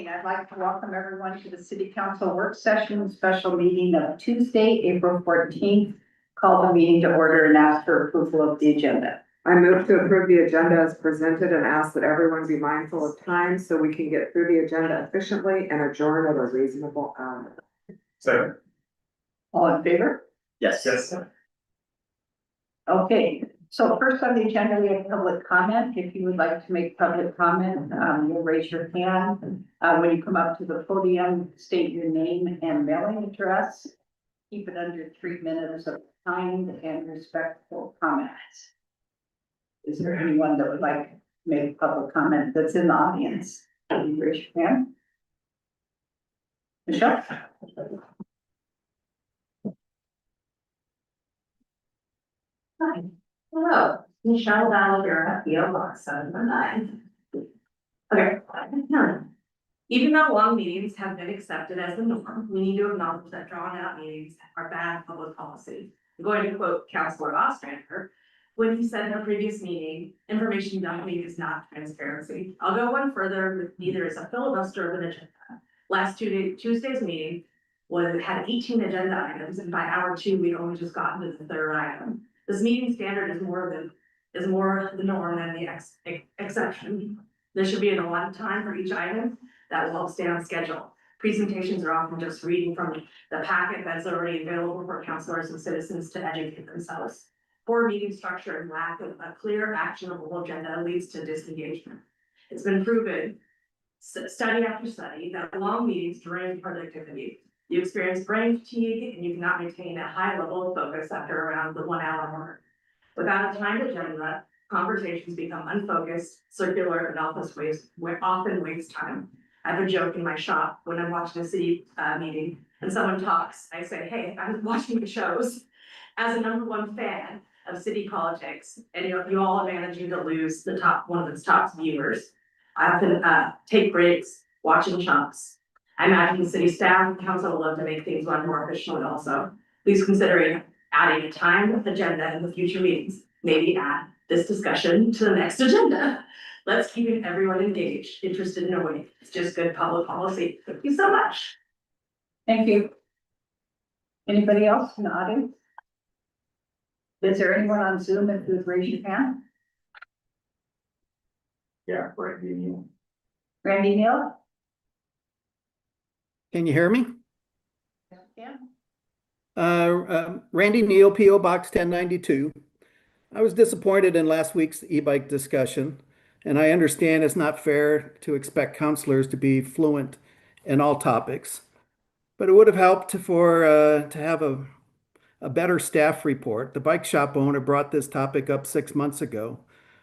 evening. I'd like to welcome everyone to the City Council Work Session Special Meeting of Tuesday, April 14th. Call the meeting to order and ask for approval of the agenda. I move to approve the agenda as presented and ask that everyone be mindful of time so we can get through the agenda efficiently and adjourn at a reasonable hour. Second. All in favor? Yes. Yes. Okay, so first on the agenda, we have public comment. If you would like to make public comment, you'll raise your hand. When you come up to the podium, state your name and mailing address. Keep it under 3 minutes of kind and respectful comments. Is there anyone that would like to make public comment that's in the audience? Can you raise your hand? Michelle? Hi, hello, Michelle Valera, PO Box 719. Okay, even though long meetings have been accepted as the norm, we need to acknowledge that drawn out meetings are bad public policy. I'm going to quote Councilor Ostrander when he said in a previous meeting, information dumping is not transparency. I'll go one further with neither is a filibuster of an agenda. Last Tuesday's meeting had 18 agenda items, and by hour 2, we'd only just gotten to the third item. This meeting standard is more the norm than the exception. There should be an allotted time for each item that will help stay on schedule. Presentations are often just reading from the packet that's already available for councilors and citizens to educate themselves. Poor meeting structure and lack of a clear, actionable agenda leads to disengagement. It's been proven, study after study, that long meetings drain productivity. You experience brain fatigue and you cannot maintain a high level of focus after around the 1 hour mark. Without a timed agenda, conversations become unfocused, circular, and often waste time. I have a joke in my shop when I'm watching a city meeting and someone talks. I say, hey, I'm watching the shows. As a #1 fan of city politics, and you all are managing to lose one of its top viewers. I often take breaks watching chunks. I imagine the city staff and council would love to make things run more efficiently also. Please consider adding a timed agenda in the future meetings. Maybe add this discussion to the next agenda. Let's keep everyone engaged, interested in a way. It's just good public policy. Thank you so much. Thank you. Anybody else in the audience? Is there anyone on Zoom that would raise your hand? Yeah, right. Randy Neal? Can you hear me? Yeah. Randy Neal, P.O. Box 1092. I was disappointed in last week's e-bike discussion, and I understand it's not fair to expect counselors to be fluent in all topics, but it would have helped to have a better staff report. The bike shop owner brought this topic up 6 months ago,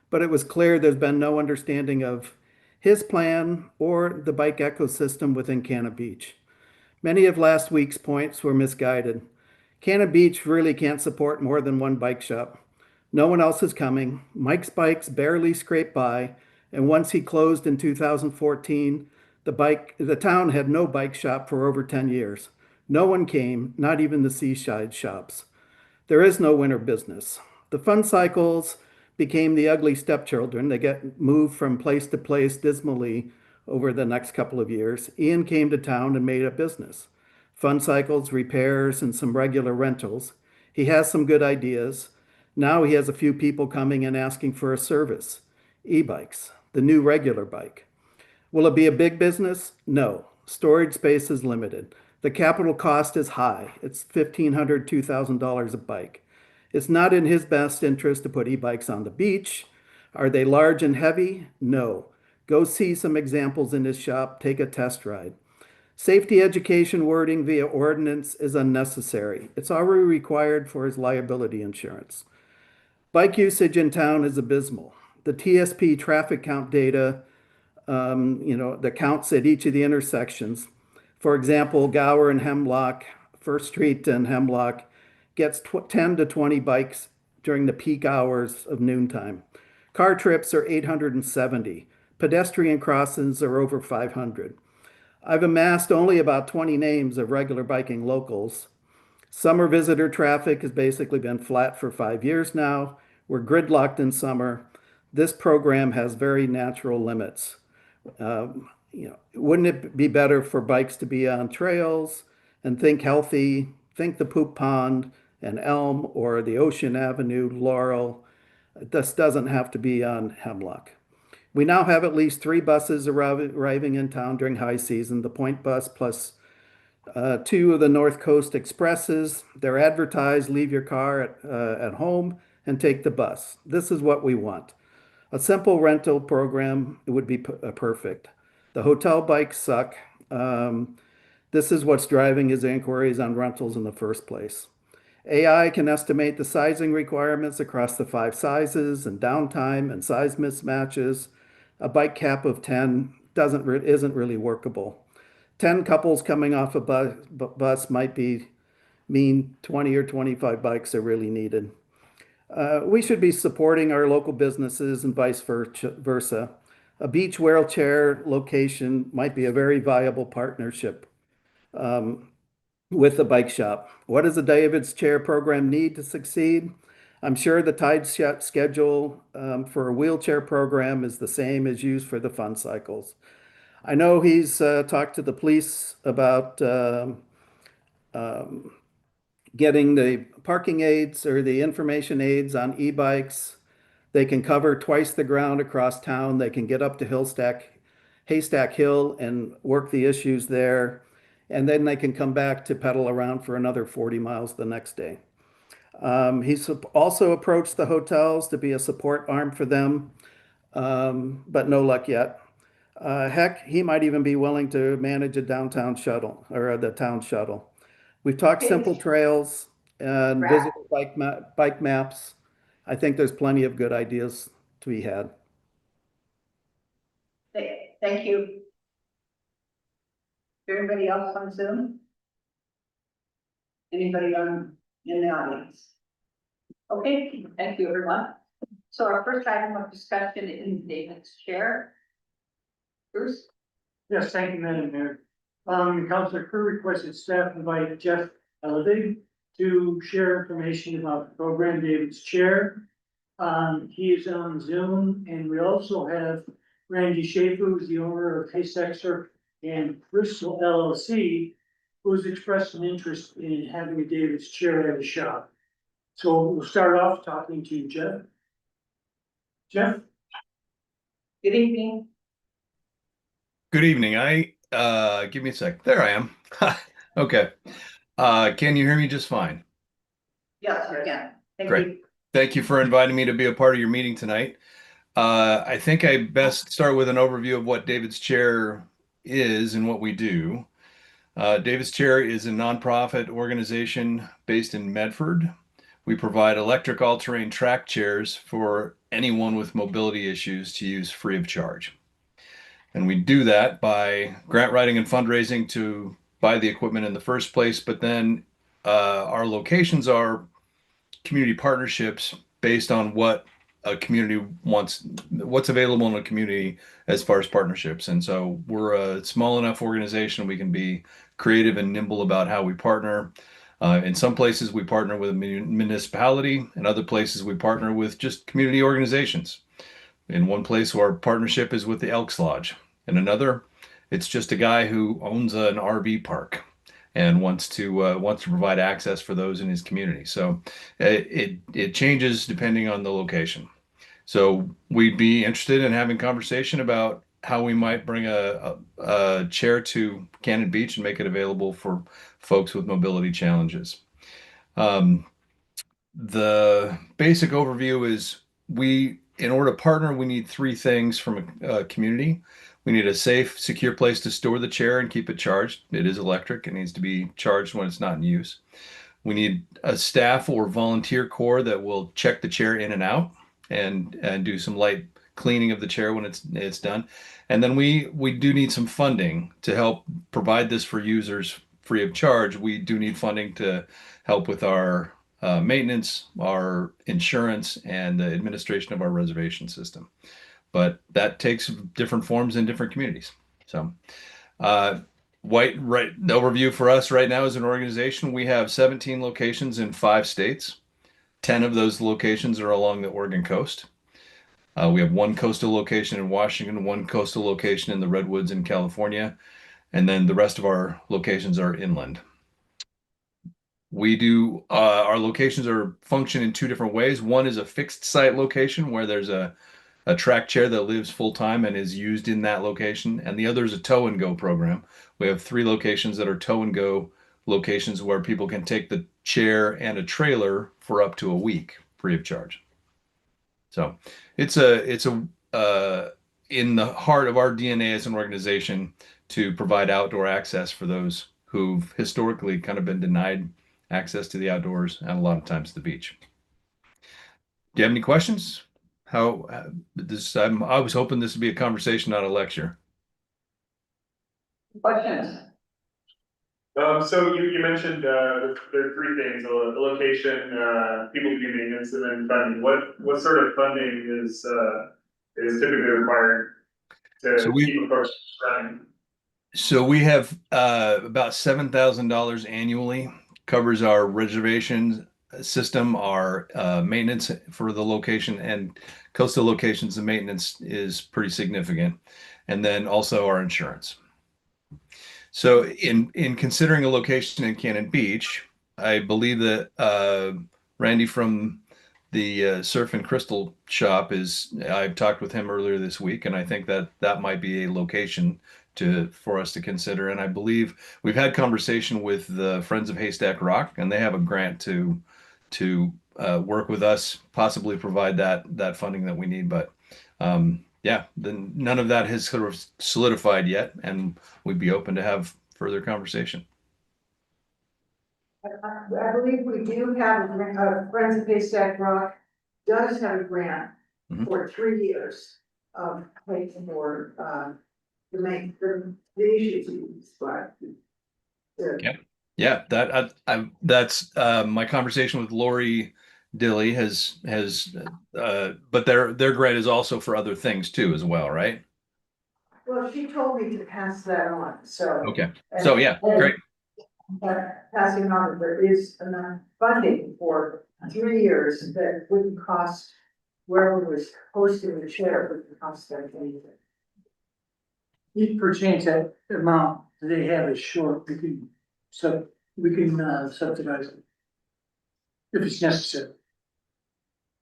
but it was clear there's been no understanding of his plan or the bike ecosystem within Cannon Beach. Many of last week's points were misguided. Cannon Beach really can't support more than one bike shop. No one else is coming. Mike's Bikes barely scraped by, and once he closed in 2014, the town had no bike shop for over 10 years. No one came, not even the seaside shops. There is no winter business. The fun cycles became the ugly stepchildren. They get moved from place to place dismally over the next couple of years. Ian came to town and made a business. Fun cycles, repairs, and some regular rentals. He has some good ideas. Now he has a few people coming and asking for a service. E-bikes, the new regular bike. Will it be a big business? No. Storage space is limited. The capital cost is high. It's $1,500, $2,000 a bike. It's not in his best interest to put e-bikes on the beach. Are they large and heavy? No. Go see some examples in his shop. Take a test ride. Safety education wording via ordinance is unnecessary. It's already required for his liability insurance. Bike usage in town is abysmal. The TSP traffic count data, the counts at each of the intersections. For example, Gower and Hemlock, First Street and Hemlock gets 10 to 20 bikes during the peak hours of noontime. Car trips are 870. Pedestrian crossings are over 500. I've amassed only about 20 names of regular biking locals. Summer visitor traffic has basically been flat for 5 years now. We're gridlocked in summer. This program has very natural limits. wouldn't it be better for bikes to be on trails? And think healthy, think the Poop Pond and Elm or the Ocean Avenue, Laurel. This doesn't have to be on Hemlock. We now have at least 3 buses arriving in town during high season, the Point Bus plus 2 of the North Coast Expresses. They're advertised, leave your car at home and take the bus. This is what we want. A simple rental program would be perfect. The hotel bikes suck. This is what's driving his inquiries on rentals in the first place. AI can estimate the sizing requirements across the 5 sizes and downtime and size mismatches. A bike cap of 10 isn't really workable. 10 couples coming off a bus might mean 20 or 25 bikes are really needed. We should be supporting our local businesses and vice versa. A beach wheelchair location might be a very viable partnership with the bike shop. What does the David's Chair program need to succeed? I'm sure the tide schedule for a wheelchair program is the same as used for the fun cycles. I know he's talked to the police about getting the parking aids or the information aids on e-bikes. They can cover twice the ground across town. They can get up to Haystack Hill and work the issues there. And then they can come back to pedal around for another 40 miles the next day. He's also approached the hotels to be a support arm for them, but no luck yet. Heck, he might even be willing to manage a downtown shuttle or the town shuttle. We've talked simple trails and visible bike maps. I think there's plenty of good ideas to be had. Thank you. Everybody else on Zoom? Anybody in the audience? Okay, thank you, everyone. So our first item of discussion is David's chair. Bruce? Yes, thank you, Madam Mayor. Councilor Crew requested staff invite Jeff Ellidig to share information about the program, David's Chair. He is on Zoom, and we also have Randy Schaefer, who's the owner of Haystack Surf and Bristol LLC, who's expressed an interest in having a David's Chair at his shop. So we'll start off talking to Jeff. Jeff? Good evening. Good evening. Give me a sec. There I am. Okay. Can you hear me just fine? Yes, again. Thank Great. you. Thank you for inviting me to be a part of your meeting tonight. I think I best start with an overview of what David's Chair is and what we do. David's Chair is a nonprofit organization based in Medford. We provide electric all-terrain track chairs for anyone with mobility issues to use free of charge. And we do that by grant writing and fundraising to buy the equipment in the first place. But then our locations are community partnerships based on what a community wants, what's available in a community as far as partnerships. And so we're a small enough organization, we can be creative and nimble about how we partner. In some places we partner with a municipality, in other places we partner with just community organizations. In one place, our partnership is with the Elks Lodge. In another, it's just a guy who owns an RV park and wants to provide access for those in his community. So it changes depending on the location. So we'd be interested in having conversation about how we might bring a chair to Cannon Beach and make it available for folks with mobility challenges. The basic overview is in order to partner, we need 3 things from a community. We need a safe, secure place to store the chair and keep it charged. It is electric. It needs to be charged when it's not in use. We need a staff or volunteer corps that will check the chair in and out and do some light cleaning of the chair when it's done. And then we do need some funding to help provide this for users free of charge. We do need funding to help with our maintenance, our insurance, and the administration of our reservation system. But that takes different forms in different communities. So the overview for us right now as an organization, we have 17 locations in 5 states. 10 of those locations are along the Oregon coast. We have one coastal location in Washington, one coastal location in the Redwoods in California, and then the rest of our locations are inland. We do our locations are function in two different ways. One is a fixed site location where there's a track chair that lives full time and is used in that location, and the other is a tow and go program. We have 3 locations that are tow and go locations where people can take the chair and a trailer for up to a week free of charge. So it's in the heart of our DNA as an organization to provide outdoor access for those who've historically kind of been denied access to the outdoors and a lot of times the beach. Do you have any questions? How this? I was hoping this would be a conversation, not a lecture. Questions? So you mentioned, there are 3 things, the location, people to do maintenance, and then funding. What sort of funding is typically required to keep a program running? So we have about $7,000 annually, covers our reservations system, our maintenance for the location, and coastal locations. The maintenance is pretty significant, and then also our insurance. So in considering a location in Cannon Beach, I believe that Randy from the Surf and Crystal shop I've talked with him earlier this week, and I think that that might be a location for us to consider. And I believe we've had conversation with the Friends of Haystack Rock, and they have a grant to work with us, possibly provide that funding that we need. But yeah, then none of that has sort of solidified yet, and we'd be open to have further conversation. I believe we do have, Friends of Haystack Rock does have a grant for 3 years of paying for, the issues, but. Yeah, that's my conversation with Lori Dilly but their grant is also for other things too as well, right? Well, she told me to pass that on, so. Okay, so yeah, great. Passing on, that there is enough funding for 3 years that wouldn't cost, whoever was hosting the chair, wouldn't cost them anything. It pertains that amount that they have is short, we can subsidize it. If it's necessary.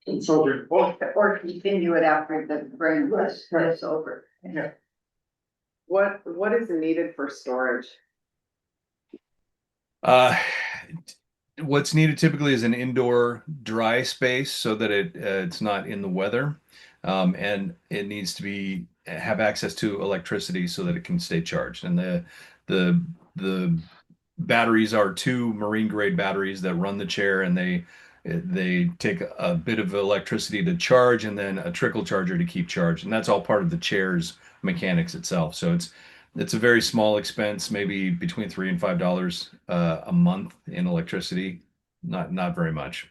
Or continue it after the brain is over. Yeah. What is needed for storage? What's needed typically is an indoor dry space so that it's not in the weather, and it needs to have access to electricity so that it can stay charged. And the batteries are 2 marine grade batteries that run the chair, and they take a bit of electricity to charge and then a trickle charger to keep charged, and that's all part of the chair's mechanics itself. So it's a very small expense, maybe between $3 and $5 a month in electricity. Not very much.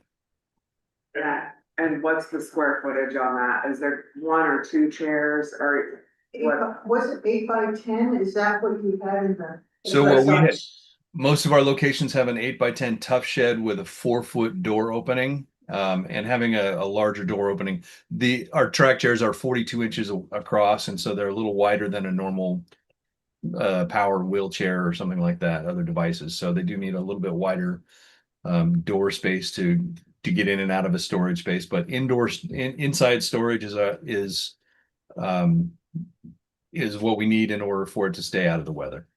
And what's the square footage on that? Is there 1 or 2 chairs, or what? Was it 8 by 10? Is that what you had in the? So most of our locations have an 8 by 10 tough shed with a 4-foot door opening, and having a larger door opening. Our track chairs are 42 inches across, and so they're a little wider than a normal power wheelchair or something like that, other devices. So they do need a little bit wider door space to get in and out of a storage space. But inside storage is what we need in order for it to stay out of the weather.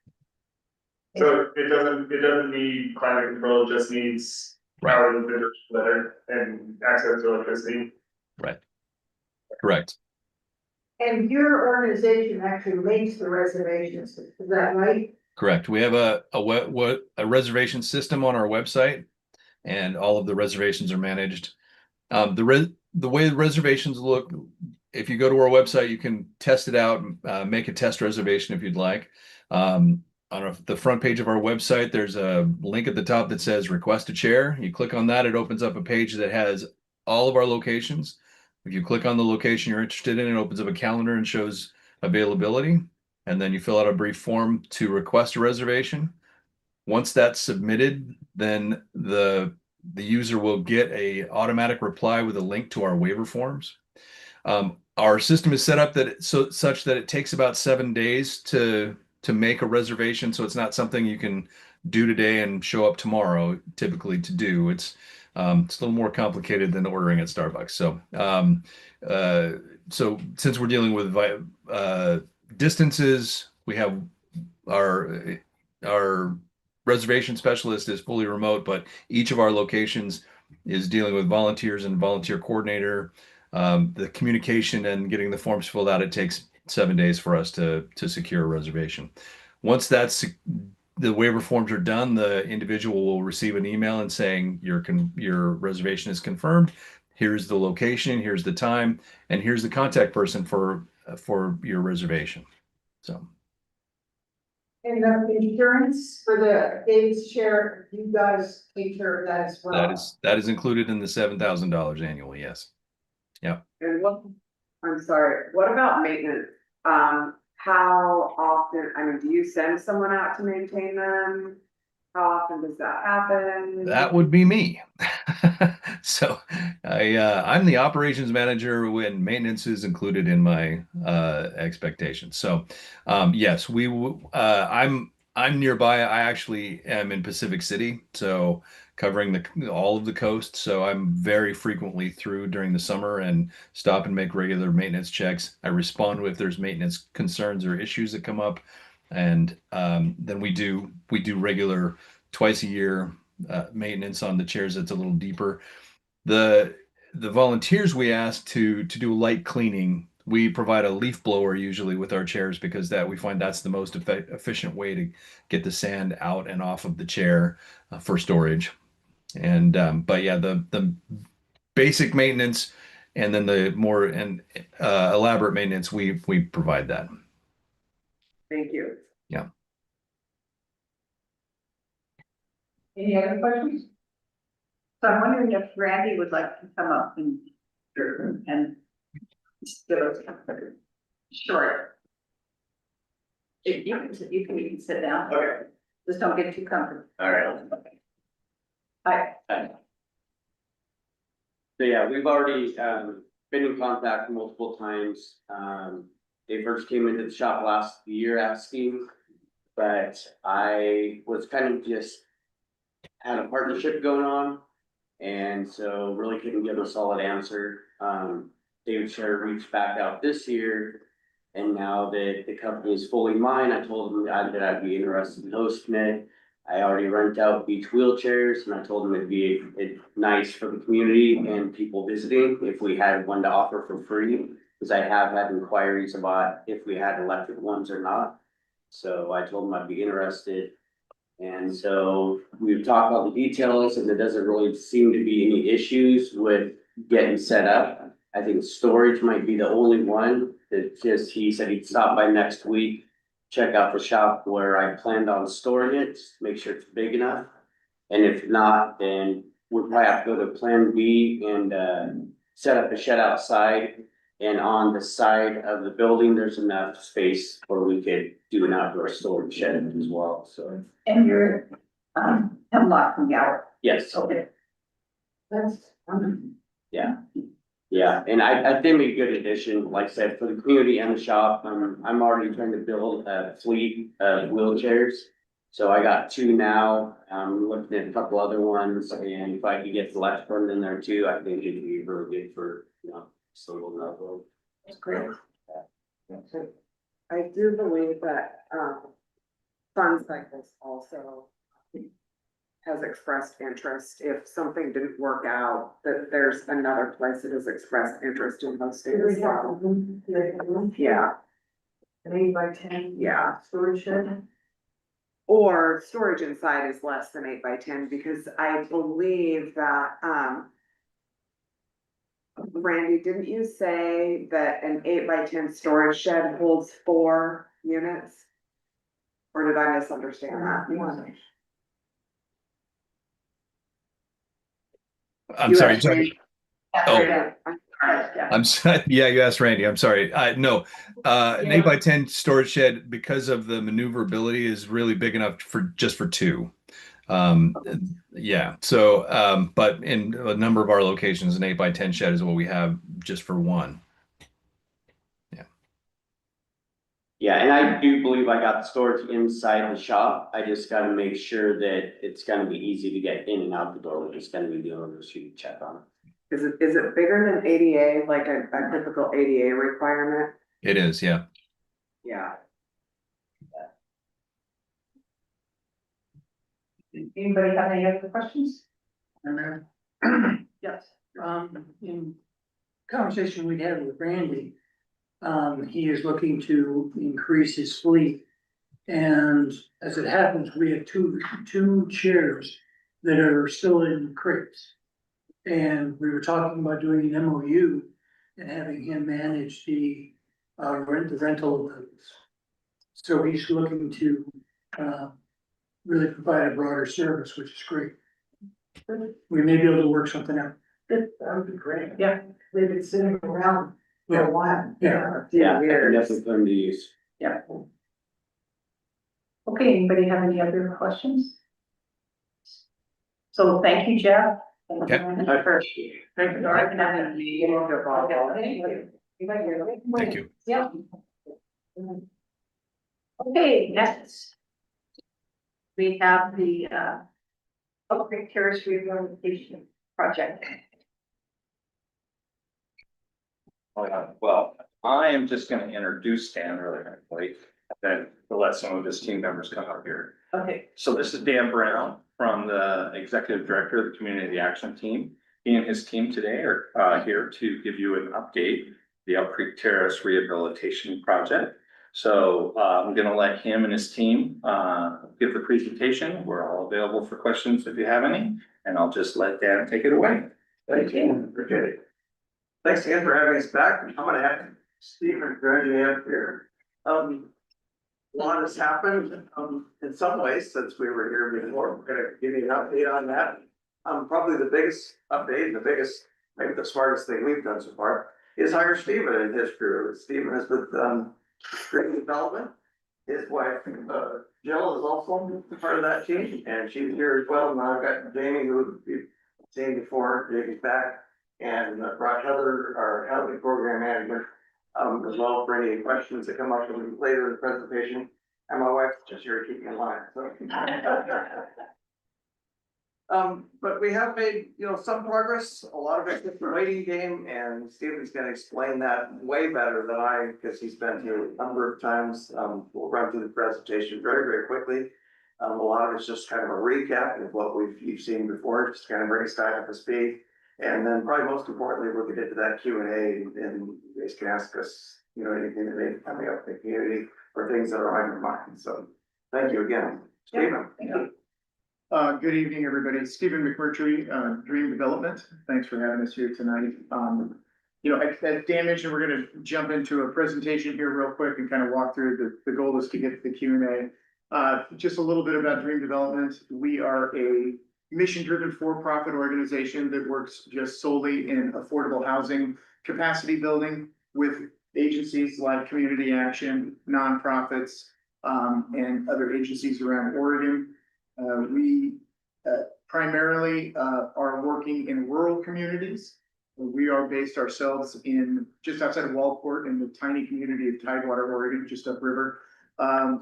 So it doesn't need climate control, it just needs power to the weather and access to electricity. Right. Correct. And your organization actually makes the reservations, is that right? Correct. We have a reservation system on our website, and all of the reservations are managed. The way the reservations look, if you go to our website, you can test it out, make a test reservation if you'd like. On the front page of our website, there's a link at the top that says request a chair. You click on that, it opens up a page that has all of our locations. If you click on the location you're interested in, it opens up a calendar and shows availability. And then you fill out a brief form to request a reservation. Once that's submitted, then the user will get a automatic reply with a link to our waiver forms. our system is set up such that it takes about 7 days to make a reservation. So it's not something you can do today and show up tomorrow, typically to do. It's a little more complicated than ordering at Starbucks. So since we're dealing with distances, we have our reservation specialist is fully remote, but each of our locations is dealing with volunteers and volunteer coordinator. The communication and getting the forms filled out, it takes 7 days for us to secure a reservation. Once the waiver forms are done, the individual will receive an email and saying your reservation is confirmed. Here's the location, here's the time, and here's the contact person for your reservation. So. And the insurance for the David's Chair, you guys take care of that as well. That is included in the $7,000 annually. Yes. Yeah. And I'm sorry, what about maintenance? How often, I mean, do you send someone out to maintain them? How often does that happen? That would be me. So I'm the operations manager when maintenance is included in my expectations. So yes, I'm nearby. I actually am in Pacific City, so covering all of the coast. So I'm very frequently through during the summer and stop and make regular maintenance checks. I respond if there's maintenance concerns or issues that come up. And then we do regular twice a year maintenance on the chairs that's a little deeper. The volunteers we ask to do light cleaning, we provide a leaf blower usually with our chairs because we find that's the most efficient way to get the sand out and off of the chair for storage. And but yeah, the basic maintenance and then the more elaborate maintenance, we provide that. Thank you. Yeah. Any other questions? So I'm wondering if Randy would like to come up and give us a short. You can sit down. Okay. Just don't get too comfortable. All right. Hi. So yeah, we've already been in contact multiple times. They first came into the shop last year asking, but I was kind of just had a partnership going on. And so really couldn't give a solid answer. David Chair reached back out this year. And now that the company is fully mine, I told him that I'd be interested in hosting it. I already rent out beach wheelchairs and I told him it'd be nice for the community and people visiting if we had one to offer for free. Because I have had inquiries about if we had electric ones or not. So I told him I'd be interested. And so we've talked about the details and there doesn't really seem to be any issues with getting set up. I think storage might be the only one that he said he'd stop by next week, check out the shop where I planned on storing it, make sure it's big enough. And if not, then we'll probably have to go to Plan B and set up a shed outside. And on the side of the building, there's enough space where we could do an outdoor storage shed as well, so. And you're Hemlock from Gallup. Yes, Okay. That's, yeah, and I think a good addition, like I said, for the community and the shop. I'm already trying to build a fleet of wheelchairs. So I got 2 now, I'm looking at a couple other ones, and if I could get the left one in there too, I think it'd be really good for, single level. That's great. I do believe that, Fun Cycles also has expressed interest. If something didn't work out, that there's another place that has expressed interest in hosting as well. Yeah, an 8x10. Yeah. Storage shed. or storage inside is less than 8x10 because I believe that, Randy, didn't you say that an 8x10 storage shed holds 4 units? Or did I misunderstand that? I'm You sorry. asked me. Oh. Yeah. I'm sorry. Yeah, you asked Randy. I'm sorry. No, an 8x10 storage shed, because of the maneuverability, is really big enough for 2. Yeah. So, but in a number of our locations, an 8x10 shed is what we have just for 1. Yeah, and I do believe I got the storage inside the shop. I just gotta make sure that it's gonna be easy to get in and out the door. We're just gonna be doing a sheet check on it. Is it bigger than ADA, like a typical ADA requirement? It is, yeah. Yeah. Anybody have any other questions? Mayor. Yes. In conversation we had with Randy, he is looking to increase his fleet. And as it happens, we have two chairs that are still in crates. And we were talking about doing an MOU and having him manage the rental of those. So he's looking to, really provide a broader service, which is great. We may be able to work something out. That would be great. Yeah. They've been sitting around for a while. Yeah. Yeah, I can Years. definitely put them to use. Yeah. Okay, anybody have any other questions? So thank you, Jeff. Thank you Okay. very much for- Thank you. Sorry for having me. Thank you. Yeah. Okay, next. We have the Oak Creek Terrace Rehabilitation Project. Well, I am just gonna introduce Dan really quickly, then to let some of his team members come up here. Okay, So this is Dan Brown from the Executive Director of the Community Action Team. He and his team today are here to give you an update, the Elk Creek Terrace Rehabilitation Project. So I'm gonna let him and his team give the presentation. We're all available for questions if you have any, and I'll just let Dan take it away. Thank you, appreciate it. Thanks again for having us back. I'm gonna have Stephen graduate up here. A lot has happened, in some ways since we were here before. We're gonna give you an update on that. Probably the biggest update, maybe the smartest thing we've done so far is hire Stephen and his crew. Stephen is with, Green Development. His wife, Jill is also part of that team, and she's here as well. Now I've got Jamie, who you've seen before, Jamie's back, and brought Heather, our housing program manager, as well for any questions that come up later in the presentation. And my wife's just here to keep me in line, so. But we have made, some progress, a lot of it is the waiting game, and Stephen's gonna explain that way better than I, because he's been here a number of times. We'll run through the presentation very, very quickly. A lot of it's just kind of a recap of what you've seen before, just kind of bring us up to speed. And then probably most importantly, we'll get into that Q&A, and you guys can ask us, anything that may be coming up in the community or things that are on your mind. So thank you again, Stephen. thank you. Good evening, everybody. Stephen McMurtry, Dream Development. Thanks for having us here tonight. As Dan mentioned, we're gonna jump into a presentation here real quick and kind of walk through the goal is to get to the Q&A. Just a little bit about Dream Development. We are a mission-driven for-profit organization that works just solely in affordable housing capacity building with agencies like Community Action, nonprofits, and other agencies around Oregon. We primarily are working in rural communities. We are based ourselves in just outside of Walport in the tiny community of Tidewater, Oregon, just upriver.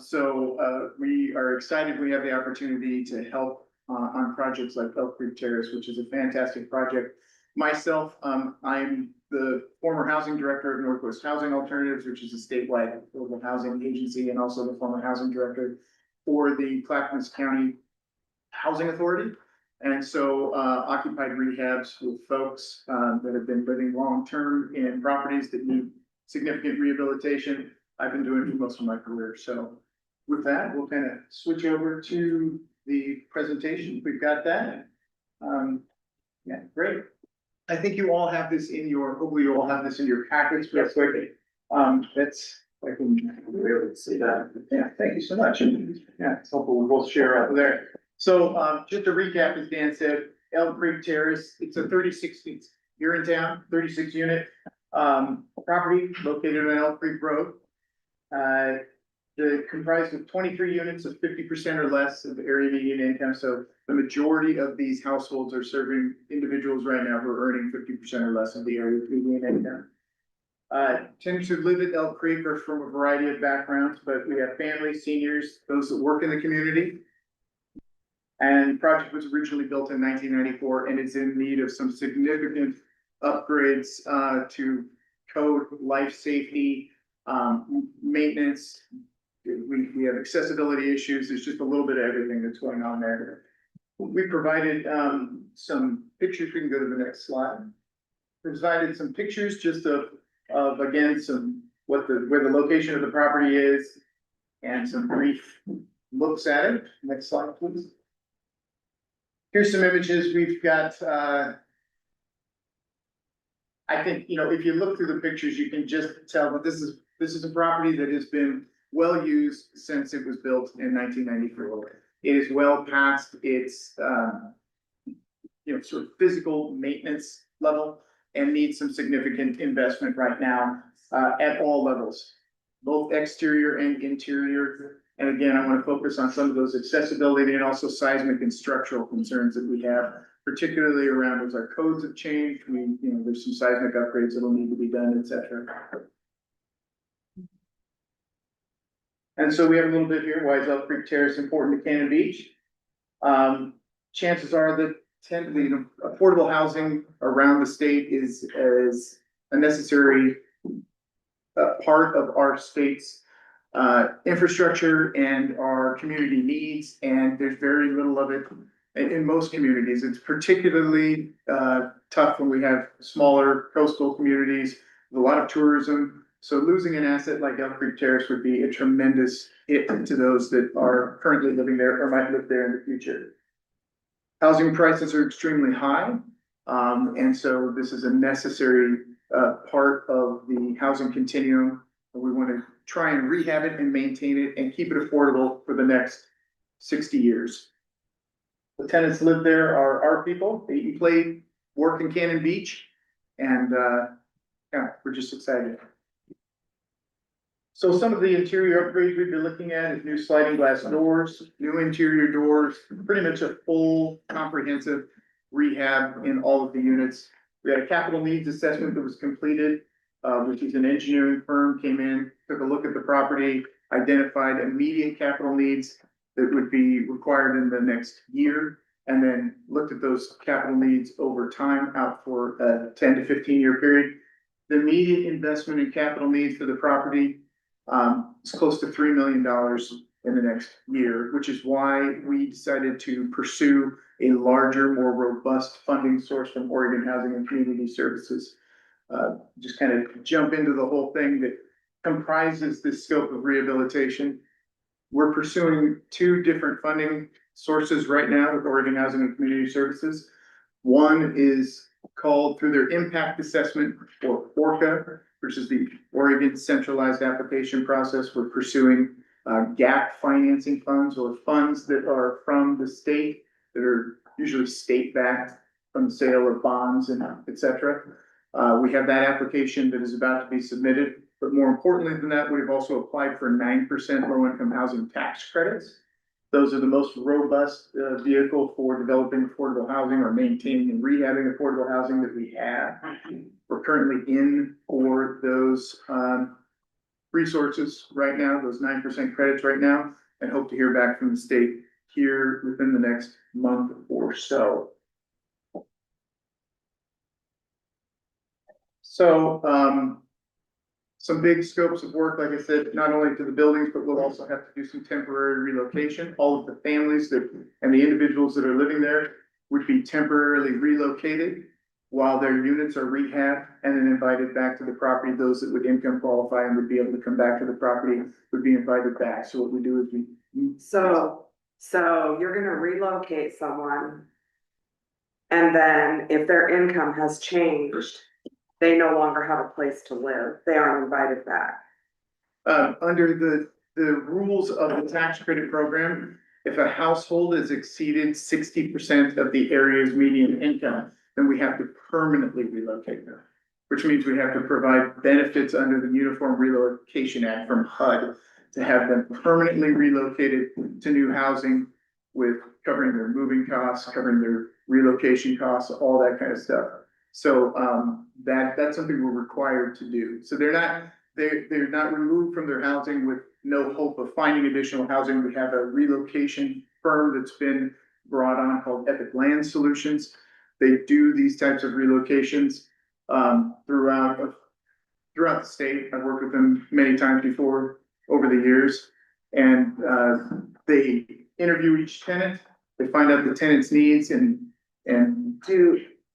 So we are excited we have the opportunity to help on projects like Elk Creek Terrace, which is a fantastic project. Myself, I'm the former housing director of Northwest Housing Alternatives, which is a statewide affordable housing agency, and also the former housing director for the Clackamas County Housing Authority. And so occupied rehabs with folks that have been living long-term in properties that need significant rehabilitation. I've been doing for most of my career. So with that, we'll kind of switch over to the presentation. We've got that. Yeah, great. I think you all have this in hopefully you all have this in your packets real quick. That's, I can be able to see that. Yeah, thank you so much. Yeah, it's helpful. We both share over there. So just to recap, as Dan said, Elk Creek Terrace, it's a 36, you're in town, 36 unit property located on Elk Creek Road. They're comprised of 23 units of 50% or less of the area median income. So the majority of these households are serving individuals right now who are earning 50% or less of the area median income. tend to live at Elk Creek are from a variety of backgrounds, but we have families, seniors, those that work in the community. And the project was originally built in 1994 and is in need of some significant upgrades to code, life safety, maintenance. We have accessibility issues. There's just a little bit of everything that's going on there. We provided some pictures. We can go to the next slide. Provided some pictures just of again, where the location of the property is and some brief looks at it. Next slide, please. Here's some images. We've got, I think, you know, if you look through the pictures, you can just tell that this is a property that has been well used since it was built in 1994. It is well past its, you know, sort of physical maintenance level and needs some significant investment right now at all levels, both exterior and interior. And again, I want to focus on some of those accessibility and also seismic and structural concerns that we have, particularly around as our codes have changed. You know, there's some seismic upgrades that will need to be done, et cetera. And so we have a little bit here. Why is Elk Creek Terrace important to Cannon Beach? Chances are that affordable housing around the state is a necessary part of our state's infrastructure and our community needs, and there's very little of it in most communities. It's particularly tough when we have smaller coastal communities with a lot of tourism. So losing an asset like Elk Creek Terrace would be a tremendous hit to those that are currently living there or might live there in the future. Housing prices are extremely high, and so this is a necessary part of the housing continuum. We want to try and rehab it and maintain it and keep it affordable for the next 60 years. The tenants live there are our people. They eat, play, work in Cannon Beach, and yeah, we're just excited. So some of the interior upgrades we've been looking at is new sliding glass doors, new interior doors, pretty much a full comprehensive rehab in all of the units. We had a capital needs assessment that was completed, which is an engineering firm came in, took a look at the property, identified immediate capital needs that would be required in the next year, and then looked at those capital needs over time out for a 10 to 15 year period. The immediate investment in capital needs for the property is close to $3 million in the next year, which is why we decided to pursue a larger, more robust funding source from Oregon Housing and Community Services. Just kind of jump into the whole thing that comprises this scope of rehabilitation. We're pursuing two different funding sources right now with Oregon Housing and Community Services. One is called through their impact assessment, or ORCA, which is the Oregon Centralized Application Process. We're pursuing gap financing funds, or funds that are from the state that are usually state-backed from the sale of bonds and et cetera. We have that application that is about to be submitted, but more importantly than that, we've also applied for 9% low-income housing tax credits. Those are the most robust vehicle for developing affordable housing or maintaining and rehabbing affordable housing that we have. We're currently in for those resources right now, those 9% credits right now, and hope to hear back from the state here within the next month or so. So some big scopes of work, like I said, not only to the buildings, but we'll also have to do some temporary relocation. All of the families that and the individuals that are living there would be temporarily relocated while their units are rehabbed and then invited back to the property. Those that would income qualify and would be able to come back to the property would be invited back. So what we do is So you're gonna relocate someone. And then if their income has changed, they no longer have a place to live. They aren't invited back. under the rules of the tax credit program, if a household has exceeded 60% of the area's median income, then we have to permanently relocate them, which means we have to provide benefits under the Uniform Relocation Act from HUD to have them permanently relocated to new housing with covering their moving costs, covering their relocation costs, all that kind of stuff. So, that's something we're required to do. So they're not removed from their housing with no hope of finding additional housing. We have a relocation firm that's been brought on called Epic Land Solutions. They do these types of relocations, throughout the state. I've worked with them many times before over the years. And, they interview each tenant, they find out the tenant's needs and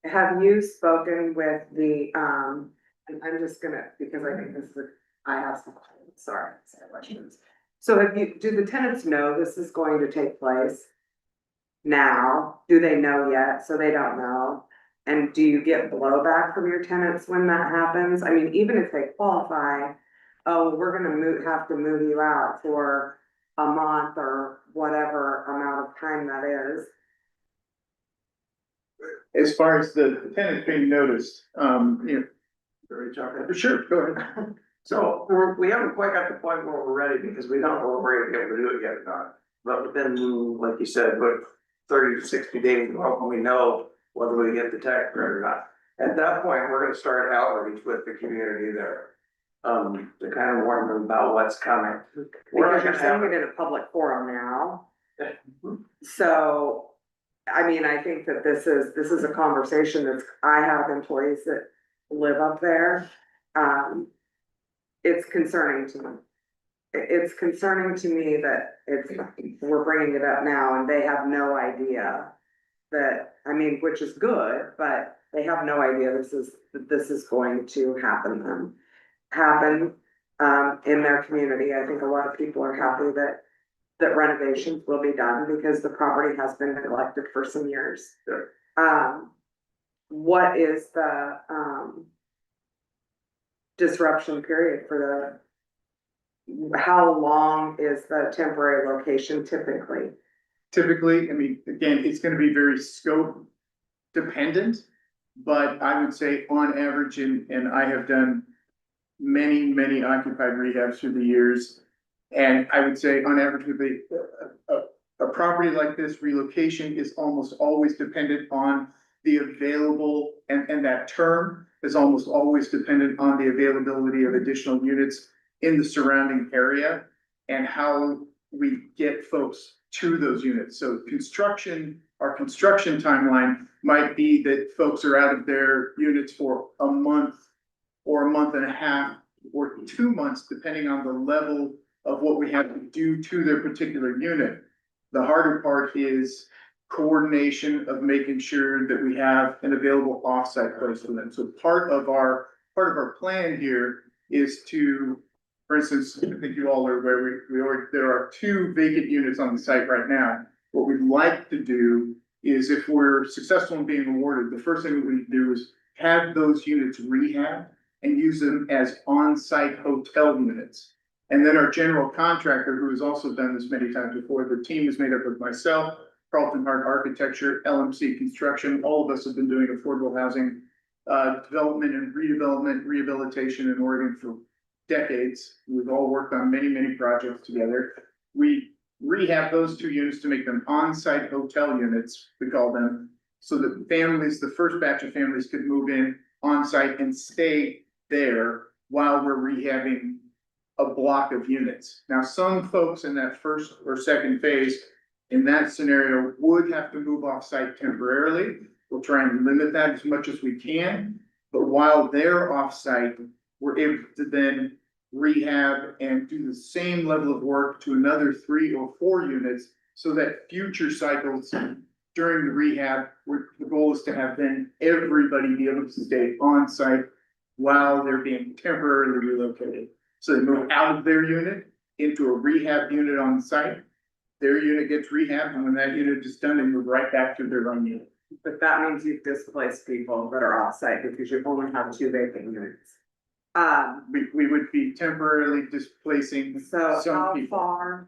Have you spoken with the, and I'm just gonna, because I think this is, I have some, sorry, questions. So do the tenants know this is going to take place now? Do they know yet? So they don't know? And do you get blowback from your tenants when that happens? I mean, even if they qualify, oh, we're gonna have to move you out for a month or whatever amount of time that is. as far as the tenant being noticed, sure, go ahead. So we haven't quite got to the point where we're ready because we don't know if we're gonna be able to do it yet or not. But within, like you said, about 30 to 60 days, when we know whether we get the tax credit or not. At that point, we're gonna start outreach with the community there. To kind of warn them about what's coming. We're not Because you're gonna saying have it in a public forum now. So, I mean, I think that this is a conversation that's, I have employees that live up there. It's concerning to me. It's concerning to me that we're bringing it up now and they have no idea that, I mean, which is good, but they have no idea this is going to happen in their community. I think a lot of people are happy that renovations will be done because the property has been neglected for some years. Sure. What is the disruption period for how long is the temporary location typically? Typically, I mean, again, it's gonna be very scope dependent, but I would say on average, and I have done many occupied rehabs through the years. And I would say on average with a property like this, relocation is almost always dependent on the available, and that term is almost always dependent on the availability of additional units in the surrounding area and how we get folks to those units. So our construction timeline might be that folks are out of their units for a month or a month and a half or 2 months, depending on the level of what we have to do to their particular unit. The harder part is coordination of making sure that we have an available offsite place for them. So part of our plan here is to, for instance, I think you all are aware, there are 2 vacant units on the site right now. What we'd like to do is, if we're successful in being awarded, the first thing that we do is have those units rehabbed and use them as on-site hotel units. And then our general contractor, who has also done this many times before, the team is made up of myself, Carlton Hart Architecture, LMC Construction. All of us have been doing affordable housing development and redevelopment, rehabilitation in Oregon for decades. We've all worked on many projects together. We rehab those 2 units to make them on-site hotel units, we call them, so that the first batch of families could move in on-site and stay there while we're rehabbing a block of units. Now, some folks in that first or second phase, in that scenario, would have to move off-site temporarily. We'll try and limit that as much as we can, but while they're off-site, we're able to then rehab and do the same level of work to another 3 or 4 units, so that future cycles during the rehab, the goal is to have then everybody be able to stay on-site while they're being temporarily relocated. So they move out of their unit into a rehab unit on site. Their unit gets rehabbed, and when that unit is done, they move right back to their own unit. But that means you've displaced people that are off-site because you only have 2 vacant units. We would be temporarily displacing So some people.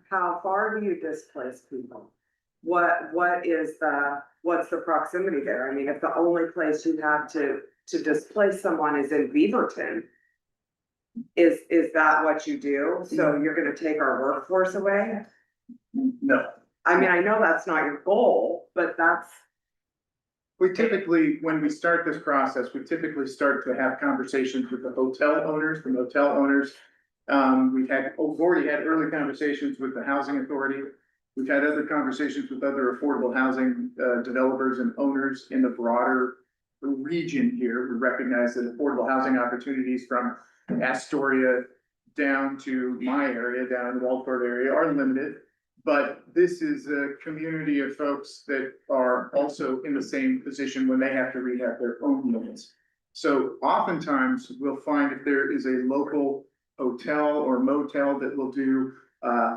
how far do you displace people? What's the proximity there? I mean, if the only place you have to displace someone is in Beaverton, is that what you do? So you're gonna take our workforce away? No, I mean, I know that's not your goal, but that's, We typically, when we start this process, we typically start to have conversations with the hotel owners, the motel owners. We've already had early conversations with the housing authority. We've had other conversations with other affordable housing, developers and owners in the broader region here. We recognize that affordable housing opportunities from Astoria down to my area, down in the Waldford area, are limited. But this is a community of folks that are also in the same position when they have to rehab their own units. So oftentimes we'll find if there is a local hotel or motel that will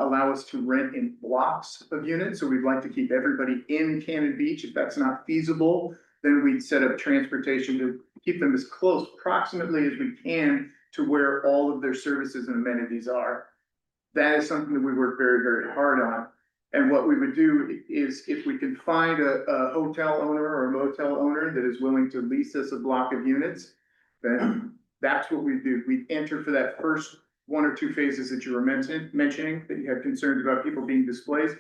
allow us to rent in blocks of units. So we'd like to keep everybody in Cannon Beach. If that's not feasible, then we'd set up transportation to keep them as close approximately as we can to where all of their services and amenities are. That is something that we work very, very hard on. And what we would do is if we can find a hotel owner or a motel owner that is willing to lease us a block of units, then that's what we do. We enter for that first 1 or 2 phases that you were mentioning, that you had concerns about people being displaced.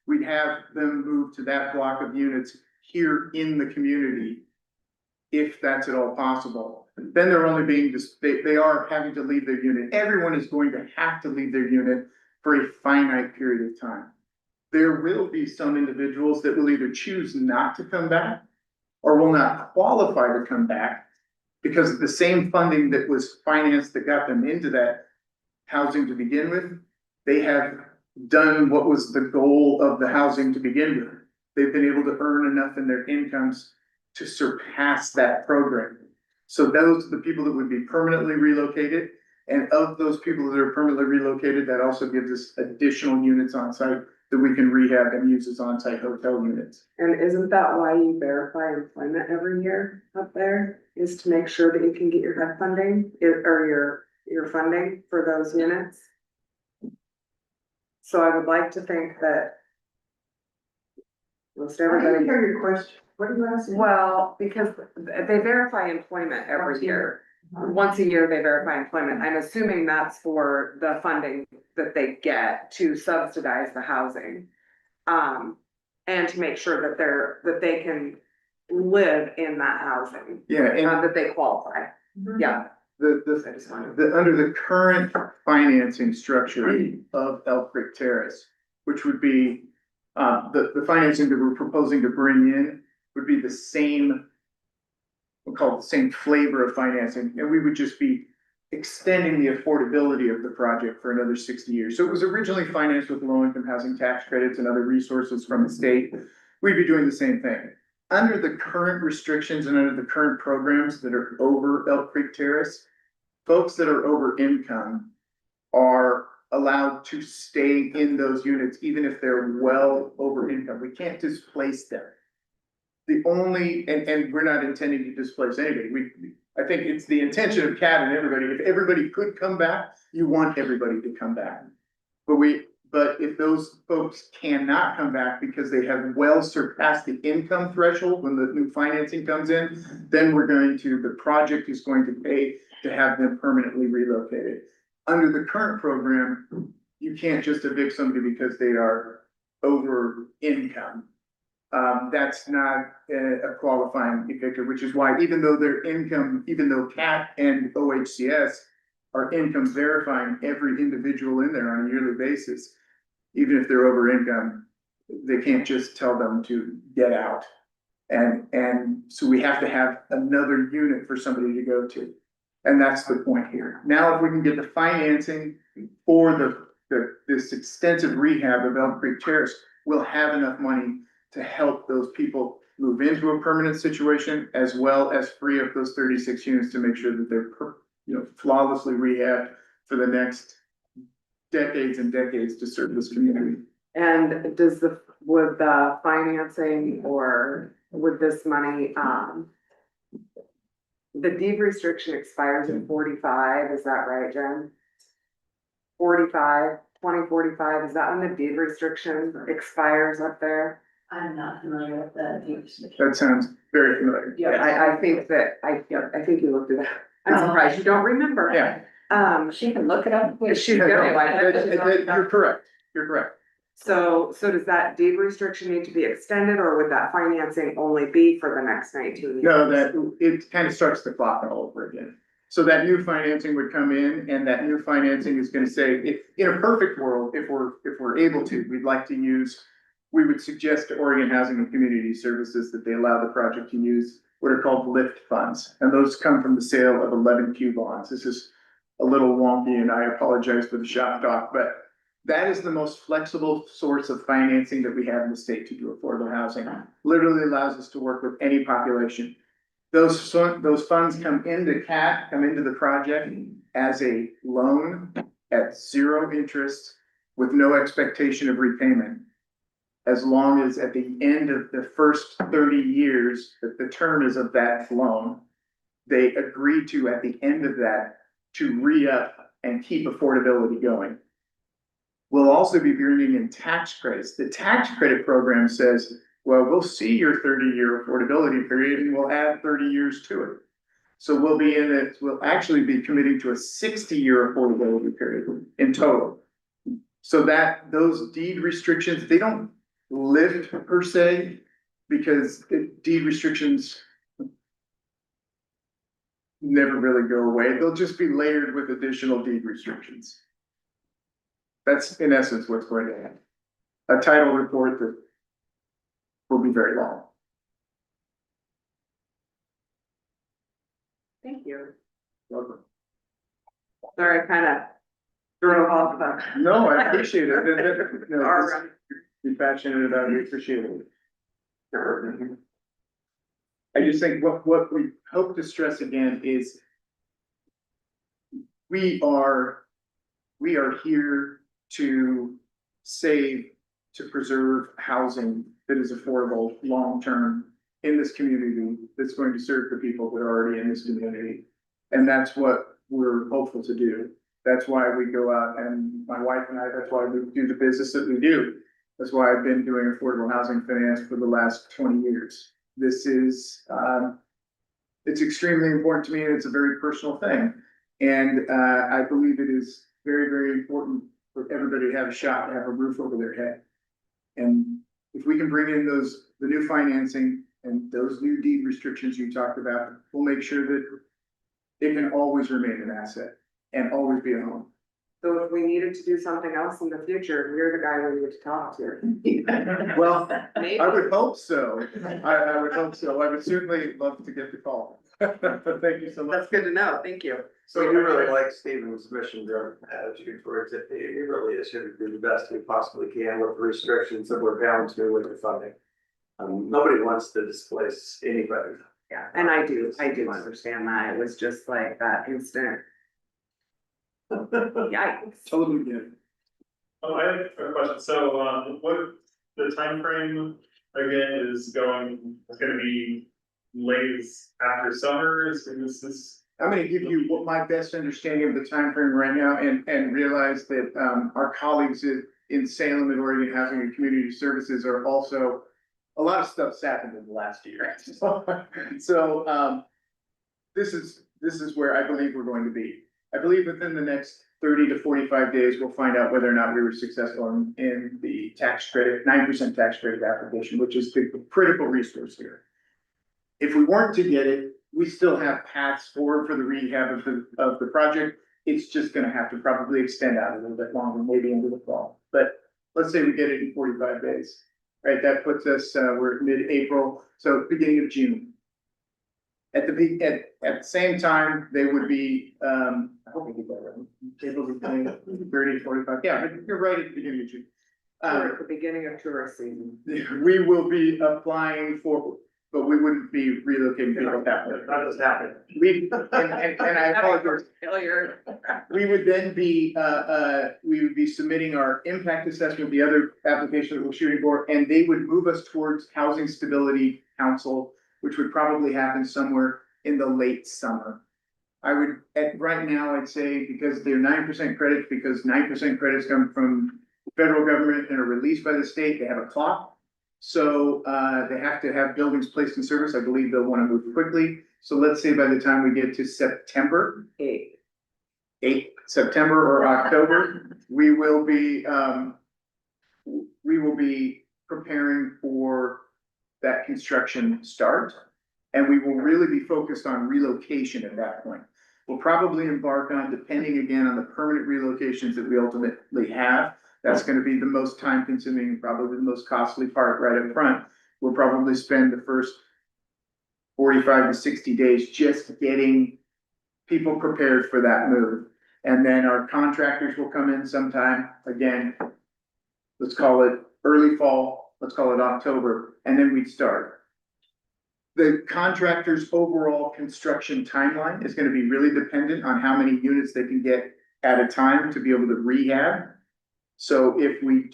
We'd have them move to that block of units here in the community, if that's at all possible. Then they're only being, they are having to leave their unit. Everyone is going to have to leave their unit for a finite period of time. There will be some individuals that will either choose not to come back or will not qualify to come back because the same funding that was financed that got them into that housing to begin with, they have done what was the goal of the housing to begin with. They've been able to earn enough in their incomes to surpass that program. So those are the people that would be permanently relocated. And of those people that are permanently relocated, that also gives us additional units on site that we can rehab and use as on-site hotel units. And isn't that why you verify employment every year up there, is to make sure that you can get your HUD funding, or your funding for those units? So I would like to think that most I didn't everybody, hear your question. What are you asking? well, because they verify employment every year. Once a year, they verify employment. I'm assuming that's for the funding that they get to subsidize the housing. And to make sure that they can live in that housing, Yeah, and that they qualify. Yeah. I just wanted. under the current financing structure of Elk Creek Terrace, which would be, the financing that we're proposing to bring in would be the same, we'll call it the same flavor of financing, and we would just be extending the affordability of the project for another 60 years. So it was originally financed with low-income housing tax credits and other resources from the state. We'd be doing the same thing. Under the current restrictions and under the current programs that are over Elk Creek Terrace, folks that are over income are allowed to stay in those units, even if they're well over income. We can't displace them. The only, and we're not intending to displace anybody. I think it's the intention of CAT and everybody, if everybody could come back, you want everybody to come back. But if those folks cannot come back because they have well surpassed the income threshold when the new financing comes in, then the project is going to pay to have them permanently relocated. Under the current program, you can't just evict somebody because they are over income. That's not a qualifying evictor, which is why even though CAT and OHCS are income verifying every individual in there on a yearly basis, even if they're over income, they can't just tell them to get out. And so we have to have another unit for somebody to go to. And that's the point here. Now, if we can get the financing for this extensive rehab of Elk Creek Terrace, we'll have enough money to help those people move into a permanent situation, as well as free up those 36 units to make sure that they're, flawlessly rehabbed for the next decades and decades to serve this community. And would the financing or would this money, the deed restriction expires in 45, is that right, Jen? 2045, is that when the deed restriction expires up there? I'm not familiar with the deeds. That sounds very familiar. Yeah, I think you looked it up. I'm surprised you don't remember. Yeah. She can look it up. She's No, gonna, you're correct. You're correct. So does that deed restriction need to be extended, or would that financing only be for the next 19 years? No, that, it kind of starts the clock all over again. So that new financing would come in, and that new financing is gonna say, if, in a perfect world, if we're able to, we'd like to use, we would suggest to Oregon Housing and Community Services that they allow the project to use what are called lift funds, and those come from the sale of 11Q bonds. This is a little wonky, and I apologize for the shop talk, but that is the most flexible source of financing that we have in the state to do affordable housing. Literally allows us to work with any population. Those funds come into CAT, come into the project as a loan at 0 interest with no expectation of repayment. As long as at the end of the first 30 years, that the term is of that loan, they agree to, at the end of that, to re-up and keep affordability going. We'll also be bringing in tax credits. The tax credit program says, well, we'll see your 30-year affordability period and we'll add 30 years to it. So we'll be in it, we'll actually be committing to a 60-year affordability period in total. So that those deed restrictions, they don't lift per se, because deed restrictions never really go away. They'll just be layered with additional deed restrictions. That's in essence what's going to happen. A title report that will be very long. Thank you. Welcome. Sorry, I kind of threw off the. No, I appreciate it. No, All just right. be passionate about it, we appreciate it. I just think what we hope to stress again is we are here to save, to preserve housing that is affordable long-term in this community, that's going to serve the people that are already in this community. And that's what we're hopeful to do. That's why we go out, and my wife and I, that's why we do the business that we do. That's why I've been doing affordable housing finance for the last 20 years. This is, it's extremely important to me, and it's a very personal thing. And I believe it is very, very important for everybody to have a shot, to have a roof over their head. And if we can bring in the new financing and those new deed restrictions you talked about, we'll make sure that it can always remain an asset and always be a home. So if we needed to do something else in the future, you're the guy we need to talk to. Well, Maybe. I would hope so. I would hope so. I would certainly love to get the call. Thank you so much. That's good to know. Thank you. So you really like Stephen's mission-driven attitude towards it. He really is here to do the best he possibly can with the restrictions that we're bound to with the funding. Nobody wants to displace anybody. Yeah, and I do understand that. It was just like that instant. Yikes. Totally good. Oh, I have a question. So, what the timeframe again is gonna be late after summer? This is. I'm gonna give you what my best understanding of the time frame right now, and realize that our colleagues in Salem and Oregon Housing and Community Services are also, a lot of stuff's happened in the last year. So this is where I believe we're going to be. I believe within the next 30 to 45 days, we'll find out whether or not we were successful in the tax credit, 9% tax credit application, which is the critical resource here. If we weren't to get it, we still have paths forward for the rehab of the project. It's just gonna have to probably extend out a little bit longer, maybe into the fall. But let's say we get it in 45 days, right? That puts us, we're at mid-April, so beginning of June. At the same time, they would be, I hope I get that right. April, 30 to 45, yeah, but you're right at the beginning of June. We're at the beginning of tourist season. We will be applying for, but we wouldn't be relocating people at that point. That doesn't happen. And I apologize. Failure. We would then be, we would be submitting our impact assessment, the other application that we're shooting for, and they would move us towards Housing Stability Council, which would probably happen somewhere in the late summer. I would, right now, I'd say because they're 9% credits, because 9% credits come from the federal government and are released by the state, they have a clock. So they have to have buildings placed in service. I believe they'll want to move quickly. So let's say by the time we get to September, 8 September or October, we will be we will be preparing for that construction start. And we will really be focused on relocation at that point. We'll probably embark on, depending again on the permanent relocations that we ultimately have. That's gonna be the most time consuming, probably the most costly part right up front. We'll probably spend the first 45 to 60 days just getting people prepared for that move. And then our contractors will come in sometime, again, let's call it early fall, let's call it October, and then we'd start. The contractor's overall construction timeline is gonna be really dependent on how many units they can get at a time to be able to rehab. So if we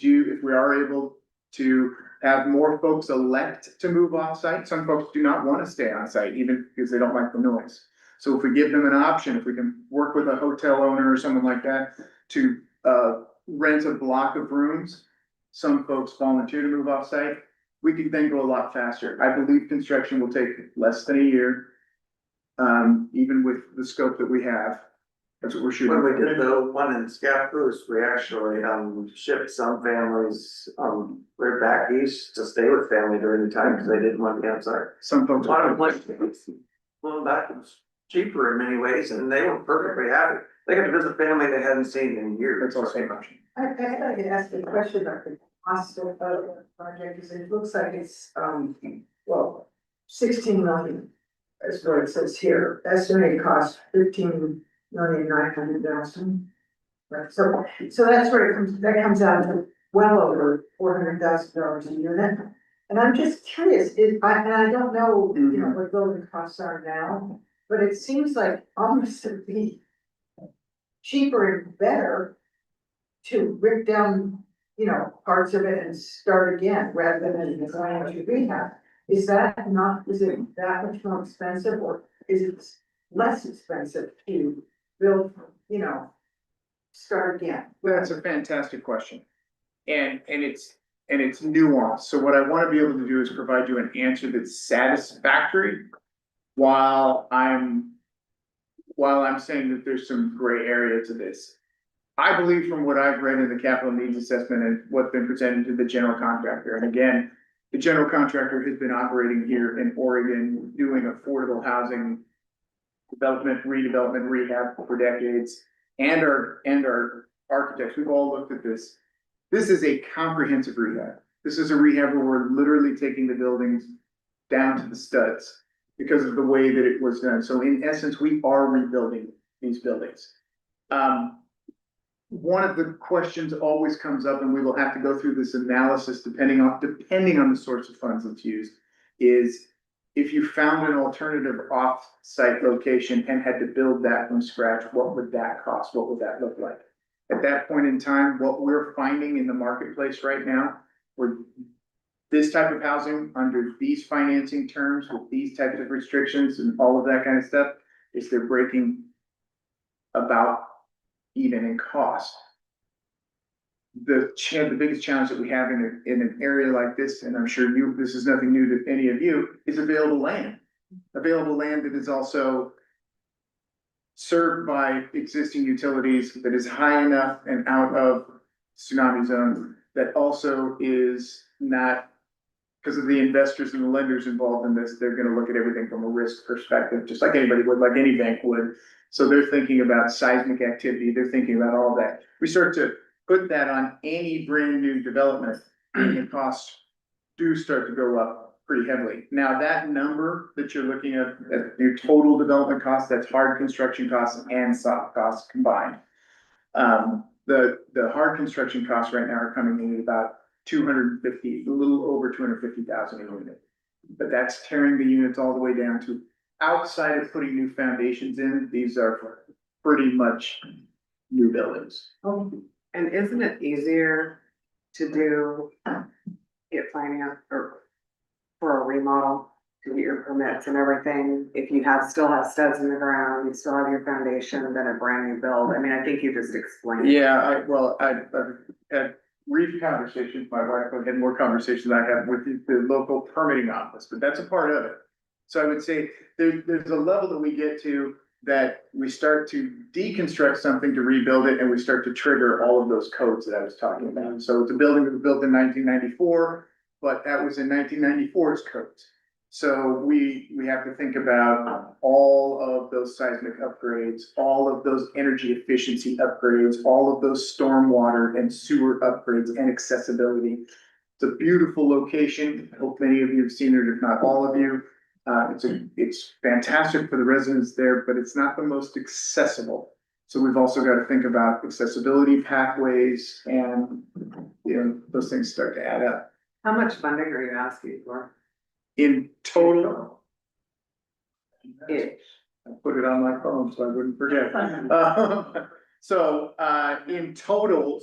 are able to have more folks elect to move off site, some folks do not wanna stay on site, even because they don't like the noise. So if we give them an option, if we can work with a hotel owner or someone like that to rent a block of rooms, some folks volunteer to move off site, we can then go a lot faster. I believe construction will take less than a year. Even with the scope that we have, that's what we're shooting. When we did the one in Scappoose, we actually, shipped some families, right back east to stay with family during the time, because they didn't want to be outside. Some A folks. lot of places, well, that was cheaper in many ways, and they were perfectly happy. They got to visit family they hadn't seen in years. That's also an option. I'd like to ask a question about the cost of the project, because it looks like it's, well, 16 million. That's what it says here, estimated cost 15,900,000. Right, so that's where that comes out to well over $400,000 a unit. And I'm just curious, and I don't know, you know, what building costs are now, but it seems like almost to be cheaper and better to rip down, you know, parts of it and start again, rather than going to rehab. Is it that much more expensive, or is it less expensive to build, you know, start again? That's a fantastic question. And it's nuanced. So what I wanna be able to do is provide you an answer that's satisfactory while I'm saying that there's some gray area to this. I believe from what I've read in the capital needs assessment and what's been presented to the general contractor, and again, the general contractor has been operating here in Oregon, doing affordable housing development, redevelopment, rehab for decades, and our architects, we've all looked at this. This is a comprehensive rehab. This is a rehab where we're literally taking the buildings down to the studs because of the way that it was done. So in essence, we are rebuilding these buildings. One of the questions always comes up, and we will have to go through this analysis depending on the source of funds that's used, is if you found an alternative off-site location and had to build that from scratch, what would that cost? What would that look like? At that point in time, what we're finding in the marketplace right now, where this type of housing under these financing terms with these types of restrictions and all of that kind of stuff, is they're breaking about even in cost. The biggest challenge that we have in an area like this, and I'm sure this is nothing new to any of you, is available land. Available land that is also served by existing utilities, that is high enough and out of tsunami zone, that also is not, because of the investors and the lenders involved in this, they're gonna look at everything from a risk perspective, just like anybody would, like any bank would. So they're thinking about seismic activity, they're thinking about all that. We start to put that on any brand new development, the costs do start to go up pretty heavily. Now, that number that you're looking at your total development cost, that's hard construction costs and soft costs combined. The hard construction costs right now are coming in at about 250, a little over 250,000 a unit. But that's tearing the units all the way down to, outside of putting new foundations in, these are pretty much new buildings. And isn't it easier to do, get finance or for a remodel, to get your permits and everything, if you still have studs in the ground, you still have your foundation, than a brand new build? I mean, I think you just explained. Yeah, I've had brief conversations, my wife, I've had more conversations I have with the local permitting office, but that's a part of it. So I would say there's a level that we get to that we start to deconstruct something to rebuild it, and we start to trigger all of those codes that I was talking about. So it's a building that was built in 1994, but that was in 1994's codes. So we have to think about all of those seismic upgrades, all of those energy efficiency upgrades, all of those stormwater and sewer upgrades and accessibility. It's a beautiful location. I hope many of you have seen it, if not all of you. It's fantastic for the residents there, but it's not the most accessible. So we've also got to think about accessibility pathways, and, you know, those things start to add up. How much funding are you asking for? In total, It, I put it on my phone so I wouldn't forget. In total,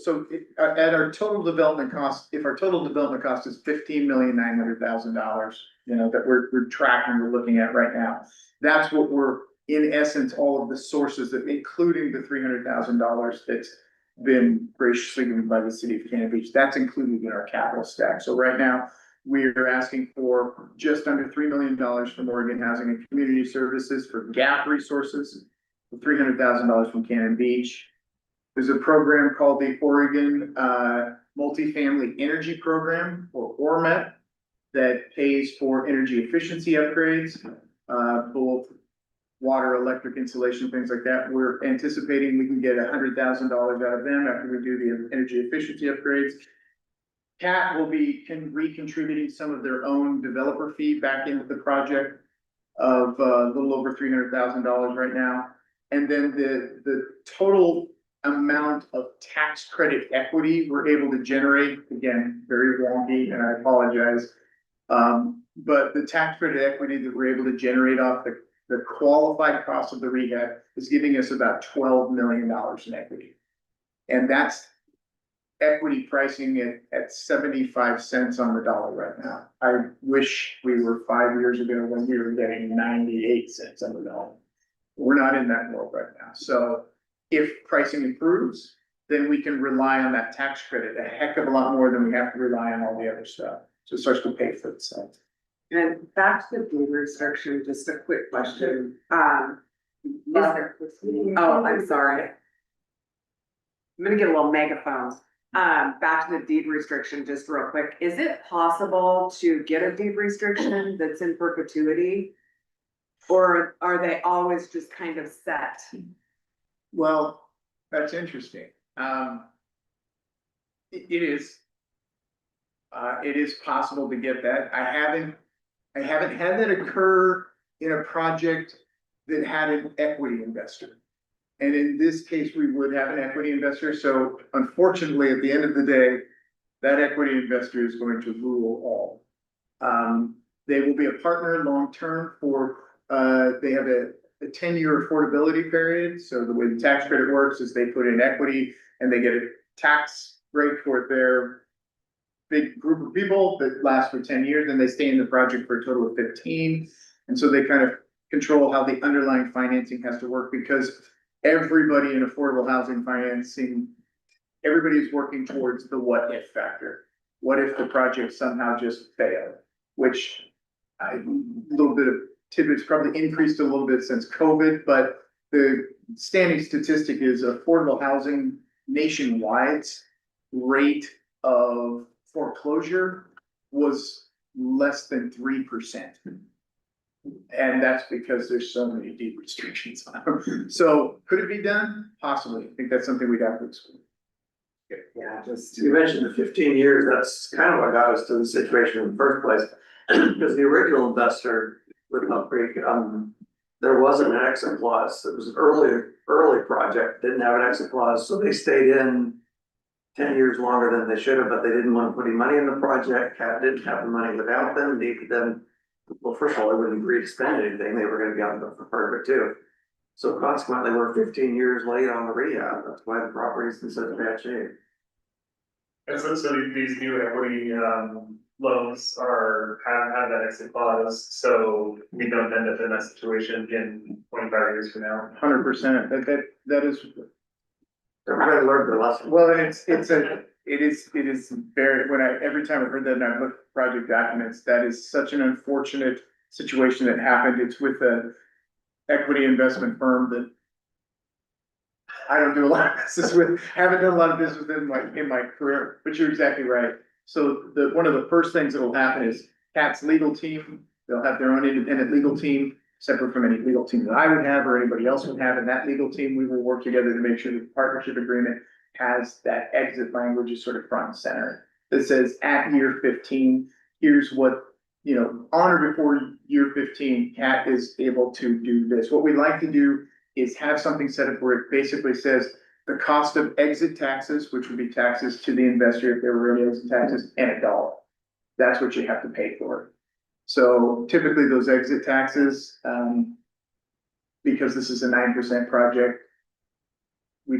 at our total development cost, if our total development cost is $15,900,000, you know, that we're tracking, we're looking at right now. That's what we're, in essence, all of the sources that, including the $300,000 that's been graciously given by the city of Cannon Beach, that's included in our capital stack. So right now, we're asking for just under $3 million from Oregon Housing and Community Services for gap resources, $300,000 from Cannon Beach. There's a program called the Oregon Multifamily Energy Program, or ORMET, that pays for energy efficiency upgrades, both water, electric insulation, things like that. We're anticipating we can get $100,000 out of them after we do the energy efficiency upgrades. CAT will be recontributing some of their own developer fee back into the project of a little over $300,000 right now. And then the total amount of tax credit equity we're able to generate, again, very wonky, and I apologize. But the tax credit equity that we're able to generate off the qualified cost of the rehab is giving us about $12 million in equity. And that's equity pricing at 75 cents on the dollar right now. I wish we were 5 years ago when we were getting 98 cents on the dollar. We're not in that world right now. So if pricing improves, then we can rely on that tax credit a heck of a lot more than we have to rely on all the other stuff. So it starts to pay for itself. and back to the deed restriction, just a quick question. Oh, I'm sorry. I'm gonna get a little megaphone. Back to the deed restriction, just real quick. Is it possible to get a deed restriction that's in perpetuity? Or are they always just kind of set? Well, that's interesting. It is. It is possible to get that. I haven't had that occur in a project that had an equity investor. And in this case, we would have an equity investor. So unfortunately, at the end of the day, that equity investor is going to rule all. They will be a partner long-term for, they have a 10-year affordability period. So the way the tax credit works is they put in equity and they get a tax break for their big group of people that lasts for 10 years, and they stay in the project for a total of 15. And so they kind of control how the underlying financing has to work, because everybody in affordable housing financing, everybody is working towards the what if factor. What if the project somehow just failed? Which a little bit of tidbits probably increased a little bit since COVID, but the standing statistic is affordable housing nationwide's rate of foreclosure was less than 3%. And that's because there's so many deed restrictions on them. So could it be done? Possibly. I think that's something we'd have to explore. Yeah, just, you mentioned the 15 years, that's kind of what got us to the situation in the first place. Because the original investor with Up Creek, there wasn't an exit clause. It was an early project, didn't have an exit clause, so they stayed in 10 years longer than they should have, but they didn't want to put any money in the project. CAT didn't have the money without them, needed them. Well, first of all, they wouldn't agree to spend anything. They were gonna be on the hook for part of it too. So consequently, we're 15 years late on the rehab. That's why the property's in such bad shape. And so these new equity, loans have that exit clause, so we don't end up in that situation in 25 years from now. 100%. That is. Everybody learned their lesson. Well, and it is very, every time I've heard that and I've looked at project documents, that is such an unfortunate situation that happened. It's with equity investment firm that I don't do a lot of business with, haven't done a lot of business in my career, but you're exactly right. So one of the first things that will happen is Cat's legal team, they'll have their own independent legal team, separate from any legal team that I would have or anybody else would have. And that legal team, we will work together to make sure that the partnership agreement has that exit language is sort of front and center. That says at year 15, here's what, on or before year 15, Cat is able to do this. What we like to do is have something set up where it basically says the cost of exit taxes, which would be taxes to the investor if there were any exit taxes, and $1. That's what you have to pay for. So typically those exit taxes, because this is a 9% project, we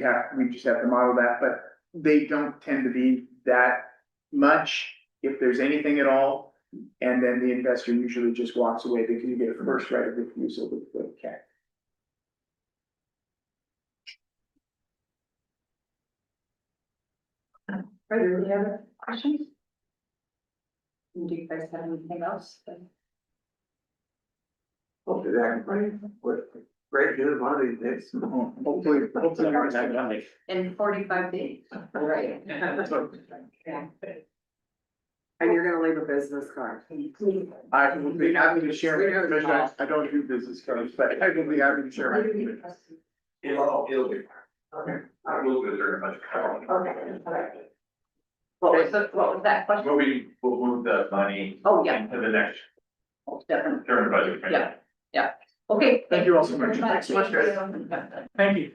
just have to model that, but they don't tend to be that much if there's anything at all. And then the investor usually just walks away because you get a first right of refusal with the CAC. Are there any other questions? Do you guys have anything else? Hopefully that can with great news one of these days. Hopefully we're not done. In 45 days. Right. Yeah. And you're gonna leave a business card. I would be happy to share it, information. I don't do business cards, but I would be happy to share it. It'll be. Okay. I will go during budget. Okay. What was that question? We'll move the money. Oh, yeah, into the next, definitely. during budget. Yeah. Okay. Thank you all so very much. Thanks so much, guys. Thank you.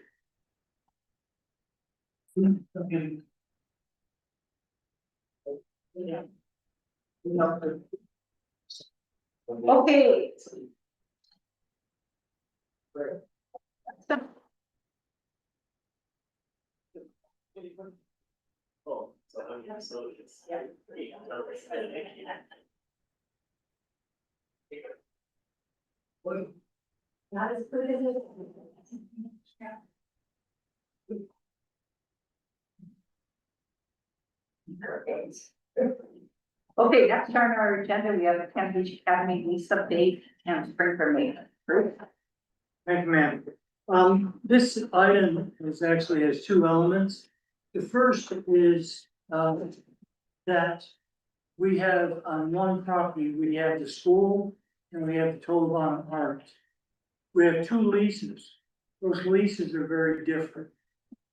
Yeah. Okay. Not as good as it. Okay, next on our agenda, we have the Camp Beach Academy lease update and Sprinkler maintenance. Thank you, ma'am. This item actually has two elements. The first is, that we have on one property, we have the school and we have the Tolobana Arts. We have two leases. Those leases are very different.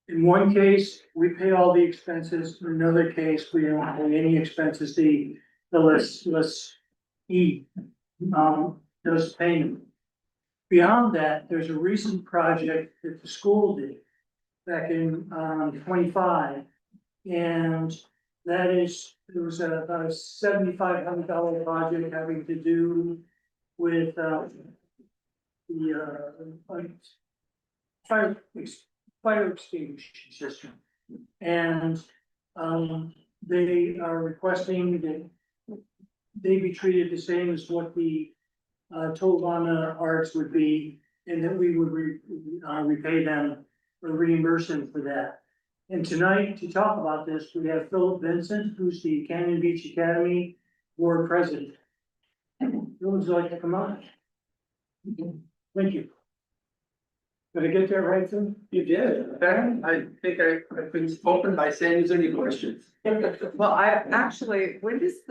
In one case, we pay all the expenses. In another case, we don't pay any expenses. The lessee does payment. Beyond that, there's a recent project that the school did back in 25. And that is, it was about a $7,500 project having to do with the fire extinguishing system. And they are requesting that they be treated the same as what the Tolobana Arts would be, and that we would repay them or reimburse them for that. And tonight, to talk about this, we have Philip Vincent, who's the Canyon Beach Academy Board President. Who would like to come on? Thank you. Did I get that right, Phil? You did. I think I've been open by saying, is there any questions? Well, when does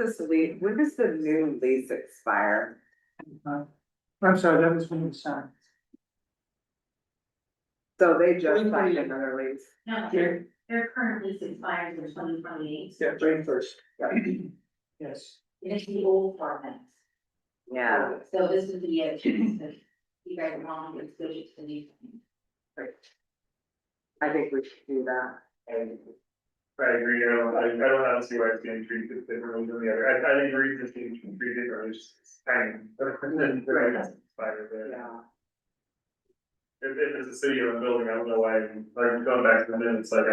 the new lease expire? I'm sorry, that was when you signed. So they just signed another lease. No, their current lease expires in 2028. Yeah, June 1st. Yes. It's the old format. Yeah. So this is the chance that you guys want to switch to the new. I think we should do that. I agree, I don't see why it's being treated differently than the other, I think the reason it's being treated differently is just timing. Yeah. If it's a city owned building, I don't know why, like, going back to the minutes, like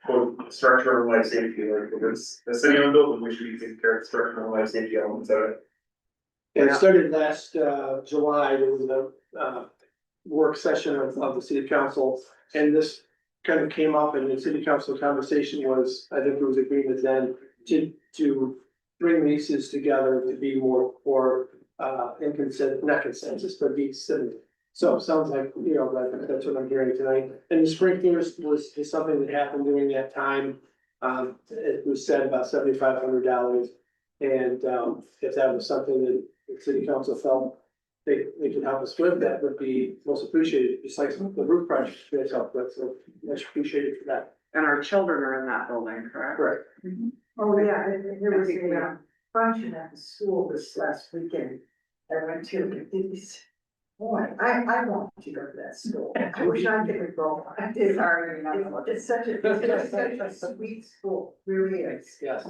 quote, structural and life safety, like, if it's a city owned building, we should be taking care of structural and life safety elements of it. It started last July, there was a work session of the city council, and this kind of came up, and the city council conversation was, I think there was agreement then to bring leases together to be more not consensus, but be So it sounds like, you know, that's what I'm hearing tonight. And the sprinklers is something that happened during that time. It was said about $7,500. And, if that was something that the city council felt they could help us with, that would be most appreciated, just like some of the roof projects they helped with, so much appreciated for that. And our children are in that building, correct? Correct. Oh, yeah, there was a function at the school this last weekend. I went to, boy, I want to go to that school. I wish I could go. I did. Sorry, It's such a sweet school, really is. Yes.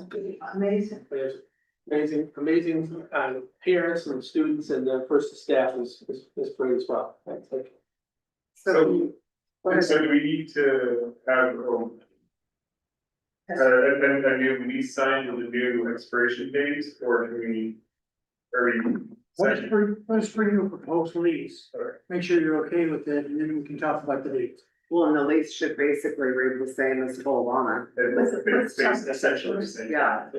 Amazing. There's amazing, parents and students, and the first staff is great as well. Thanks. So do we need to have a new lease signed with a new expiration date, or do we? Are we? Let's bring you a proposed lease. Make sure you're okay with it, and then we can talk about the dates. Well, and the lease should basically read the same as Bologna. It's essentially the same. Yeah,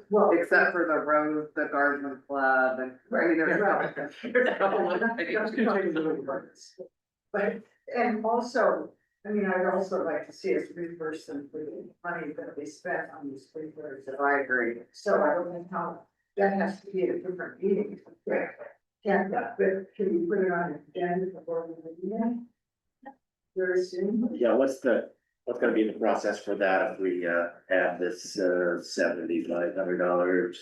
Well, except for the Rose, the Garden Club, and, I mean, there's a couple of things. But, and also, I mean, I'd also like to see us reimburse them for the money that they spent on these sprinklers. I agree. So I don't know how, that has to be at a different meeting. Yeah, but can we put it on the agenda before we meeting? Very soon. Yeah, what's gonna be the process for that if we add this $7,500?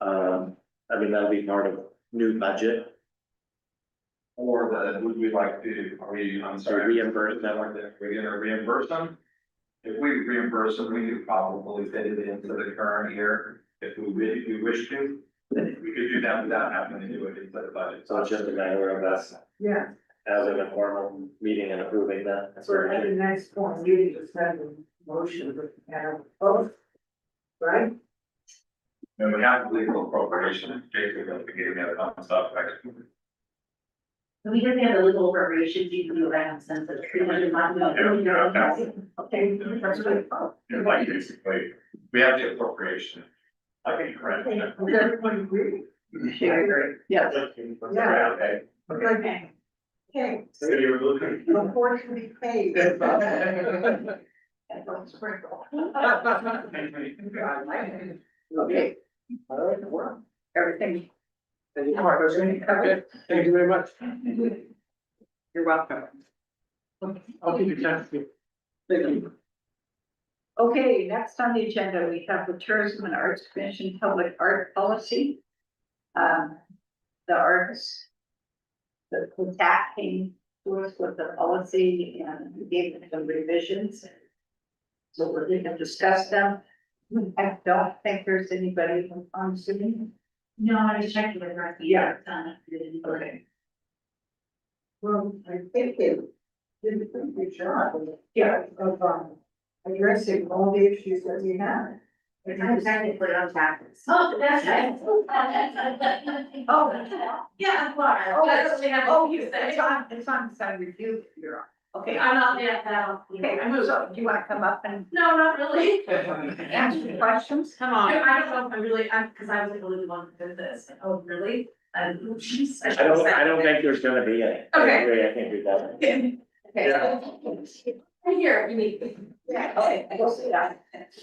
I mean, that'll be part of new budget. Or would we like to, I'm So reimburse that one. We're gonna reimburse them? If we reimburse them, we could probably fit it into the current year, if we wish to. We could do that without having to do it into the budget. So it's just a matter of us Yeah, having a formal meeting and approving that. That's so where at the next point, meeting is have a motion with, both, right? And we have legal appropriation, Jacob, at the beginning of the stuff, actually. We just have a little appropriation, you can do that since it's Okay. That's good. Like basically, we have the appropriation. I think, correct. Does everyone agree? Yes. Yeah. Okay. Okay. Okay, So you were looking. report to be paid. Okay. All right, well, everything. Thank you very much. You're welcome. I'll keep you tested. Thank you. Okay, next on the agenda, we have the Tourism and Arts Commission Public Art Policy. The arts. The TAC came to us with the policy and we gave them some revisions. So we're going to discuss them. I don't think there's anybody on Zoom. No, I just checked with her. Yeah. Okay. Well, I think they did a pretty good job. Yeah. Of, addressing all the issues that we have. I'm trying to put it on taxes. Oh, that's right. Oh, Yeah, I'm sorry. it's on design review. You're on. Okay. I'm not yet now. Okay, so do you want to come up and No, not really. answer questions? Come on. I don't know if I really, cause I was like, really one who did this. Oh, really? And jeez. I don't think there's gonna be any. Okay. I think we got it. Okay. Right here, you need. Yeah, okay, I will see that.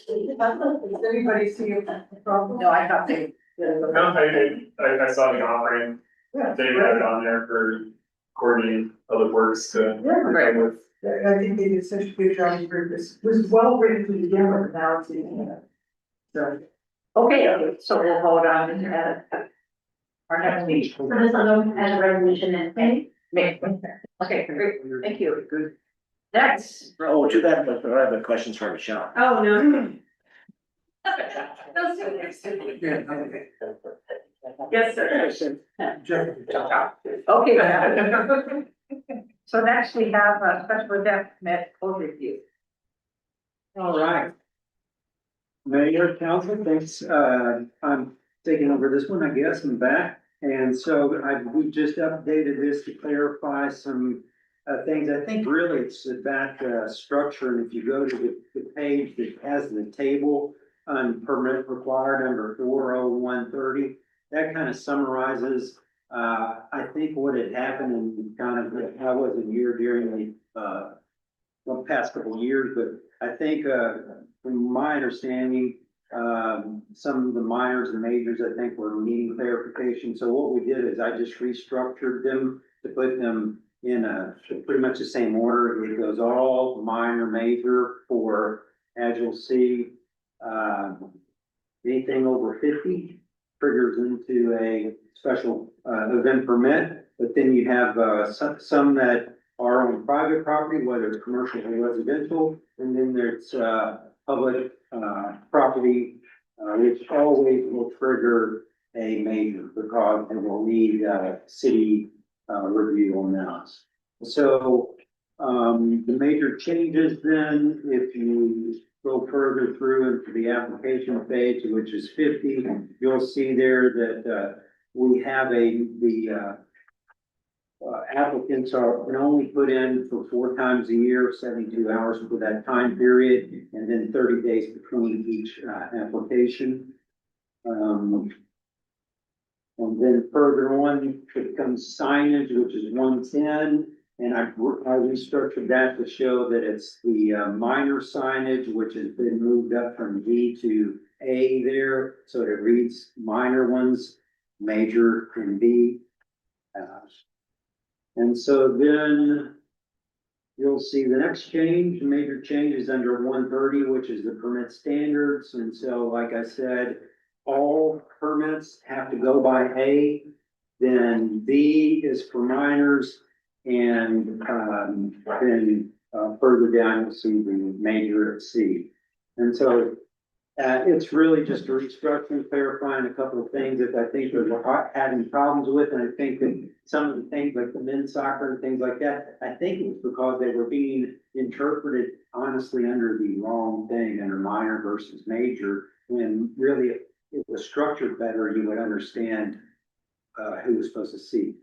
Does anybody see a problem? No, I thought they. No, I saw the offering, Yeah. they had it on there for coordinating public works to. Right. I think they did such a good job for this. It was well written to begin with, now it's in here. So. Okay, so we'll vote on it at our next meeting. So this will go as a resolution and pay. Okay, great, thank you. Good. Next. Oh, to that, but I have questions for Michelle. Oh, no. No, seriously. Yes, sir. Okay. So next we have a special event permit code review. All right. Mayor, council, thanks, I'm taking over this one, I guess, and back. And so we just updated this to clarify some things. I think really it's that structure, and if you go to the page that has the table on permit required under 40130, that kind of summarizes I think what had happened and kind of, I wasn't here during the past couple of years, but I think, from my understanding, some of the minors and majors, I think, were needing clarification. So what we did is I just restructured them to put them in pretty much the same order. It goes all minor, major for Agile C. Anything over 50 triggers into a special event permit. But then you have some that are on private property, whether it's commercial or residential, and then there's public property, which always will trigger a major because it will need city review on that. So the major changes then, if you go further through into the application page, which is 50, you'll see there that we have the applicants can only put in for 4 times a year, 72 hours for that time period, and then 30 days between each application. And then further on becomes signage, which is 110. And I restructured that to show that it's the minor signage, which has been moved up from D to A there. So it reads minor ones, major and B. And so then you'll see the next change, major change is under 130, which is the permit standards. And so, like I said, all permits have to go by A. Then B is for minors. And then further down, you'll see the major at C. And so it's really just a restructuring, clarifying a couple of things that I think we're having problems with. And I think that some of the things like the men's soccer and things like that, I think it was because they were being interpreted honestly under the wrong thing, under minor versus major. When really if it was structured better, you would understand who was supposed to see.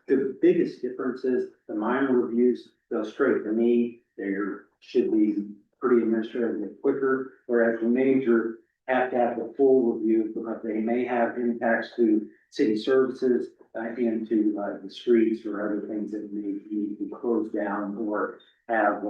The biggest difference is the minor reviews go straight to me. They should be pretty administratively quicker, whereas the major have to have the full review because they may have impacts to city services, into the streets or other things that may need to be closed down or have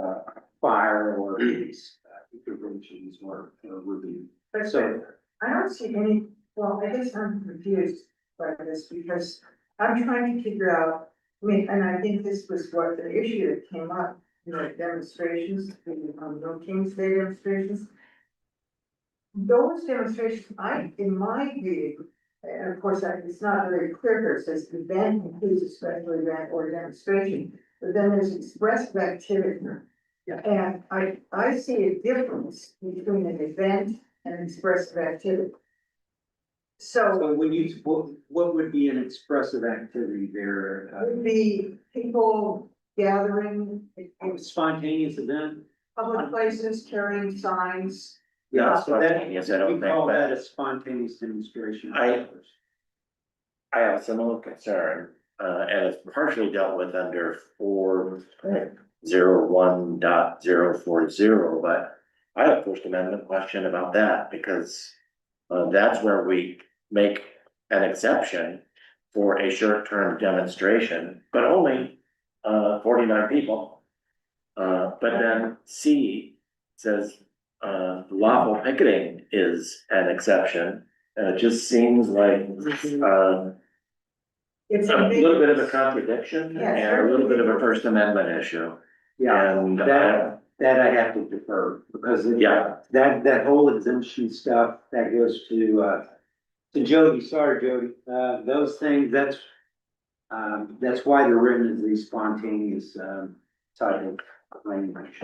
fire or interventions or review. So I don't see any, well, I guess I'm confused by this because I'm trying to figure out, I mean, and I think this was what the issue that came up, you know, demonstrations, the King's Day demonstrations. Those demonstrations, in my view, and of course, it's not very clear here, it says event includes a special event or demonstration, but then there's expressive activity. Yeah. And I see a difference between an event and expressive activity. So when you, what would be an expressive activity there? would be people gathering, Spontaneous event? public places, carrying signs. Yeah, So that, spontaneous, I don't we think, call that but a spontaneous demonstration. I have a similar concern, and it's partially dealt with under 4.01.040, but I have a First Amendment question about that because that's where we make an exception for a short-term demonstration, but only 49 people. But then C says lawful picketing is an exception, and it just seems like It's a little bit of a contradiction Yeah, and a little bit of a First Amendment issue. Yeah, And that I have to defer because Yeah. that whole exemption stuff that goes to Jody, sorry, Jody, those things, that's why they're written as these spontaneous, type of language.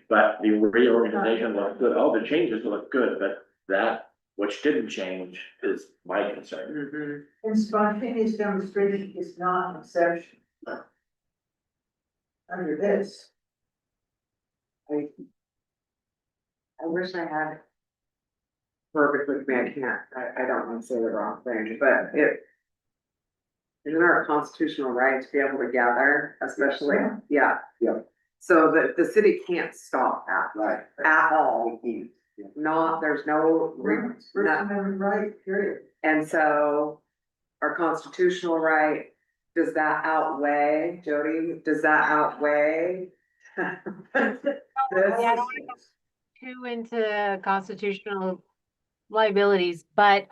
but the reorganization looked good, all the changes look good, but that which didn't change is my concern. And spontaneous demonstration is not an exception. Under this. I wish I had verbiage with me, I can't, I don't want to say the wrong thing, but isn't our constitutional right to be able to gather, especially, yeah. Yeah. So that the city can't stop that Right. at all, Yeah. there's no, First Amendment right, period. and so our constitutional right, does that outweigh, Jody, does that outweigh? I don't wanna go too into constitutional liabilities, but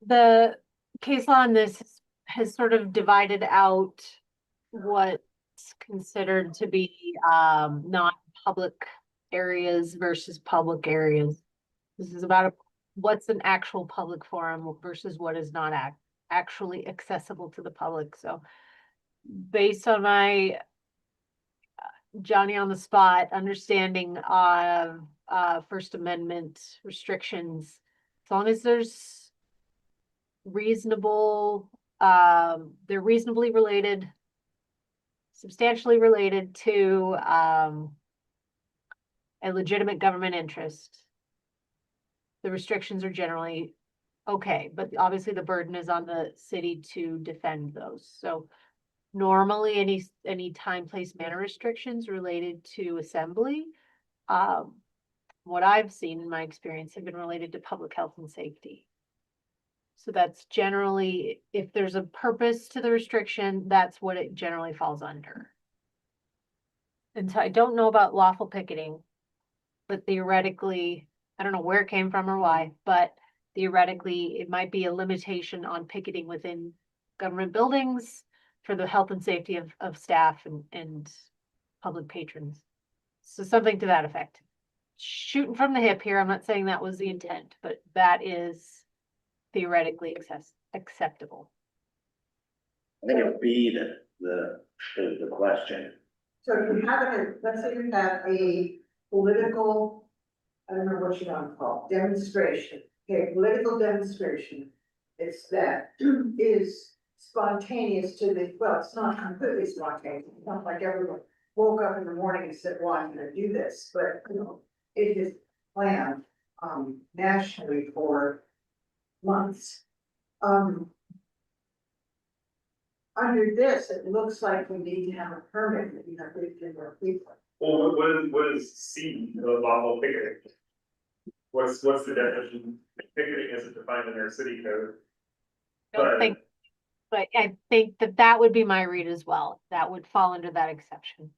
the case law on this has sort of divided out what's considered to be non-public areas versus public areas. This is about what's an actual public forum versus what is not actually accessible to the public. So based on my Johnny on the spot understanding of First Amendment restrictions, as long as there's reasonable, they're reasonably related, substantially related to a legitimate government interest, the restrictions are generally okay, but obviously the burden is on the city to defend those. So normally any time, place, manner restrictions related to assembly, what I've seen in my experience have been related to public health and safety. So that's generally, if there's a purpose to the restriction, that's what it generally falls under. And so I don't know about lawful picketing, but theoretically, I don't know where it came from or why, but theoretically, it might be a limitation on picketing within government buildings for the health and safety of staff and public patrons. So something to that effect. Shooting from the hip here, I'm not saying that was the intent, but that is theoretically acceptable. I think it would be the question. So you have let's say you have a political, I don't know what you want to call it, demonstration, okay, political demonstration. It's that is spontaneous to the, well, it's not completely spontaneous, it's not like everyone woke up in the morning and said, well, I'm gonna do this, but, you know, it is planned, nationally for months. Under this, it looks like we need to have a permit, you know, for people. Well, what is C of lawful picketing? What's the definition? Picketing isn't defined in our city code. But I think that would be my read as well. That would fall under that exception.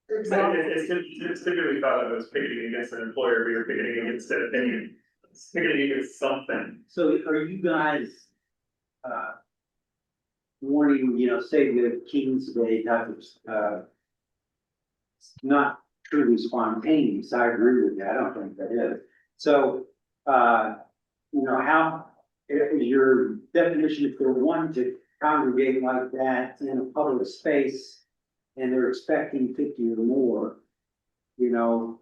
But it's typically thought of as picketing against an employer, but you're picketing against an opinion. It's picketing against something. So are you guys, wanting, you know, say the Kings Day type of, not truly spontaneous, I agree with you, I don't think that is. So, you know, how, is your definition, if they're wanting to congregate like that in a public space and they're expecting 50 or more, you know,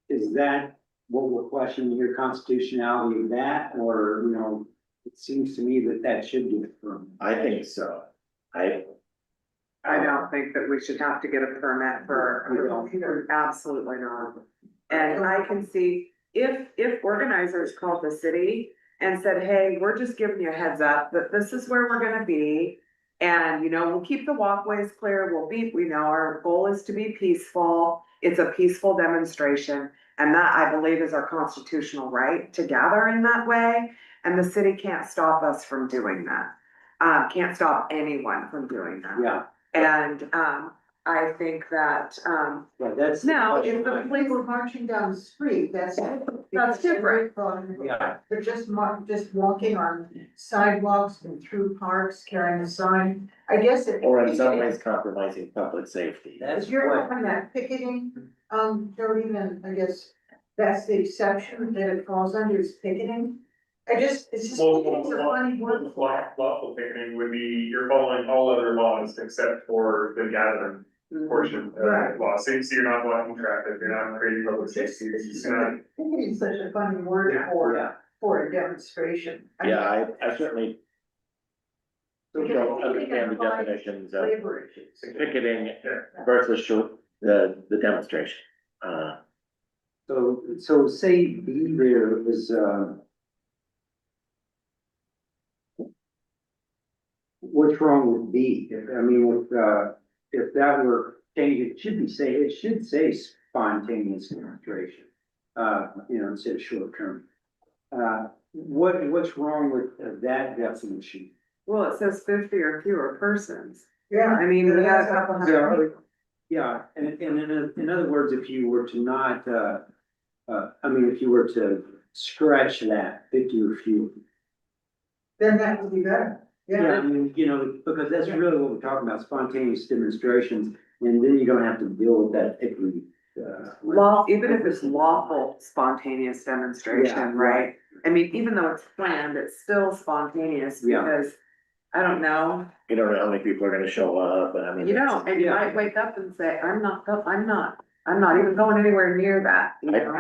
is that what we're questioning your constitutionality of that, or, you know, it seems to me that should be affirmed. I think so. I don't think that we should have to get a permit for, absolutely not. And I can see if organizers called the city and said, hey, we're just giving you a heads up that this is where we're gonna be. And, you know, we'll keep the walkways clear, we know our goal is to be peaceful. It's a peaceful demonstration. And that, I believe, is our constitutional right to gather in that way. And the city can't stop us from doing that. Can't stop anyone from doing that. Yeah. And, I think that, Yeah, that's. now, if the We police were marching down the street, that's. different. Yeah. They're just walking on sidewalks and through parks, carrying a sign, I guess it. Or in some ways compromising public safety. That's If you're what, on that picketing, Jody, then I guess that's the exception that it falls under is picketing. It's just, picketing's a funny word. Lawful picketing would be, you're following all other laws except for the gathering portion of the law. So you're not blocking traffic, you're not creating public safety. It's not. Picketing is such a funny word for a demonstration. Yeah, I certainly don't understand the definitions of Labor issues. picketing versus the demonstration. so say B there is, what's wrong with B? If that were changed, it should say spontaneous demonstration, you know, instead of short term. what's wrong with that definition? Well, it says 50 or fewer persons. Yeah. I mean, we got a couple hundred. Yeah, and in other words, if you were to not, if you were to scratch that 50 or fewer. Then that would be better. Yeah, I mean, because that's really what we're talking about, spontaneous demonstrations, and then you don't have to deal with that icky. Even if it's lawful spontaneous Yeah, demonstration, right? I mean, even though it's planned, it's still spontaneous Yeah. because, I don't know, You don't know how many people are gonna show up, but I mean. you know, and you Yeah. might wake up and say, I'm not even going anywhere near that, you know?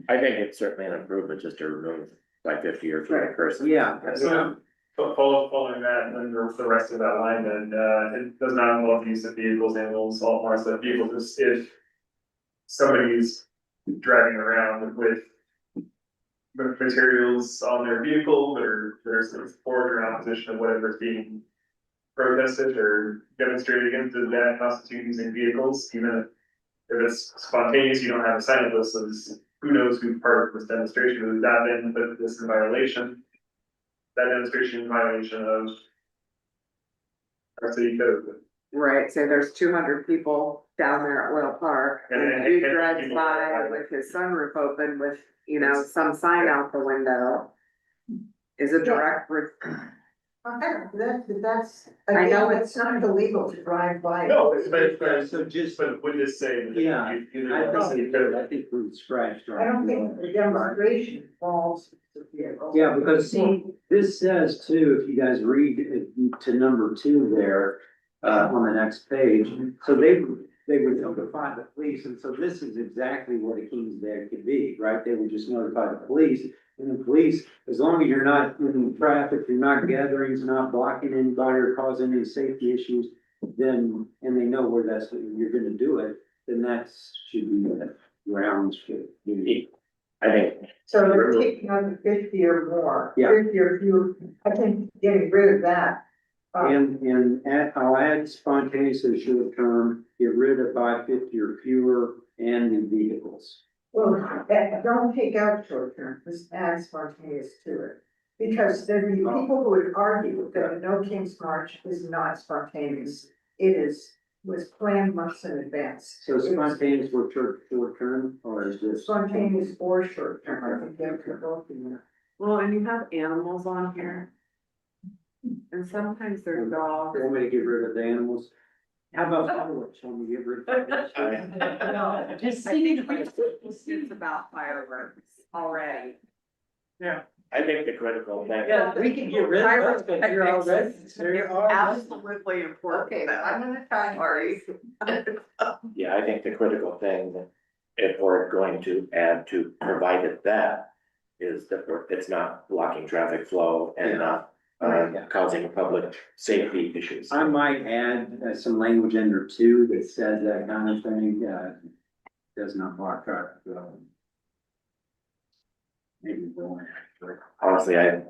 I think it's certainly an improvement just to remove by 50 or fewer persons. Yeah. So, following that, and then the rest of that line, then, it does not involve the use of vehicles, animals, all parts of vehicles, if somebody's driving around with materials on their vehicle, or there's support or opposition of whatever's being protested or demonstrated against, does that constitute using vehicles, even if it's spontaneous, you don't have a sign up list, says, who knows who's part of this demonstration, who's not been, but this is a violation. That demonstration in violation of our city code. Right, say there's 200 people down there at Will Park, and And- a dude and drives people by drive by. with his sunroof open with, some sign out the window. Is a direct, That's, I know again, it's not illegal to drive by. No, So just, but would this say? that Yeah, either I the city code- think we scratched. I don't think the demonstration falls. Yeah, because see, this says too, if you guys read to number 2 there, on the next page, so they would notify the police, and so this is exactly what a King's Day could be, right? They would just notify the police, and the police, as long as you're not in traffic, you're not gatherings, not blocking anybody or causing any safety issues, then, and they know where you're gonna do it, then that should be the grounds for. I think, So they're taking on the 50 or more. Yeah. 50 or fewer, I think getting rid of that. I'll add spontaneous as short term, get rid of by 50 or fewer and the vehicles. Well, don't take out short term, just add spontaneous to it. Because there'd be people who would argue that a No King's March is not spontaneous. Was planned months in advance. So spontaneous or short term, or is this? Spontaneous or short term, I think you have to both in there. well, and you have animals on here. And sometimes they're dogs. Want me to get rid of the animals? How about fireworks? Want me to get rid of fireworks? No, just it's about fireworks already. I think the critical thing. We can get rid Fireworks of it, but you're already. Absolutely important. Okay, I'm gonna try. Sorry. Yeah, I think the critical thing, if we're going to add to provided that, is that it's not blocking traffic flow and not causing public safety issues. I might add some language under 2 that says that kind of thing, does not block traffic flow. Maybe we'll. Honestly, I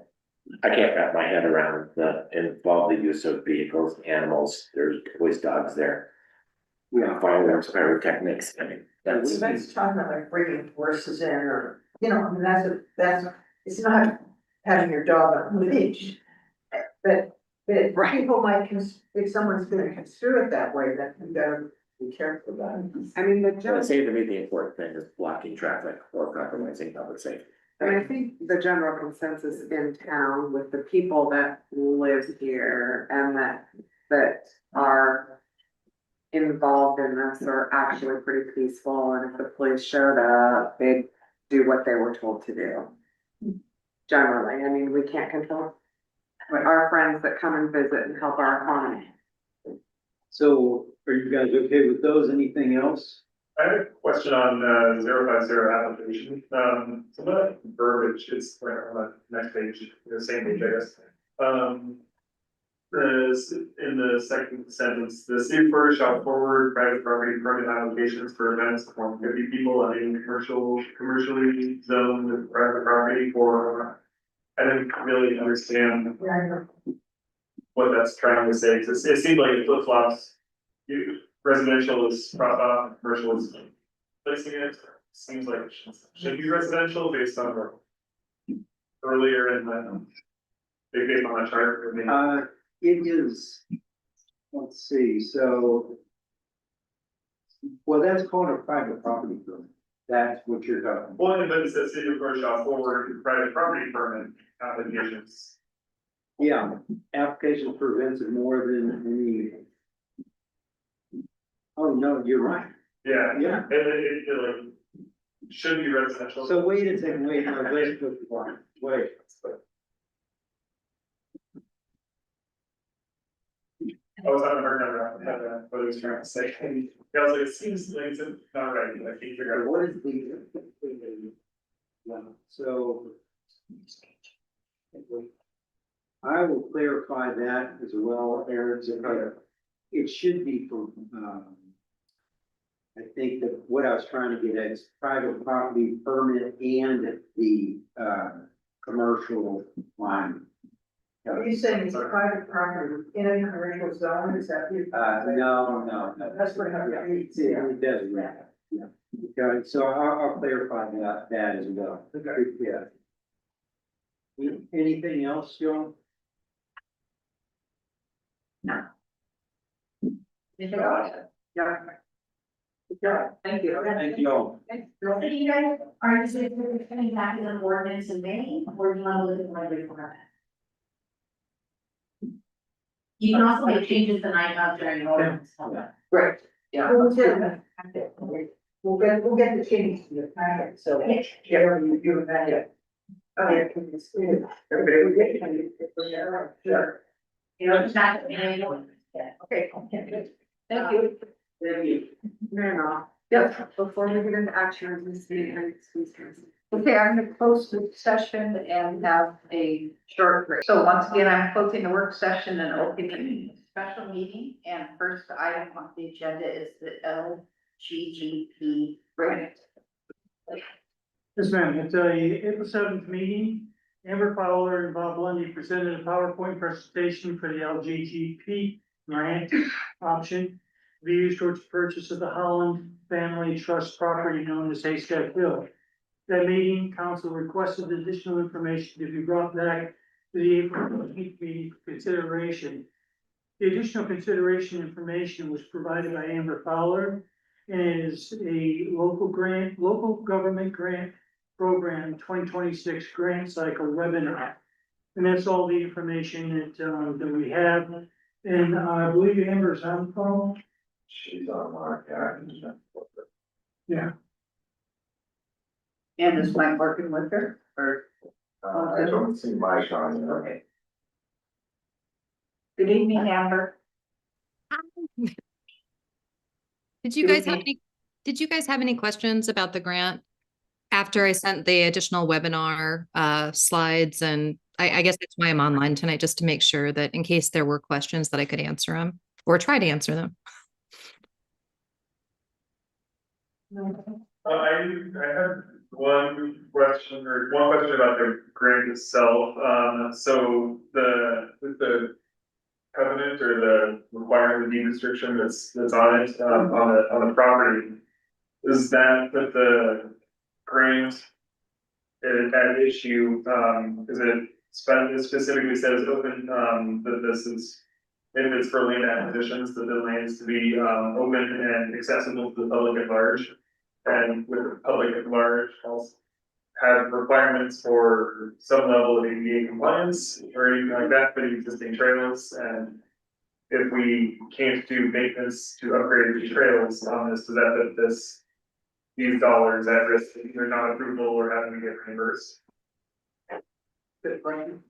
can't wrap my head around involve the use of vehicles, animals, there's always dogs there. Yeah. Fireworks, pyrotechnics, I mean, that's. That's talking about like bringing horses in or, I mean, that's, it's not having your dog on the leash. But people might, if someone's gonna construe it that way, then you gotta be careful about it. I mean, the It general, seems to me the important thing is blocking traffic or compromising public safety. and I think the general consensus in town with the people that live here and that are involved in this are actually pretty peaceful, and if the police showed up, they'd do what they were told to do. Generally, I mean, we can't control our friends that come and visit and help our economy. So are you guys okay with those? Anything else? I have a question on 050 application, some of that verbiage is on the next page, the same page, I guess. In the second sentence, the city board shall forward private property permit applications for events of more than 50 people on any commercially zoned with private property for. I didn't really understand what that's trying to say, 'cause it seemed like it flip flops. Residential is crossed off, and commercial is placing it, seems like it should be residential based on earlier in the, based on that chart? Or maybe- It is, let's see, so. Well, that's called a private property permit. That's what you're talking about. Well, but it says city of Goshen shall forward private property permit applications. Yeah, application for events of more than any. Oh, no, you're right. Yeah. Yeah. And it like, should be residential. So wait a second, wait. I was having a hard time around what I was trying to say. I was like, it seems like it's not right, I can't figure out. What is the? Yeah, so. I will clarify that as well, Aaron, so it should be from, I think that what I was trying to get at is private property permit and the, commercial line. Are you saying it's a private property in a commercial zone, is that? No. That's what I Yeah, read. it does, yeah. Okay, so I'll clarify that as well. Okay. Yeah. Anything else, Joe? Anything else? Yeah. Good job. Thank you. Thank you all. So you guys, are you saying we're coming back to the ordinance in May, or do you want to look at one before that? You can also make changes tonight of during the ordinance. Right. Yeah. We'll get the change to the packet, so. Yeah, you do that. Oh, yeah. Everybody. Sure. You know, it's not. Okay. Thank you. Mayor, Yes. before we get into action, on this meeting, Okay, I'm gonna close the session and have a short break. So once again, I'm closing the work session and opening a special meeting. And first item on the agenda is the LGGP grant. Yes, ma'am. At the April 7th meeting, Amber Fowler and Bob Lundy presented a PowerPoint presentation for the LGGP grant option to be used towards the purchase of the Holland Family Trust property known as Haystack Hill. That meeting, council requested additional information to be brought back to the April 14th meeting for consideration. The additional consideration information was provided by Amber Fowler and is a local government grant program 2026 grant cycle webinar. And that's all the information that we have. And I believe Amber's on the phone. She's on my, Yeah. And is Mike working with her or? I don't see Mike on there. Okay. Good evening, Amber. Did you guys have any questions about the grant? After I sent the additional webinar slides, and I guess that's why I'm online tonight, just to make sure that in case there were questions that I could answer them or try to answer them. I have one question about the grant itself. So with the covenant or the requirement, the deed restriction that's on it, on the property, is that the grant at issue, is it specifically says open, that this is, if it's for land acquisitions, that the land is to be, open and accessible to the public at large. And with the public at large, also have requirements for some level of ADA compliance or anything like that for the existing trails. And if we can't do maintenance to upgrade the trails on this, does that put these dollars at risk, either not approval or having to get reimbursed? Good question.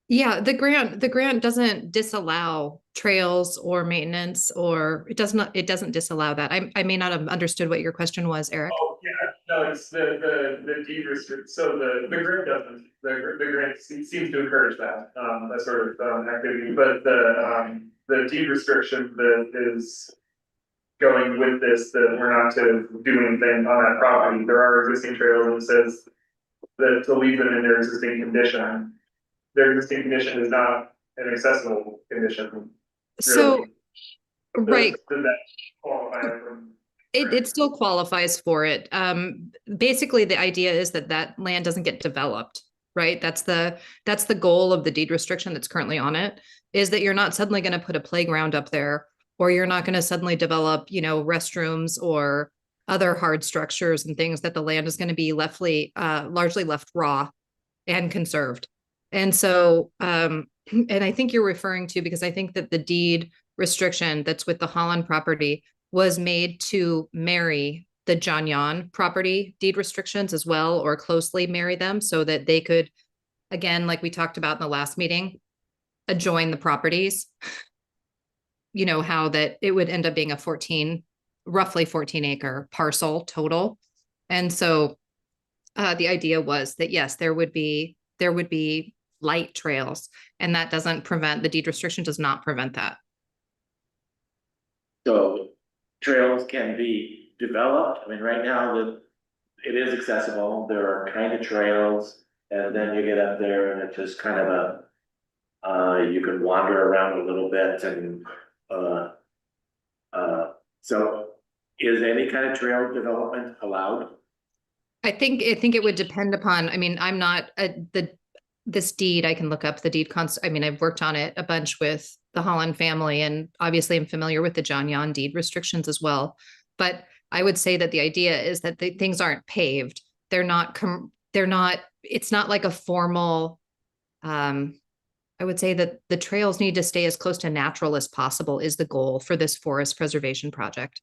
Yeah, the grant doesn't disallow trails or maintenance, or it doesn't disallow that. I may not have understood what your question was, Eric. Oh, yeah, no, it's the deed restrict, so the grant doesn't, the grant seems to encourage that sort of activity, but the deed restriction that is going with this, that we're not to do anything on that property, there are existing trails and it says that to leave them in their existing condition. Their existing condition is not an accessible condition. So, Really. right. Does that qualify from? It still qualifies for it. Basically, the idea is that that land doesn't get developed, right? That's the goal of the deed restriction that's currently on it, is that you're not suddenly going to put a playground up there, or you're not going to suddenly develop, restrooms or other hard structures and things, that the land is going to be largely left raw and conserved. And so, and I think you're referring to, because I think that the deed restriction that's with the Holland property was made to marry the John Yon property deed restrictions as well, or closely marry them, so that they could, again, like we talked about in the last meeting, adjoin the properties. How that it would end up being a roughly 14 acre parcel total. And so the idea was that, yes, there would be light trails, and that doesn't prevent, the deed restriction does not prevent that. So trails can be developed. I mean, right now it is accessible. There are kind of trails, and then you get up there and it's just kind of you can wander around a little bit, and so is any kind of trail development allowed? I think it would depend upon, I'm not this deed, I can look up the deed I've worked on it a bunch with the Holland family, and obviously I'm familiar with the John Yon deed restrictions as well. But I would say that the idea is that things aren't paved. It's not like a formal, I would say that the trails need to stay as close to natural as possible is the goal for this forest preservation project.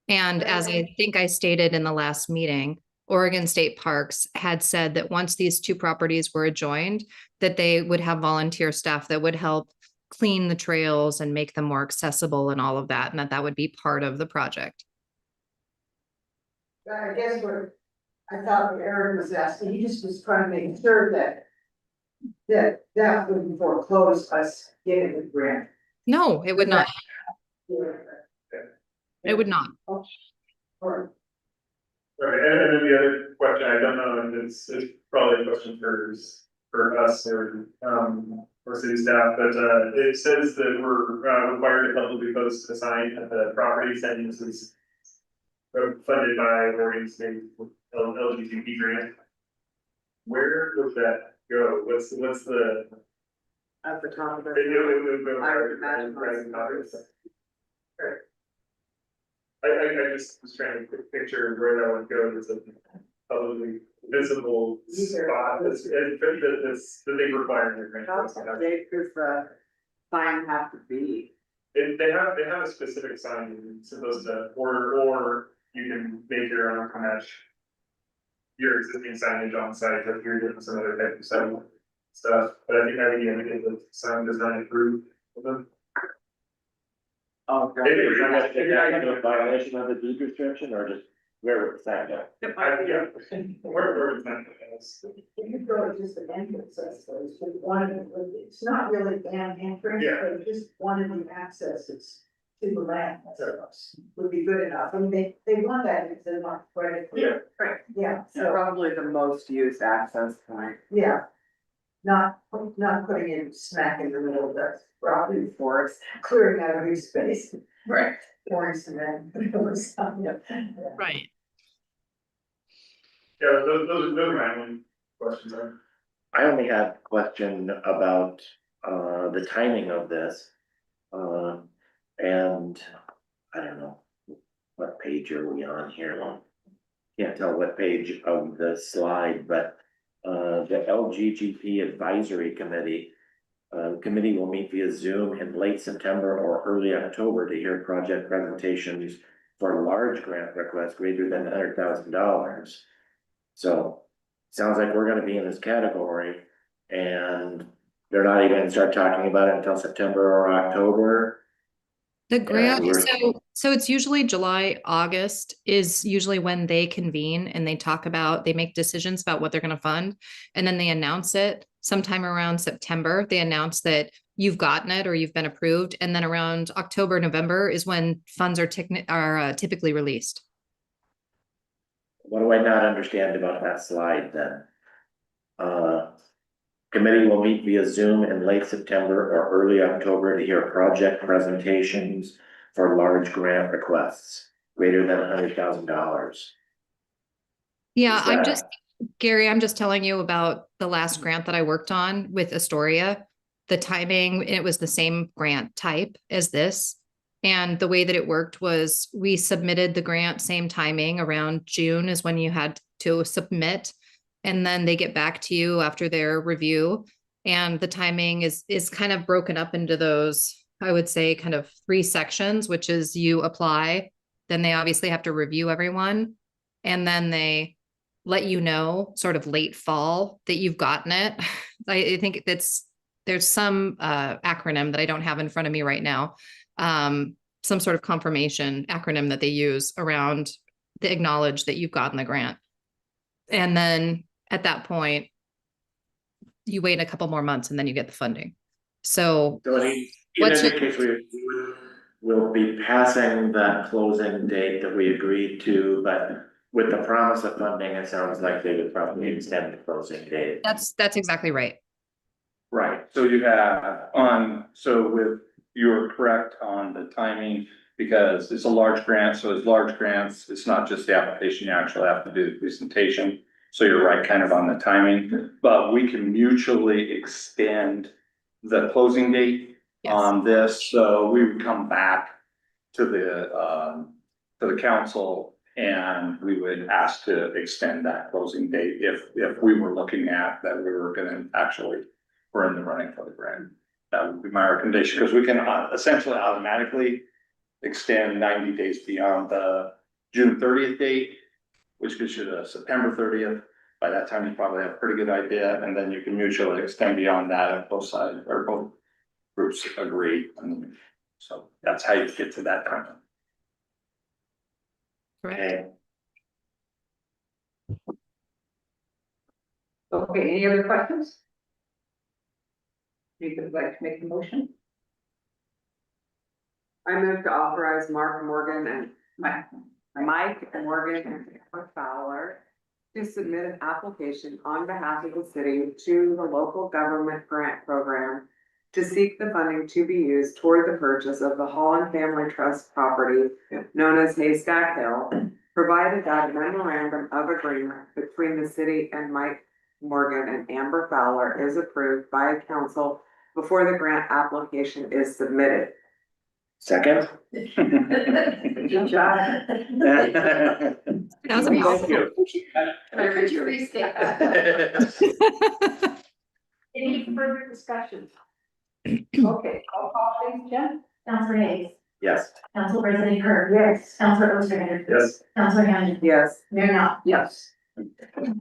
And as I think I stated in the last meeting, Oregon State Parks had said that once these two properties were adjoined, that they would have volunteer staff that would help clean the trails and make them more accessible and all of that, and that would be part of the project. I guess what I thought Aaron was asking, he just was trying to make sure that wouldn't foreclose us getting the grant. No, it would not. It would not. Right, and then the other question, I don't know, and it's probably a question for us or city staff, but it says that we're required to publicly post a sign at the property saying this is funded by Oregon State LGBT grant. Where would that go? What's the? At the top of it. I would imagine. I just was trying to picture where that would go. It's a publicly visible spot that's they require in their grant. How big does the sign have to be? They have a specific sign you're supposed to order, or you can make your own to match your existing signage on site if you're doing some other type of stuff. But I think the sign design approved with them. Oh, is that a violation of the deed restriction, or just where would the sign go? Yeah, where is that? If you go to just an entrance, I suppose, but it's not really an entrance, Yeah. but just one of the accesses to the land, I suppose, would be good enough. I mean, they want that if they're not quite clear. Right. Yeah, So so, probably the most used access point. yeah. Not putting it smack in the middle of the property forest, clearing out every space. Right. Pouring cement. Right. Yeah, those are my only questions. I only had a question about the timing of this. And I don't know, what page are we on here? Can't tell what page of the slide, but the LGGP Advisory Committee committee will meet via Zoom in late September or early October to hear project presentations for large grant requests greater than $100,000. So sounds like we're gonna be in this category, and they're not even gonna start talking about it until September or October. The grant, we're- so it's usually July, August is usually when they convene and they make decisions about what they're gonna fund. And then they announce it sometime around September. They announce that you've gotten it or you've been approved. And then around October, November is when funds are typically released. What do I not understand about that slide then? Committee will meet via Zoom in late September or early October to hear project presentations for large grant requests. greater than $100,000. Yeah, Is I'm that- just, Gary, I'm just telling you about the last grant that I worked on with Astoria. The timing, it was the same grant type as this. And the way that it worked was we submitted the grant, same timing, around June is when you had to submit. And then they get back to you after their review. And the timing is kind of broken up into those, I would say, kind of 3 sections, which is you apply, then they obviously have to review everyone. And then they let you know sort of late fall that you've gotten it. I think there's some acronym that I don't have in front of me right now. Some sort of confirmation acronym that they use around the acknowledge that you've gotten the grant. And then at that point, you wait a couple more months and then you get the funding. So So in what's any case, we'll be passing that closing date that we agreed to, but with the promise of funding, it sounds like they would probably extend the closing date. that's exactly right. Right, so you have you're correct on the timing, because it's a large grant, so as large grants, it's not just the application, you actually have to do the presentation. So you're right, kind of on the timing, but we can mutually extend the closing date on this, so we would come back to the council and we would ask to extend that closing date if we were looking at that we were gonna actually, we're in the running for the grant. That would be my recommendation, because we can essentially automatically extend 90 days beyond the June 30th date, which gives you the September 30th. By that time, you probably have a pretty good idea, and then you can mutually extend beyond that if both sides or both groups agree. And so that's how you get to that time. Correct. Okay, any other questions? You would like to make a motion? I move to authorize Mark Morgan and Mike. Mike Morgan and Amber Fowler to submit an application on behalf of the city to the local government grant program to seek the funding to be used toward the purchase of the Holland Family Trust property known as Haystack Hill, provided that a memorandum of agreement between the city and Mike Morgan and Amber Fowler is approved by council before the grant application is submitted. Second? Good job. That was a mouthful. Could you restate that? Any further discussion? Okay, I'll call please, Jen. Counselor Hayes, Yes. Council President Kirk, Yes. Counselor Osterhage. Yes. Counselor Hannon. Yes. Mayor Knopf. Yes.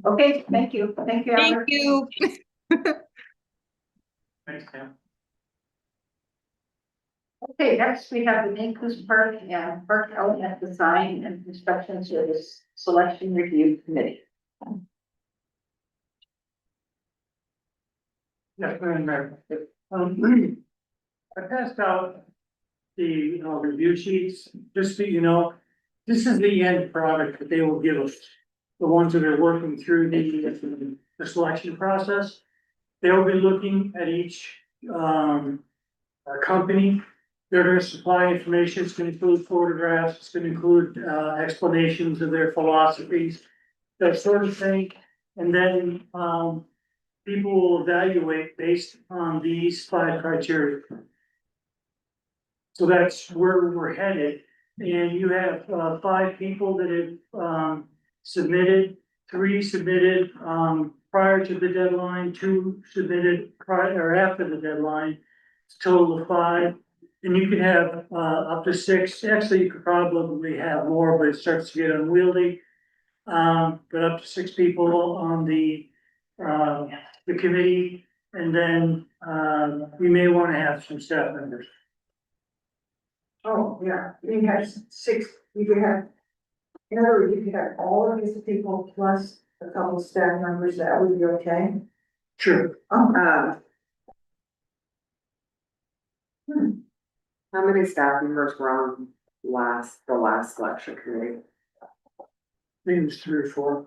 Okay, thank you. Thank you. Thank Albert. you. Thanks, Pam. Okay, next we have the Inclusive Park and Park Element Design and Inspection Service Selection Review Committee. Yes, Madam Mayor. I passed out the review sheets, just so you know, this is the end product that they will give us. The ones that are working through the selection process. They'll be looking at each company. They're gonna supply information, it's gonna include photographs, it's gonna include explanations of their philosophies, that sort of thing. And then people will evaluate based on these 5 criteria. So that's where we're headed, and you have 5 people that have submitted, 3 submitted prior to the deadline, 2 submitted prior or after the deadline. It's a total of 5, and you can have up to 6. Actually, you could probably have more, but it starts to get unwieldy. But up to 6 people on the committee, and then we may want to have some staff members. Oh, yeah, you have 6, you could have, in other words, you could have all of these people plus a couple of staff members, that would be okay? Sure. How many staff members were on the last selection committee? I think it was 3 or 4.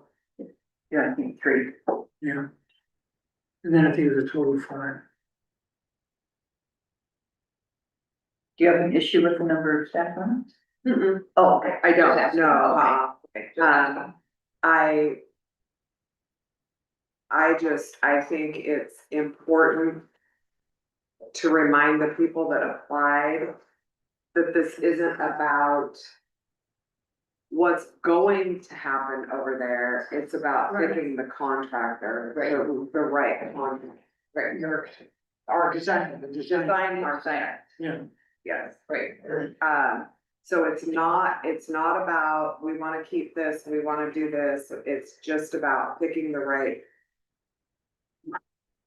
Yeah, I think 3. Yeah. And then I think it was a total of 5. Do you have an issue with the number of staff members? Oh, okay. I don't Just know, asking. Okay. Just asking. I think it's important to remind the people that applied that this isn't about what's going to happen over there. It's about Right. picking the contractor, Right. the right contractor. Right, you're Our design, the Design architect. Yeah. Yes. right. So it's not about, we wanna keep this, we wanna do this, it's just about picking the right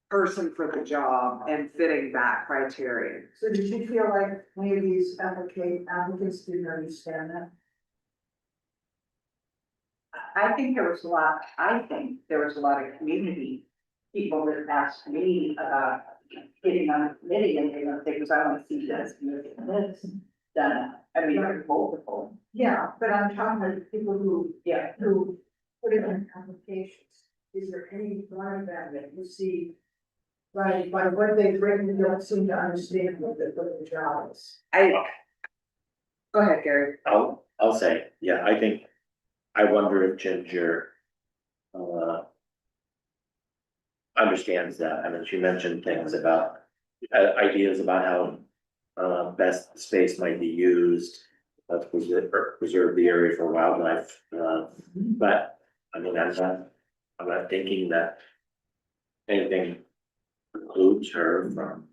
person for the job and fitting that criteria. So did you feel like any of these applicants didn't understand that? I think there was a lot of community people that asked me about getting on the committee and they were because I want to see this and this done. I mean, there's multiple. Yeah, but I'm talking about people who put in applications. Is there any one of them that you see by what they've written, you don't seem to understand what the job is? Go ahead, Gary. I'll say, yeah, I wonder if Ginger understands that. I mean, she mentioned things about ideas about how best space might be used to preserve the area for wildlife. But I mean, I'm not thinking that anything precludes her from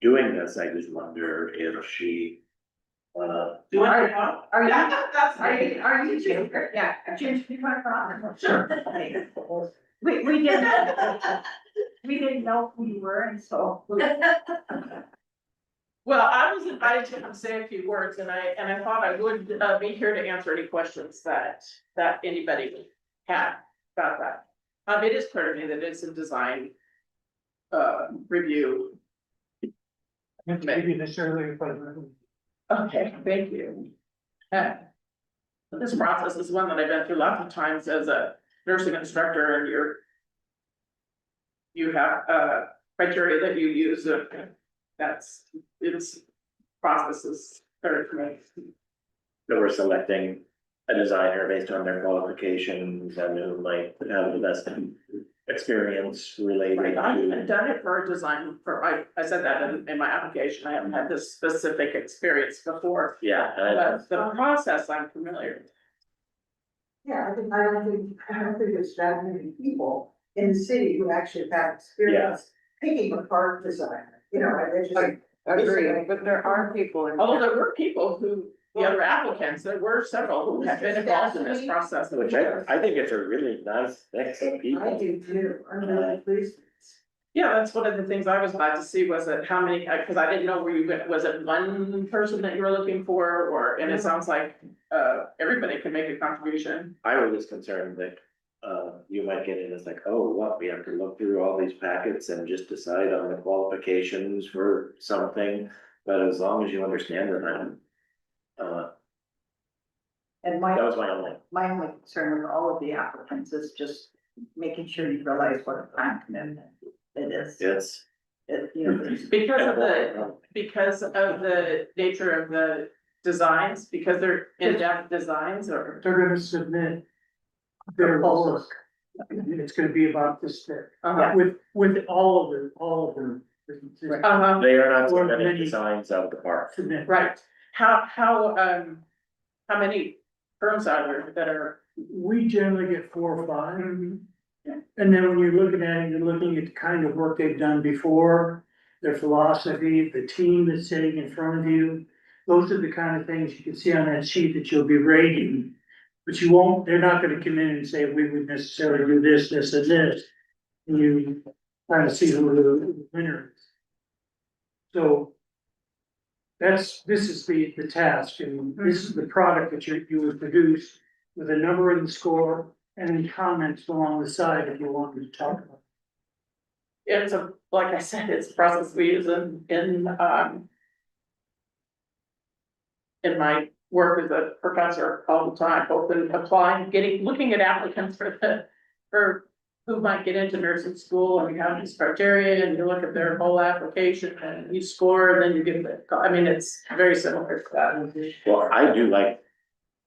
doing this. I just wonder if she Are you Ginger? Yeah, Ginger, you want to Sure. We didn't know who you were and so. Well, I was invited to come say a few words and I thought I would be here to answer any questions that anybody had about that. It is clear to me that it's a design review. Maybe this earlier, but. Okay, thank you. This process is one that I've been through lots of times as a nursing instructor and you have criteria that you use, it's processes very familiar. that we're selecting a designer based on their qualifications and who might have the best experience related Right, I haven't to. done it for a design I said that in my application, I haven't had this specific experience before, Yeah, but the process I'm familiar with. Yeah, I don't think there's that many people in the city who actually have experience picking apart design, you know, they just. Agree, but there are people in. Although there were people who, the other applicants, there were several who have been involved in this process. Which I think it's a really nice mix of people. I do too, I'm really pleased. Yeah, that's one of the things I was glad to see was that how many, because I didn't know was it one person that you were looking for, or, and it sounds like everybody can make a contribution. I was just concerned that you might get in as like, oh, what, we have to look through all these packets and just decide on the qualifications for something. But as long as you understand it, And that was my only. only concern with all of the applicants is just making sure you realize what a time commitment it is. It's. Because of the nature of the designs, because they're in-depth designs, or They're gonna submit their work. It's gonna be about this thick, with all of them. They are not Or submitting many- designs out of the park. Submit. right, how many firms are there that are? We generally get 4 or 5. And then when you're looking at it, you're looking at the kind of work they've done before, their philosophy, the team that's sitting in front of you. Those are the kind of things you can see on that sheet that you'll be rating. But you won't, they're not gonna come in and say, we would necessarily do this, this, and this. And you kind of see who the winner is. So. This is the task, and this is the product that you would produce with a number in the score and any comments along the side if you want to talk about. It's like I said, it's a process we use in my work as a professor all the time, both in applying, looking at applicants for who might get into nursing school, and we have this criteria, and you look at their whole application, and you score, and then you give the, I mean, it's very similar to that. Well, I do like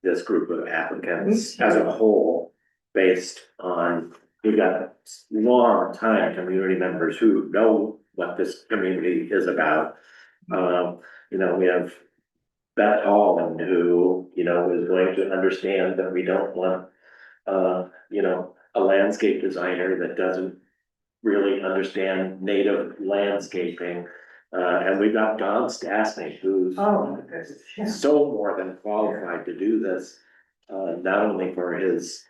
this group of applicants as a whole, based on, we've got long time community members who know what this community is about. You know, we have Beth Holland, who, you know, is going to understand that we don't want, you know, a landscape designer that doesn't really understand native landscaping. And we've got Don Stastny, who's so more than qualified to do this, not only for his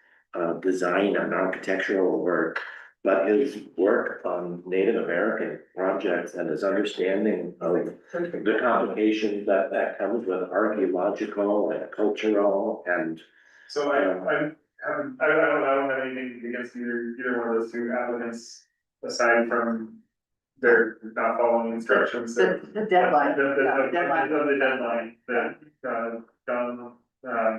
design and architectural work, but his work on Native American projects and his understanding of the complications that comes with archaeological and cultural and. So I don't have anything against either one of those two applicants, aside from they're not following instructions. The deadline. The Deadline. deadline that,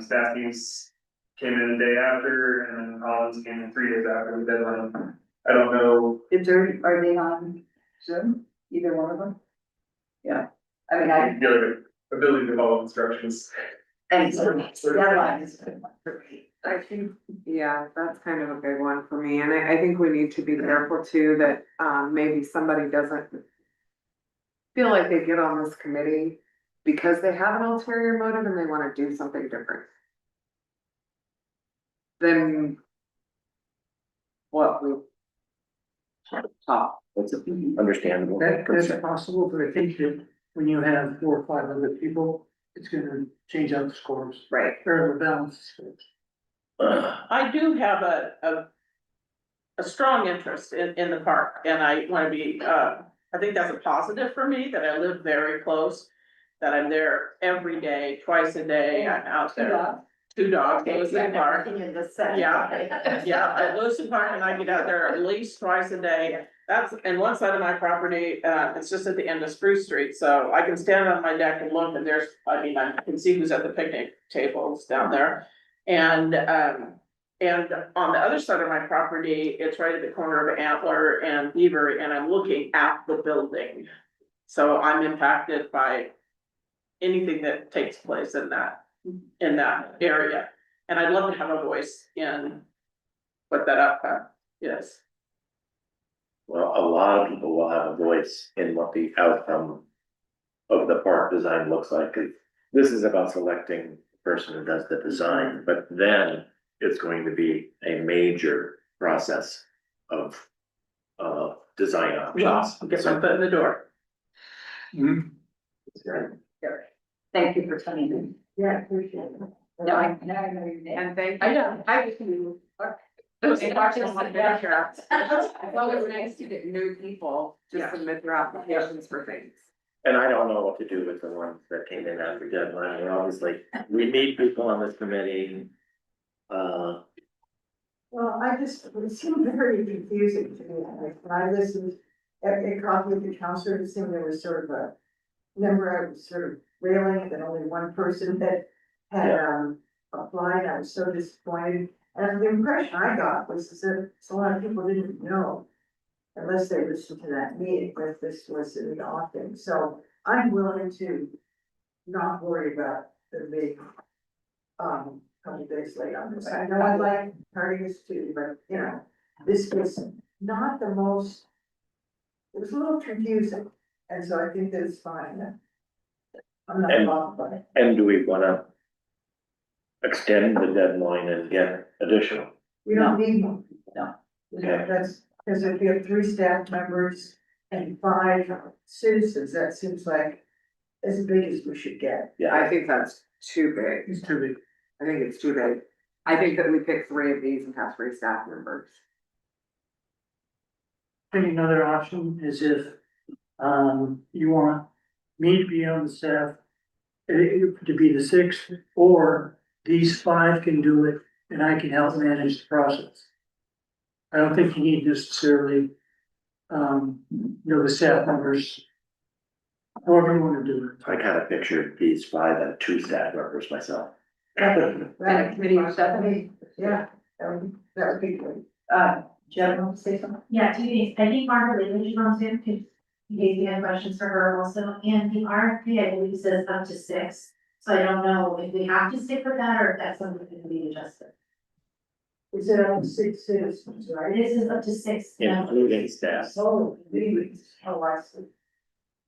Stastny's came in a day after, and then Collins came in 3 days after the deadline. I don't know. Are they on Zoom, either one of them? Yeah, I mean, I. The ability to follow instructions. And so deadline is a good one for me. I think, yeah, that's kind of a big one for me, and I think we need to be careful too, that, maybe somebody doesn't feel like they get on this committee because they have an ulterior motive and they wanna do something different than what we taught. That's understandable. That's possible, but I think that when you have 4 or 5 other people, it's gonna change out the scores. Right. Or the balance. I do have a strong interest in the park, and I wanna be, I think that's a positive for me, that I live very close, that I'm there every day, twice a day, I'm out there. 2 dogs, Lewiston Park. Yeah, yeah, at Lewiston Park, and I get out there at least twice a day. That's, and one side of my property, it's just at the end of Spruce Street, so I can stand on my deck and look, and there's, I mean, I can see who's at the picnic tables down there. And on the other side of my property, it's right at the corner of Antler and Beaver, and I'm looking at the building. So I'm impacted by anything that takes place in that area. And I'd love to have a voice in what that outcome is. Well, a lot of people will have a voice in what the outcome of the park design looks like. This is about selecting the person who does the design, but then it's going to be a major process of design options. Well, get my foot in the door. Thank you for coming in. Yeah, appreciate it. No, I know your name. And thank I you. know, I just knew. It's always nice to get new people to submit their applications for things. And I don't know what to do with the ones that came in after deadline. And obviously, we need people on this committee. Well, it seemed very confusing to me, when I listened at coffee with the counselor, it seemed there was sort of a. Remember, I was sort of railing that only one person had applied, I was so disappointed. And the impression I got was that a lot of people didn't know, unless they listened to that meeting, that this was in the offing. So I'm willing to not worry about the big, couple days late on this. I know I like parties too, but you know, this was not the most, it was a little confusing, and so I think that it's fine. I'm not involved by it. And do we wanna extend the deadline and get additional? We don't need one. No. Okay. That's, because if you have 3 staff members and 5 citizens, that seems like as big as we should get. Yeah, I think that's too big. It's too big. I think it's too big. I think that we pick 3 of these and have 3 staff members. I think another option is if, you want me to be on the staff, to be the 6th, or these 5 can do it and I can help manage the process. I don't think you need necessarily, the staff members. However you wanna do it. I kind of pictured these 5 and 2 staff members myself. That committee of 7, yeah, that would be good. Jen, want to say something? Yeah, 2 things. I think Margaret Lee should on Zoom, because you gave me questions for her also, and the RFP, I believe, says up to 6. So I don't know if we have to stick with that, or if that's something that can be adjusted. Is it up to 6 citizens, right? This is up to 6. Including staff. Oh, really? Oh, I see.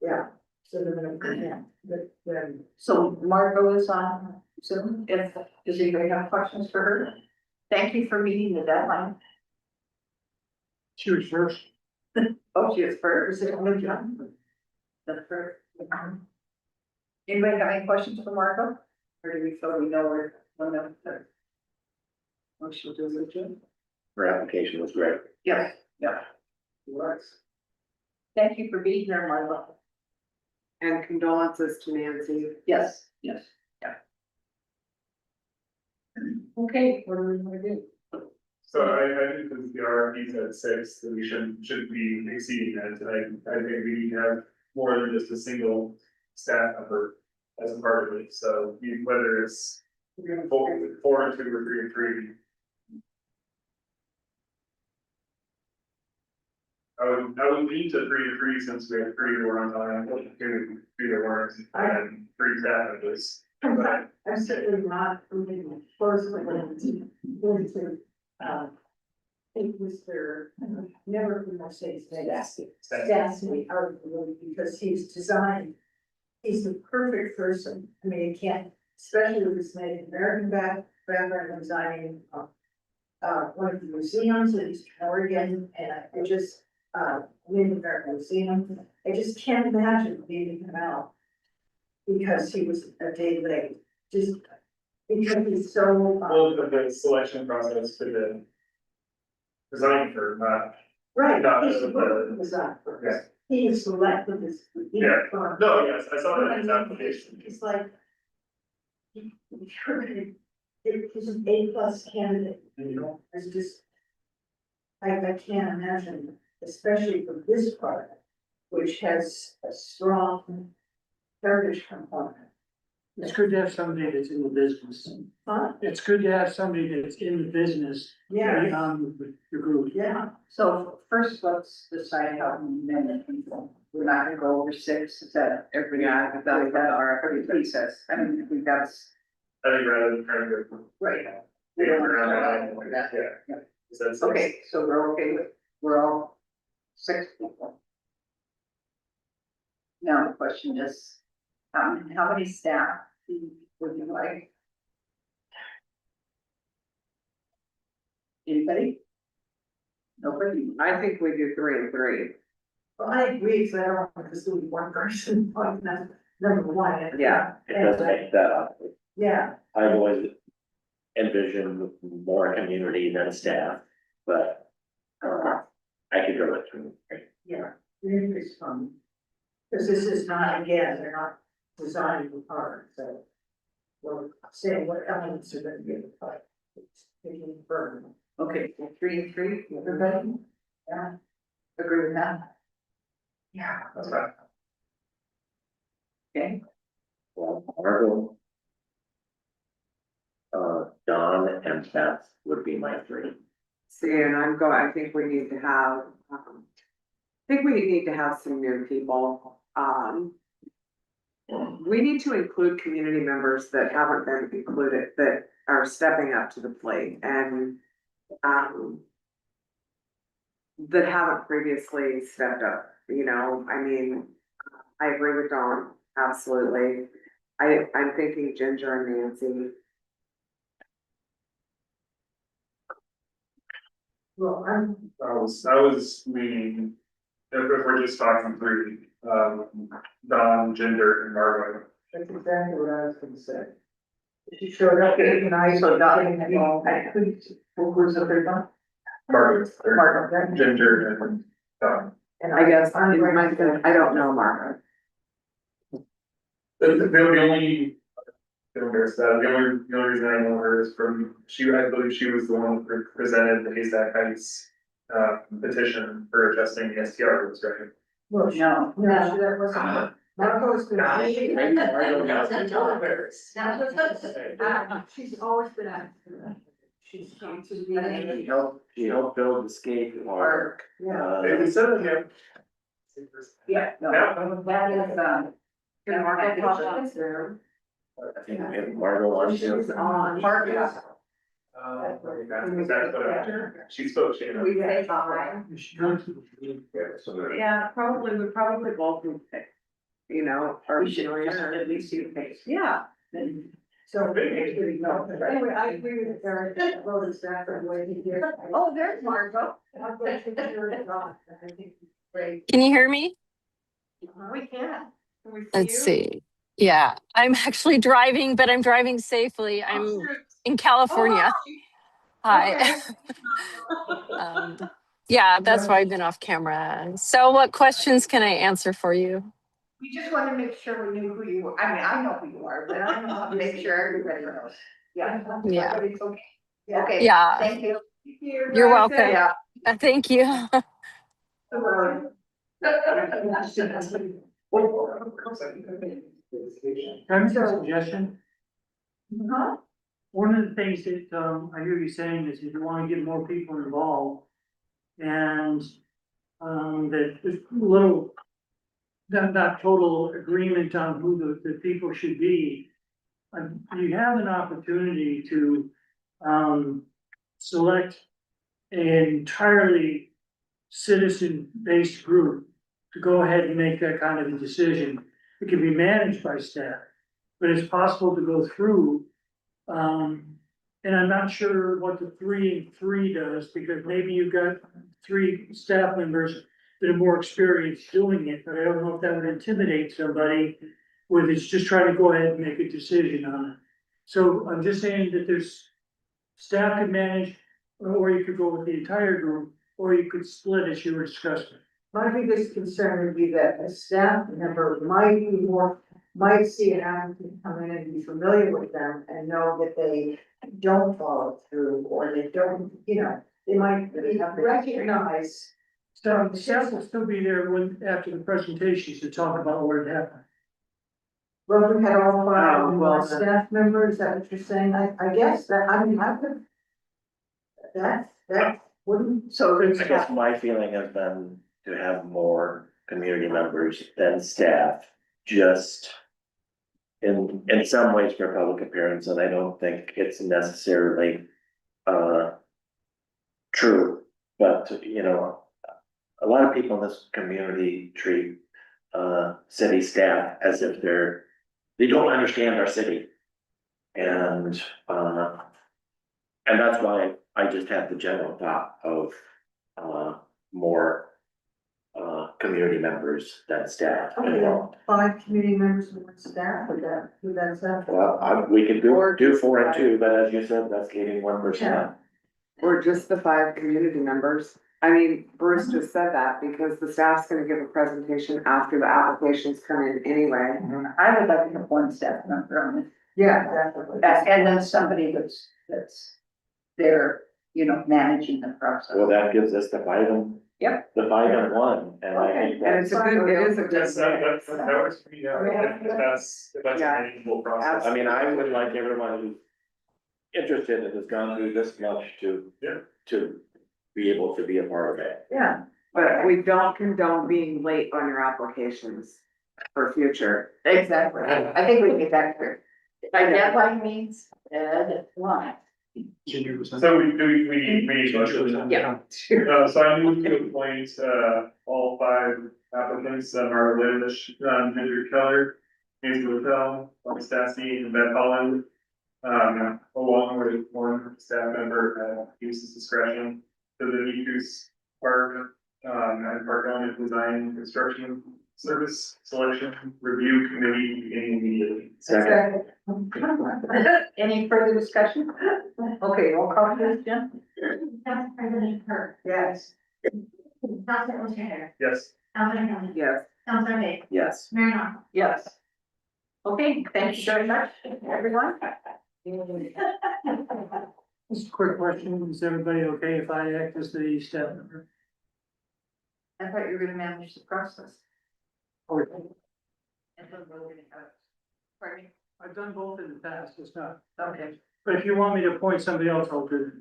Yeah, so then, yeah, but then. So Margot is on Zoom, does anybody have questions for her? Thank you for meeting the deadline. She was first. Oh, she is first, is it only John? The first. Anybody have any questions for Margot? Or do we feel we know where, when the? What she'll do with Jim? Her application was great. Yes, yeah. Thank you for being here, Margot. And condolences to Nancy. Yes, yes, yeah. Okay, what do we want to do? So I think that the RFP's at 6, that we shouldn't be exceeding that. I think we need to have more than just a single staff member as a part of it. So whether it's 4 and 2 or 3 and 3. I would lean to 3 and 3 since we have 3 that were on time, 2 that weren't, and 3 staff members. But I'm certainly not moving forward going to, think Mr. Never from my say his name, Stassny out of the room, because he's designed, he's the perfect person. I mean, he can't, especially with his Native American background, designing, one of the museums in Eastern Oregon, and I just, Native American Museum, I just can't imagine leaving him out. Because he was a day late, just because he's so. well, the selection process for the design firm, Right, not he's the- the design firm. Yeah. He is selected as. Yeah. No, yes, I saw that in his application. He's like. He's an A+ candidate, you know, it's just. I can't imagine, especially for this part, which has a strong heritage component. It's good to have somebody that's in the business. Huh? It's good to have somebody that's in the business. Yeah. With the group. Yeah. So first, let's decide how many people. We're not gonna go over 6, is that everybody, that our RFP says, I mean, we got. I think rather than trying to. Right. We don't wanna go over that. Yeah. So that's- Okay, so we're okay with, we're all 6 people. Now the question is, how many staff would you like? Anybody? Nobody? I think we do 3 and 3. Well, I agree, because I don't want to do one person, like, number one. Yeah. It does make that up. Yeah, I've always envisioned more community than staff, but I could go with 3 and 3. yeah, it's fun. Because this is not, again, they're not designing the part, so. We're saying what elements are gonna be in the part. It's taking burn. Okay, well, 3 and 3, everybody? Yeah. Agree with that? Yeah. That's right. Okay, Well, Margot, Don and Beth would be my 3. See, and I think we need to have, some new people, we need to include community members that haven't been included, that are stepping up to the plate and, that haven't previously stepped up, you know, I mean, I agree with Dawn, absolutely. I'm thinking Ginger and Nancy. Well, I was leaning, if we're just talking 3, Don, Gender, and Margot. that's exactly what I was gonna say. She showed up and I saw nothing at all, I couldn't, what was the third one? Margot, Margaret. Ginger, and Don. And I guess, I'm in my, right. I don't know Margaret. The only. The only reason I know her is from, I believe she was the one who presented the Haystack Heights petition for adjusting the STR rules, right? Well, no, no, that wasn't her. Margot's been. Maybe Margot knows. She's always been active. She's come to She helped build the skate park. Yeah. Maybe so, yeah. Yeah, no, that is, Can Margaret help us there? I think if Margot wants She's to. on. Marcus. That's what she spoke, she. We say hi. Yeah, probably, we probably both would pick, you know, or. We should just at least see the face. Yeah. So, anyway, I agree with Eric, voted staff are waiting here. Oh, there's Margot. I'm glad to hear it on. I think it's great. Can you hear me? We can. Let's see. Yeah, I'm actually driving, but I'm driving safely. I'm in California. Hi. Yeah, that's why I've been off camera. So what questions can I answer for you? We just want to make sure we knew who you were. I mean, I know who you are, but I want to make sure everybody knows. Yeah. Yeah. Everybody's okay. Okay. Yeah. Thank you. You're welcome. Yeah. Thank you. Can I make a suggestion? Huh? One of the things that, I hear you saying is if you wanna get more people involved. And, that there's a little. Not total agreement on who the people should be. You have an opportunity to, select an entirely citizen-based group to go ahead and make that kind of a decision. It can be managed by staff, but it's possible to go through. And I'm not sure what the 3 and 3 does, because maybe you've got 3 staff members that are more experienced doing it, but I don't know if that would intimidate somebody. Where it's just trying to go ahead and make a decision on it. So I'm just saying that there's, staff could manage, or you could go with the entire group, or you could split as you were discussing. My biggest concern would be that a staff member might see an applicant come in and be familiar with them and know that they don't follow through, or they don't, they might recognize. So the staff will still be there after the presentations to talk about what had happened. Well, we had all five Oh, well, then. staff members, is that what you're saying? I guess that, I mean, I could. That wouldn't. So I guess my feeling has been to have more community members than staff, just. In some ways for public appearance, and I don't think it's necessarily. True, but a lot of people in this community treat. City staff as if they don't understand our city. And that's why I just had the general thought of, more, community members than staff involved. 5 community members and 1 staff, would that sound? Well, we could do 4 and 2, but as you said, that's getting 1%. Or just the 5 community members. I mean, Bruce just said that because the staff's gonna give a presentation after the applications come in anyway. I would like to have 1 staff member on it. Yeah, definitely. And then somebody that's there, managing the process. Well, that gives us the 5 and. Yep. The 5 and 1, and I think And it's that's, it is a good. That works for me, yeah, if that's a Yeah. meaningful process. I mean, I would like everyone who's interested and has gone through this much to. Yeah. To be able to be a part of it. Yeah. But we don't condone being late on your applications for future. Exactly. I think we can get that clear. By deadline means deadline. So we need motion. Yeah. So I move to appoint, all 5 applicants, Margaret Lish, Andrew Keller, Nancy Littell, Mark Stassi, and Ben Holland. Along with 1 staff member, uses discretion to the Nicus Park, and Park Element Design Construction Service Selection Review Committee beginning immediately. Second. Any further discussion? Okay, roll call please, Jim. Council President Kirk. Yes. Councilor O'Shea. Yes. Councilor Howland. Yes. Councilor Day. Yes. Mayor Knopf. Yes. Okay, thank you very much, everyone. Just a quick question, is everybody okay if I act as the staff member? I thought you were gonna manage the process. Or, And then we're gonna have- Pardon me? I've done both in the past, it's not. Okay. But if you want me to appoint somebody else, I'll do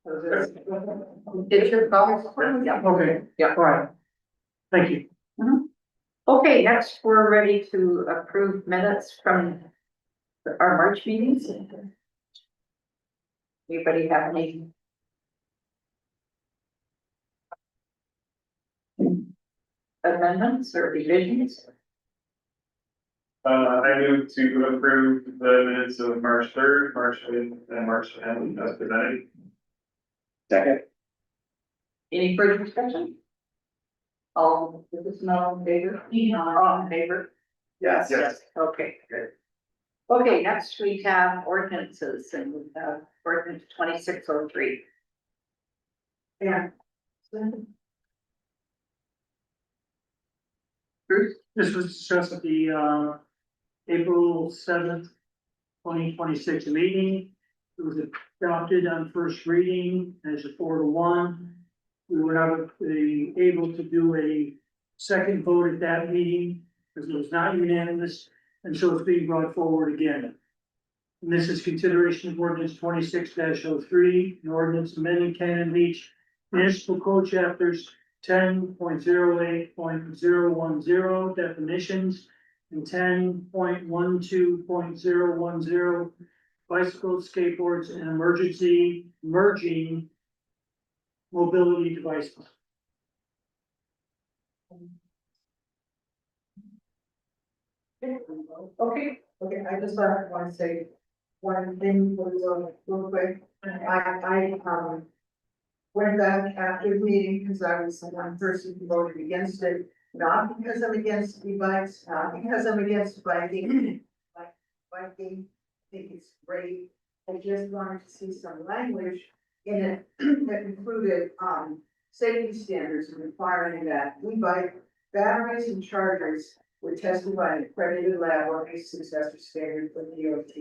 It's your call. Yeah. it. Okay, Yeah. all right. Thank you. Okay, next, we're ready to approve minutes from our March meetings. Anybody have any? Amendments or revisions? I move to approve the minutes of March 3rd, March 5th, and March 10th as presented. Second. Any further discussion? All, is this not in favor? All in favor? Yes. Okay, good. Okay, next we have ordinances and we have ordinance 2603. Yeah. Bruce? This was discussed at the April 7th, 2026 meeting. It was adopted on first reading as a 4-1. We were not able to do a second vote at that meeting because it was not unanimous, and so it's being brought forward again. And this is consideration of ordinance 26-03, an ordinance amending Cannon Beach Municipal Code chapters 10.08.010 definitions and 10.12.010 bicycles, skateboards, and emergency merging mobility devices. Okay, I just want to say one thing real quick. I went back after the meeting because I was the one person who voted against it, not because I'm against e-bikes, not because I'm against biking. Biking, I think it's great. I just wanted to see some language in it that included, safety standards and requiring that e-bike batteries and chargers would tested by an accredited lab or a successor standard for DOT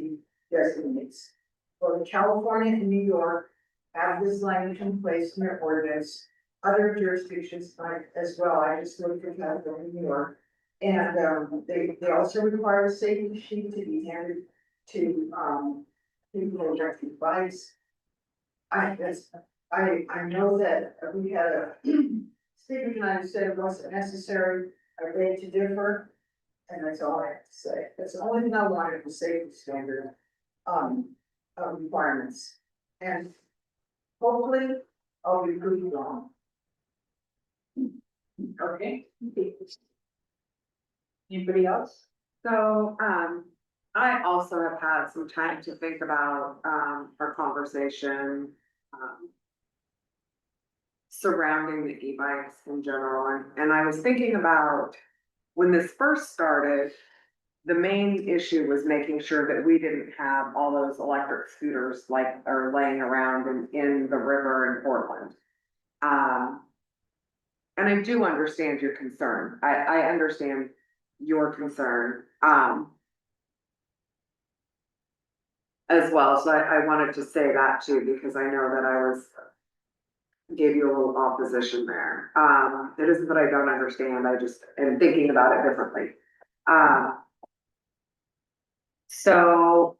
designates. Both California and New York have this language in place in their ordinance. Other jurisdictions might as well. I just looked at California, New York. And they also require a safety sheet to be handed to people who are riding bikes. I know that we had a Stephen and I said it wasn't necessary. I beg to differ, and that's all I have to say. That's the only thing I wanted, the safety standard requirements. And hopefully I'll be proved wrong. Okay. Anybody else? So, I also have had some time to think about, our conversation, surrounding the e-bikes in general, and I was thinking about when this first started, the main issue was making sure that we didn't have all those electric scooters are laying around in the river in Portland. And I do understand your concern. I understand your concern, as well. So I wanted to say that too, because I know that gave you a little opposition there. It isn't that I don't understand, I just am thinking about it differently. So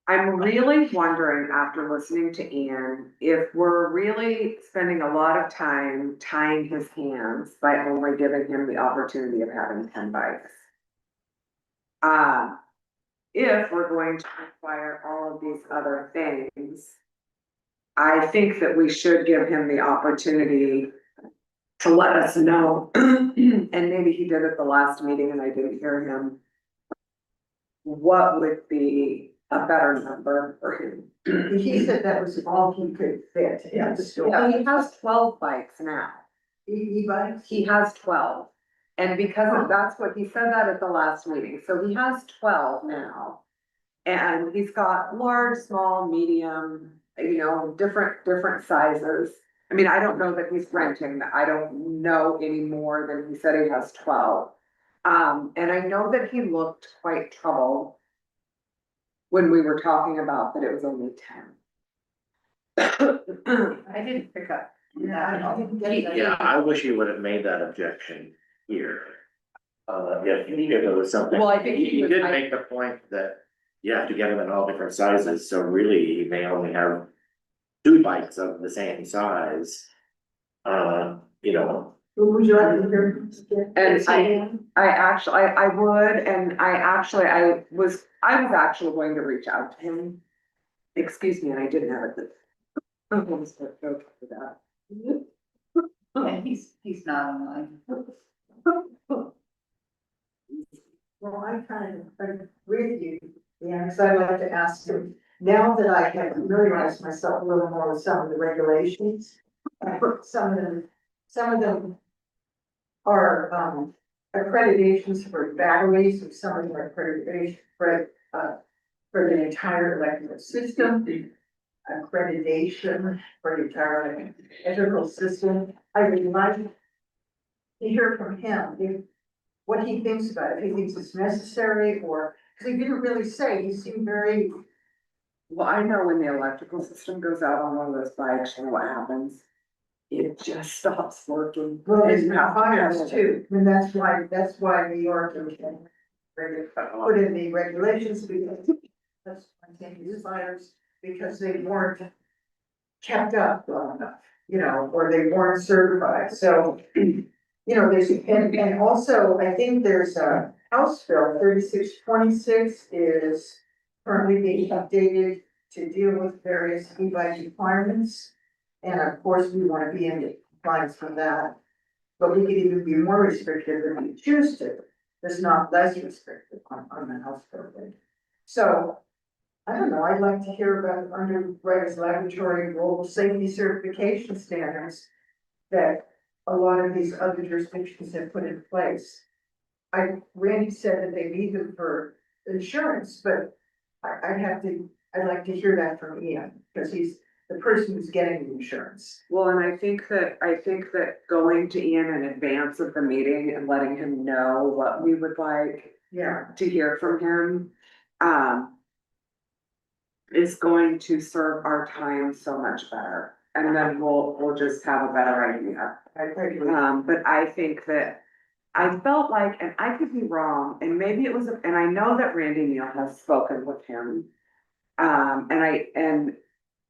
I'm really wondering, after listening to Ian, if we're really spending a lot of time tying his hands by only giving him the opportunity of having 10 bikes. If we're going to require all of these other things, I think that we should give him the opportunity to let us know, and maybe he did at the last meeting and I didn't hear him, what would be a better number for him. He said that was all he could fit in the store. Yeah, he has 12 bikes now. E-bikes? He has 12. And because that's what he said that at the last meeting, so he has 12 now. And he's got large, small, medium, different sizes. I mean, I don't know that he's renting, I don't know any more than he said he has 12. And I know that he looked quite troubled when we were talking about that it was only 10. I didn't pick up. Yeah, I didn't get that. Yeah, I wish you would have made that objection here. if it was something. Well, I think He he was- did make the point that you have to get them in all different sizes, so really you may only have two bikes of the same size. You know, Who would you like to hear? And I would, and I was actually going to reach out to him. Excuse me, and I didn't have it. I'm gonna start joking for that. Yeah, he's not online. Well, I kind of agree with you, yeah, because I'd like to ask him, now that I have familiarized myself a little more with some of the regulations. Some of them are, accreditations for batteries, and some of them are accreditation for the entire electrical system. Accreditation for the entire electrical system. I would like to hear from him if what he thinks about it, if he thinks it's necessary or, because he didn't really say, he seemed very. Well, I know when the electrical system goes out on one of those bikes, you know what happens? It just stops working. Well, And it's you have to fires handle it. too, and that's why New York and put in the regulations because that's why they use fires, because they weren't kept up well enough, you know, or they weren't certified, so. You know, there's, and also, I think there's a House Bill 3626 is currently being updated to deal with various e-bike requirements. And of course, we want to be in compliance with that. But we could even be more restrictive if we choose to. There's not less restrictive on the House Bill. So, I don't know, I'd like to hear about underwriters laboratory global safety certification standards that a lot of these other jurisdictions have put in place. Randy said that they need them for insurance, but I'd like to hear that from Ian, because he's the person who's getting the insurance. Well, and I think that going to Ian in advance of the meeting and letting him know what we would like Yeah. to hear from him, is going to serve our time so much better. And then we'll just have a better idea. But I think that I felt like, and I could be wrong, and maybe it was, and I know that Randy Neal has spoken with him. And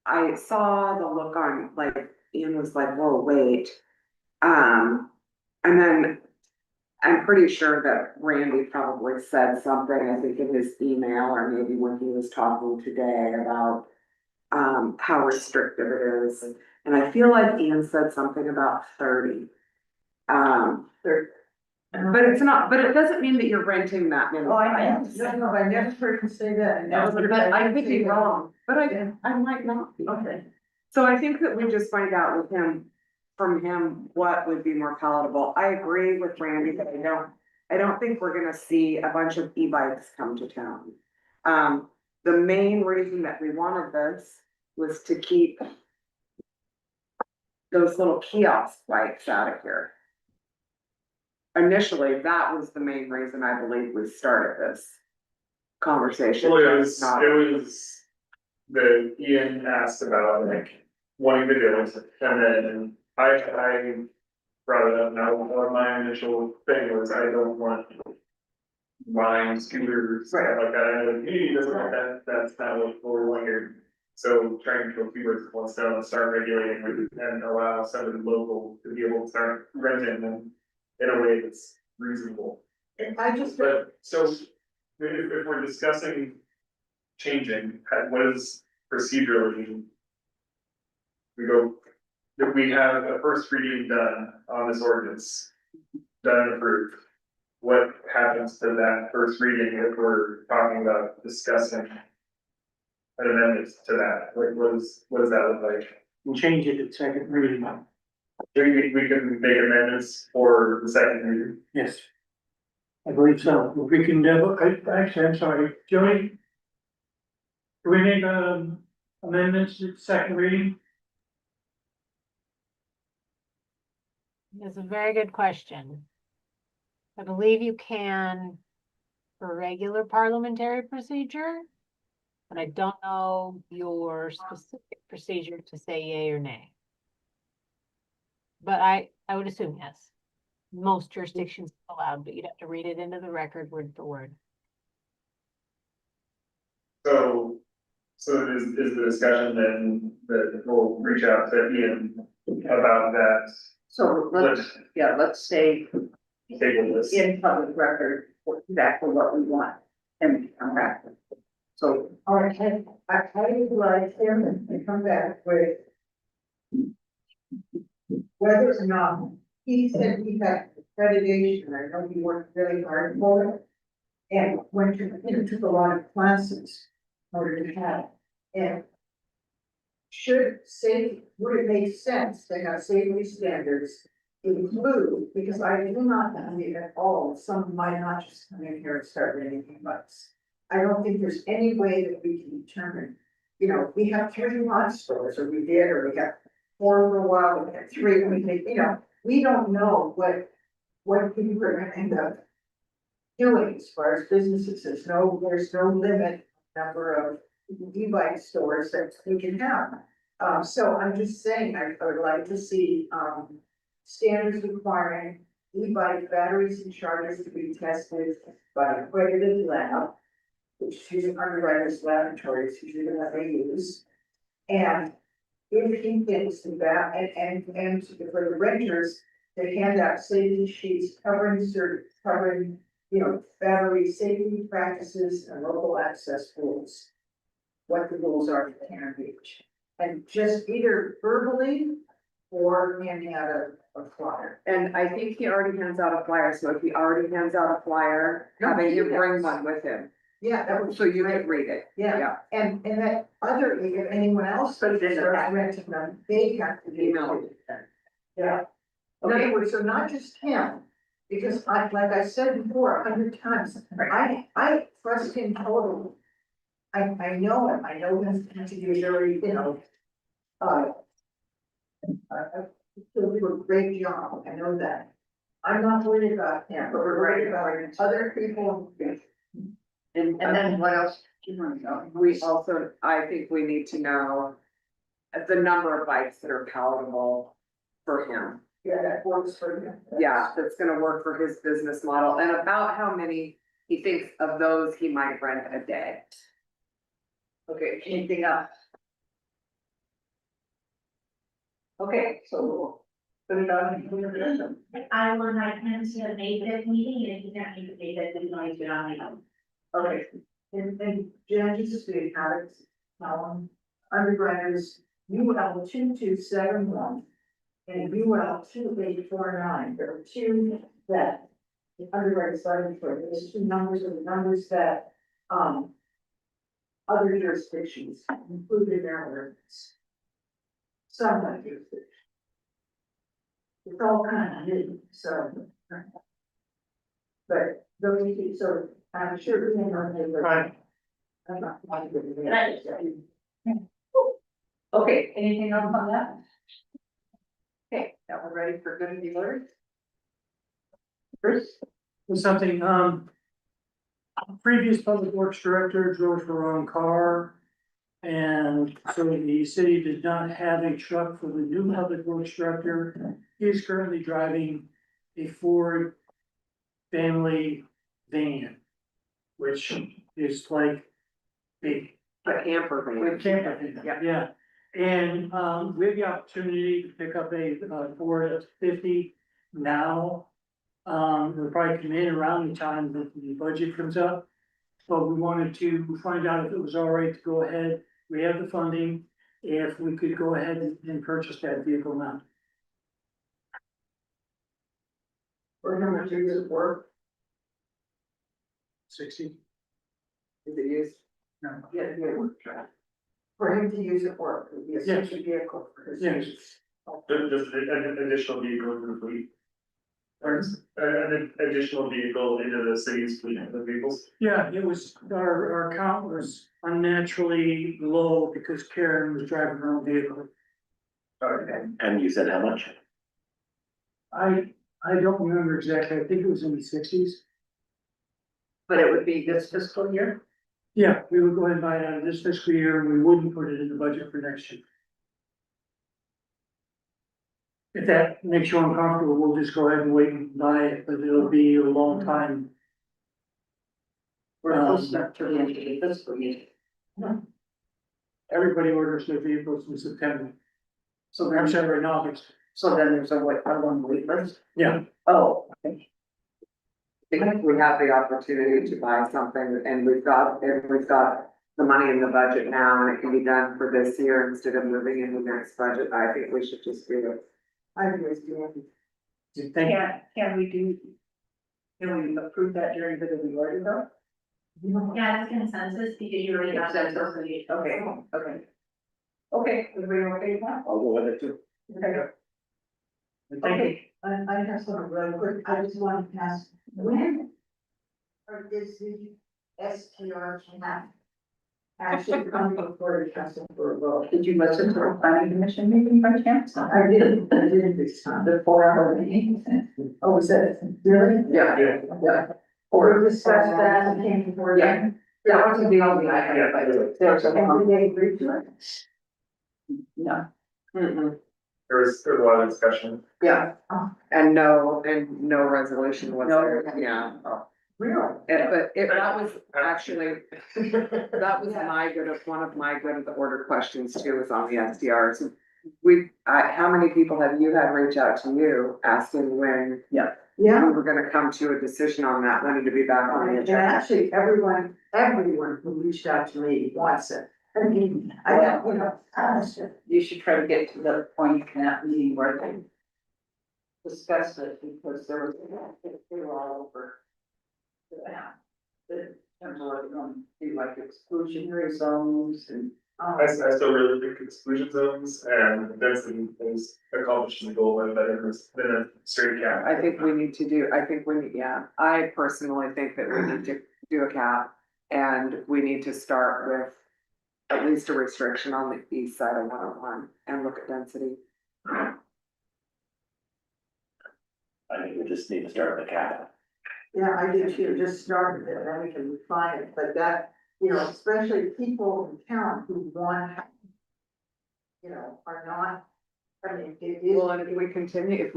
I saw the look on, like, Ian was like, whoa, wait. And then I'm pretty sure that Randy probably said something, I think in his email, or maybe when he was talking today about how restrictive it is. And I feel like Ian said something about 30. But it's not, but it doesn't mean that you're renting that many. Oh, I never heard him say that. But I could be wrong, but I might not be. Okay. So I think that we just find out with him, from him, what would be more palatable. I agree with Randy that I don't think we're gonna see a bunch of e-bikes come to town. The main reason that we wanted this was to keep those little kiosk bikes out of here. Initially, that was the main reason I believe we started this conversation. Well, it was the Ian asked about like wanting to do it, and then I brought it up. Now, my initial thing was I don't want buying scooters, stuff like that. I know the community doesn't want that. That's not what we're wanting here. So trying to kill two birds with one stone and start regulating and allow somebody local to be able to start renting them in a way that's reasonable. I just. But so if we're discussing changing, what is procedurally? We go, if we have a first reading done on this ordinance, done and approved. What happens to that first reading if we're talking about discussing an amendment to that? Like, what does that look like? We'll change it to second reading. We can make amendments for the second reading. Yes. I believe so. If we can, actually, I'm sorry, Joey. Do we make, amendments to second reading? That's a very good question. I believe you can for regular parliamentary procedure, but I don't know your specific procedure to say yay or nay. But I would assume yes. most jurisdictions allowed, but you'd have to read it into the record word for word. So is the discussion then that we'll reach out to Ian about that? So let's say Table this. in public record for exactly what we want and come back. So, All right, I utilize him and come back with whether or not, he said he got accreditation, I know he worked really hard for it. And went to, took a lot of classes in order to have, and would it make sense to have safety standards include, because I do not believe at all, some might not just come in here and start renting bikes. I don't think there's any way that we can determine, we have 3 lot stores, or we did, or we got 4 for a while, we had 3, we don't know what people are gonna end up doing as far as businesses. There's no limit number of e-bike stores that we can have. So I'm just saying, I would like to see, standards requiring e-bike batteries and chargers to be tested by an accredited lab, which is usually Underwriters Laboratories, usually what they use. And if he thinks that, and for the renters, they hand out safety sheets covering, battery safety practices and local access rules. What the rules are for Cannon Beach. And just either verbally or handing out a flyer. And I think he already hands out a flyer, so if he already hands out a flyer, having him bring one with him. Yeah, that would. So you can read it. Yeah, and that if anyone else starts renting them, they have to email it. Yeah. In other words, so not just him, because like I said before 100 times, I trust him totally. I know him, I know him to be very, he'll do a great job, I know that. I'm not worried about him, but we're worried about other people. And then what else do you want to know? We also, I think we need to know the number of bikes that are palatable for him. Yeah, that works for him. Yeah, that's gonna work for his business model, and about how many he thinks of those he might rent a day. okay, anything else? Okay, so we'll put it on. I would like him to make this meeting, and if you don't need to make it, then I do not. Okay, and Jen, just to be Alex, underwriters, UL 2271 and UL 2849, there are 2 that the underwriters started for, those 2 numbers are the numbers that, other jurisdictions included in their ordinance. Some other jurisdictions. It's all kind of hidden, so. But those 2, so I'm sure we know they were. Right. I'm not. Okay, anything else on that? Okay, now we're ready for good dealers. Bruce? Something, previous public works director drove the wrong car. And so the city did not have a truck for the new public works director. He is currently driving a Ford family van, which is like a camper van. camper van, yeah. And, we have the opportunity to pick up a Ford F-50 now. We'll probably come in around the time that the budget comes up. But we wanted to find out if it was all right to go ahead. We have the funding, if we could go ahead and purchase that vehicle now. We're gonna do this work. 60. Is it used? No. Yeah, work truck. For him to use at work, it would be a Yes. safety vehicle for his Yes. use. Just an additional vehicle in the fleet. Or an additional vehicle into the city's fleet of vehicles. Yeah, it was, our count was unnaturally low because Karen was driving her own vehicle. Okay. And you said how much? I don't remember exactly, I think it was in the 60s. But it would be this fiscal year? Yeah, we would go ahead and buy it out of this fiscal year, and we wouldn't put it in the budget for next year. if that makes you uncomfortable, we'll just go ahead and wait and buy it, but it'll be a long time. We're close enough to the end of the fiscal year. Everybody orders their vehicles in September. So I'm then, sorry, in August. so then there's a long wait list? Yeah. Oh, okay. If we have the opportunity to buy something and we've got the money in the budget now and it can be done for this year instead of moving into next budget, I think we should just do it. I agree with you. Thank you. Can we approve that during the order though? Yeah, it's consensus because you already got that. Okay, okay. Okay, everybody okay with that? I'll go with it too. Okay. Thank you. I have something really quick, I just want to ask, when or is the STR map actually coming before the council for a vote? Did you listen to the planning commission meeting by chance? I did this time. The 4 hour meeting? Oh, is that really? Yeah. Yeah. Or discuss that and came before. Yeah. That was the only I had, but there's a. And they agreed to it? No. Mm-mm. There was a lot of discussion. Yeah, and no resolution was there, yeah. Really? But that was actually, that was one of my good of the order questions too, was on the SDRs. How many people have you had reach out to you asking when? Yeah. We were gonna come to a decision on that, when to be back on the And agenda. actually, everyone who reached out to me wants it. I mean, I don't, you know, honestly. You should try to get to the point in that meeting where they discuss it, because they were all over. Yeah. The temporary, do like exclusionary zones and. I still really think exclusion zones and density is accomplishing the goal way better than a straight cap. I personally think that we need to do a cap, and we need to start with at least a restriction on the east side of 101 and look at density. I think we just need to start with the cap. Yeah, I did too, just started it, then we can refine it, but that, you know, especially people in town who want, you know, are not, I mean, it is. Well, and if we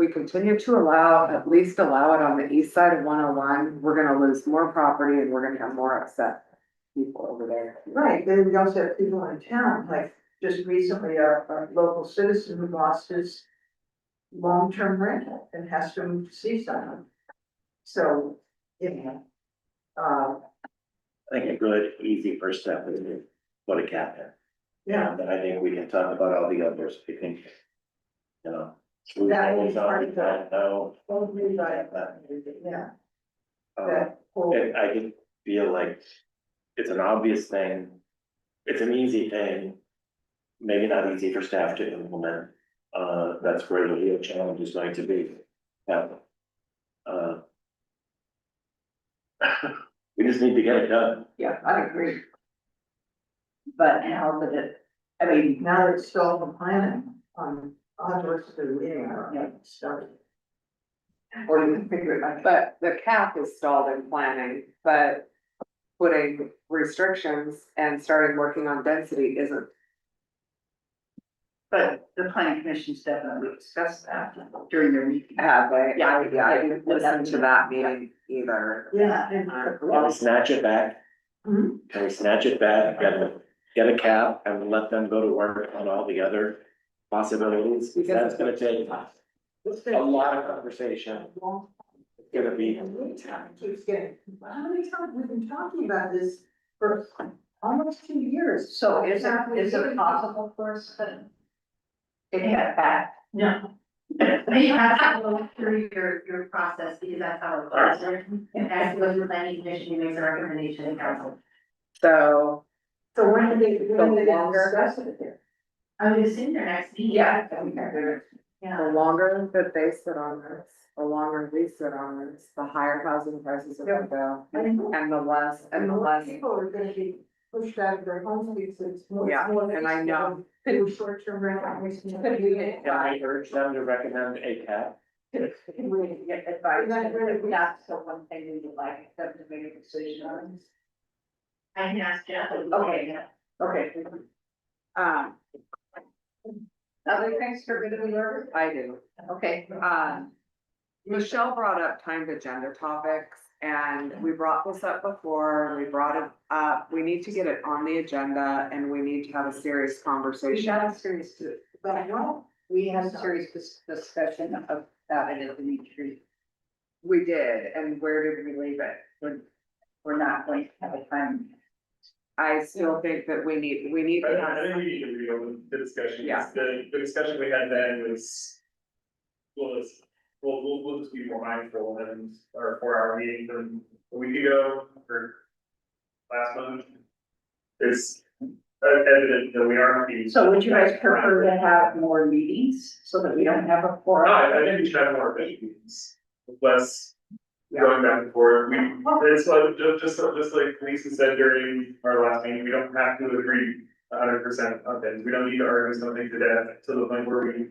continue to at least allow it on the east side of 101, we're gonna lose more property and we're gonna have more upset people over there. Right, then we also have people in town, like just recently, a local citizen who lost his long-term rental and has to move to Seaside. So, you know, I think a good, easy first step is to put a cap in. yeah. And I think we can talk about all the others, we can, you know. That will be part of that. No. Totally right, yeah. Uh, That whole, and I can feel like it's an obvious thing. It's an easy thing. Maybe not easy for staff to implement. That's where the real challenge is going to be. Yeah. We just need to get it done. Yeah, I agree. But now that I mean. now it's still the planning on, I'll have to listen to the meeting, I don't know, started. Or you can figure it out. But the cap is stalled in planning, but putting restrictions and starting working on density isn't. But the planning commission's definitely discussed that during their meeting. Have they? Yeah. I didn't listen to that meeting either. Yeah. And Can we snatch it back? Mhm. Can we snatch it back, get a cap and let them go to work on all the other possibilities? That's gonna take a lot of conversation. It's gonna be. Keeps getting, how many times we've been talking about this for almost 2 years? So is it possible for us to get it back? No. You have to go through your process because that's how it goes. And as it goes with planning commission, you make a recommendation to council. So So when did they discuss it here? I would assume their next meeting. Yeah. the longer that they sit on this, the longer we sit on this, the higher housing prices are gonna go. And the less, More people are gonna be pushed out of their homes because it's more. Yeah, more and I know. People short-term rentals. Can I urge them to recommend a cap? Can we get advice? That's the one thing we would like them to make a decision on. I can ask Jeff. Okay, okay. Other things for good of the order? I do. Okay, Michelle brought up timed agenda topics, and we brought this up before, we brought it up, we need to get it on the agenda, and we need to have a serious we conversation. got a serious, but no, we had a serious discussion of that in the retreat. We did, and where did we leave it? We're not going to have a time. I still think that we need I to think have. we need to reopen the discussion. Yeah. The discussion we had then was. We'll just be more mindful and our 4-hour meeting from a week ago or last month. It's evident that we are being. So would you guys prefer to have more meetings so that we don't have a forum? No, I think we should have more meetings, less going back and forth. It's like, just like Lisa said during our last meeting, we don't have to agree 100% on things. We don't need to argue something to death to the point where we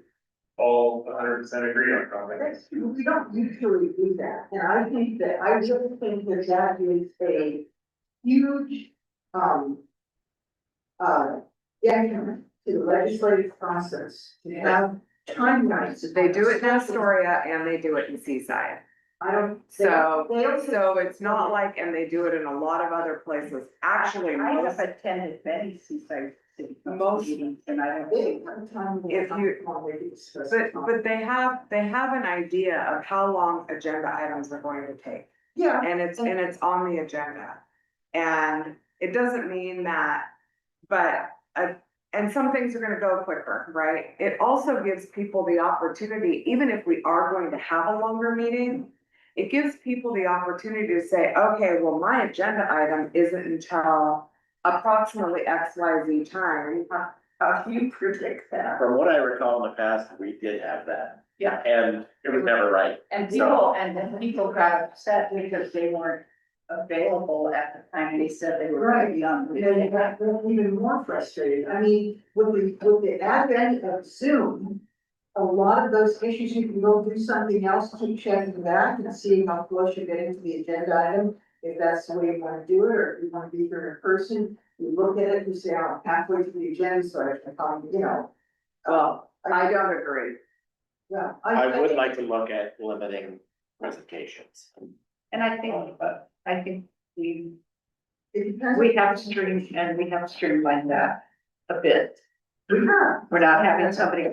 all 100% agree on something. We don't usually do that, and I think that, I really think that that is a huge, detriment to the legislative process, to have timelines. They do it in Astoria and they do it in Seaside. I don't. So it's not like, and they do it in a lot of other places, actually, I have most, attended many seaside city Most- meetings and I don't think. if you, but they have an idea of how long agenda items are going to take. Yeah. And it's on the agenda. And it doesn't mean that, but, and some things are gonna go quicker, right? It also gives people the opportunity, even if we are going to have a longer meeting, it gives people the opportunity to say, okay, well, my agenda item isn't until approximately XYZ time. How do you predict that? From what I recall in the past, we did have that. Yeah. And it was never right. And So- then people got upset because they weren't available at the time they said they were Right. gonna be on. the Then you got even more frustrated. I mean, with the advent of Zoom, a lot of those issues, you can go do something else, keep checking back and see how close you're getting to the agenda item. If that's the way you wanna do it, or if you wanna be here in person, you look at it, you say, oh, I'm halfway to the agenda, so I can find, you know. Well, I don't agree. Yeah. I would like to look at limiting presentations. And I think we It depends. have streamlined that a bit. Yeah. We're not having somebody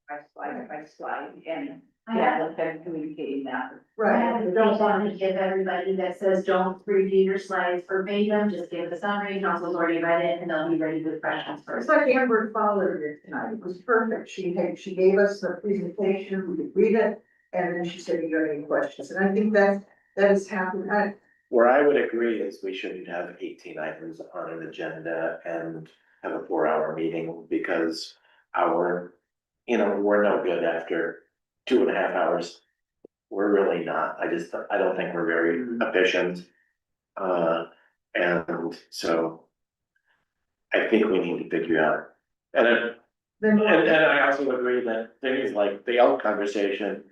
by slide and let them communicating that. Right. Don't want to give everybody that says don't review your slides verbatim, just give the summary, council's already read it, and they'll be ready with questions It's first. like Amber followed it tonight, it was perfect, she gave us the presentation, we could read it, and then she said, you got any questions, and I think that has happened, Where I would agree is we shouldn't have 18 items on an agenda and have a 4-hour meeting because we're no good after 2.5 hours. We're really not. I don't think we're very efficient. And so I think we need to figure out. And I also agree that things like the elk conversation,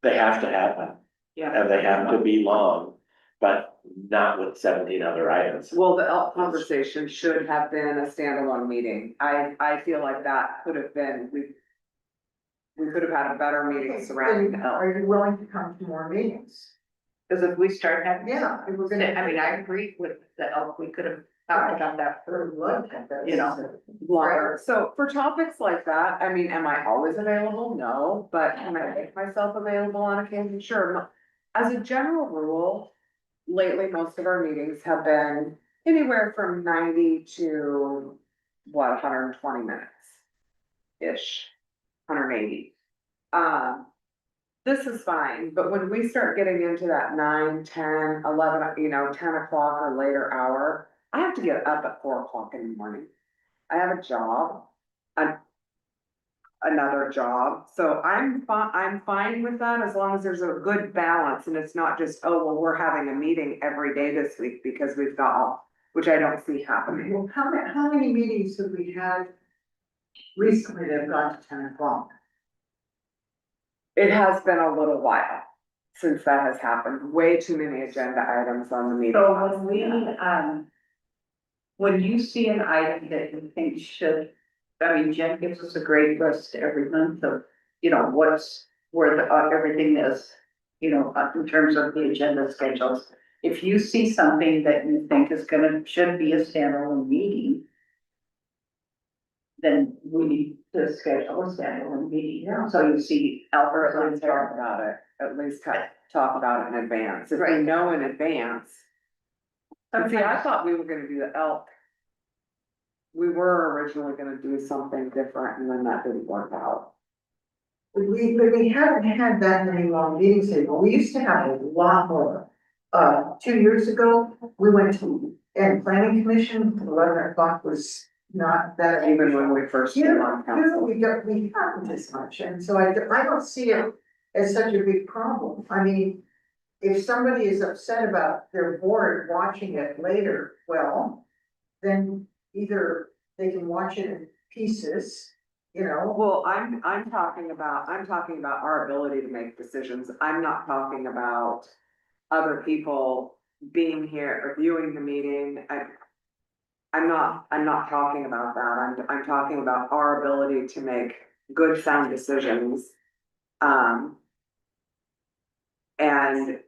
they have to happen. Yeah. And they have to be long, but not with 17 other items. Well, the elk conversation should have been a standalone meeting. I feel like that could have been, we could have had a better meeting surrounding the elk. are you willing to come to more meetings? Because if we start having. Yeah, if we're gonna. I agree with the elk, we could have talked about that for, You Longer. So for topics like that, I mean, am I always available? No, but can I make myself available on occasion? Sure. As a general rule, lately, most of our meetings have been anywhere from 90 to 120 minutes. Ish, 180. This is fine, but when we start getting into that 9, 10, 11, 10 o'clock or later hour, I have to get up at 4 o'clock in the morning. I have a job, another job, so I'm fine with that as long as there's a good balance and it's not just, oh, well, we're having a meeting every day this week because we've got off, which I don't see happening. Well, how many meetings have we had recently that have gone to 10 o'clock? It has been a little while since that has happened, way too many agenda items on the meeting. So when we, when you see an item that you think should I mean, Jen gives us a great list every month of, you know, what's, where the, everything is, you know, in terms of the agenda schedules. If you see something that you think is should be a standalone meeting, then we need to schedule a standalone meeting. Yeah. So you see Albert. Let's talk about it, at least talk about it in advance, if we Right. know in advance. But see, I thought we were gonna do the elk. We were originally gonna do something different and then that didn't work out. But we haven't had that many long meetings anymore. We used to have a lot more. 2 years ago, we went to, and planning commission, 11 o'clock was not that. Even when we first came on council. We haven't as much, and so I don't see it as such a big problem. I mean, if somebody is upset about their board watching it later, well, then either they can watch it in pieces, you know. Well, I'm talking about our ability to make decisions. I'm not talking about other people being here or viewing the meeting. I'm not talking about that. I'm talking about our ability to make good sound decisions. And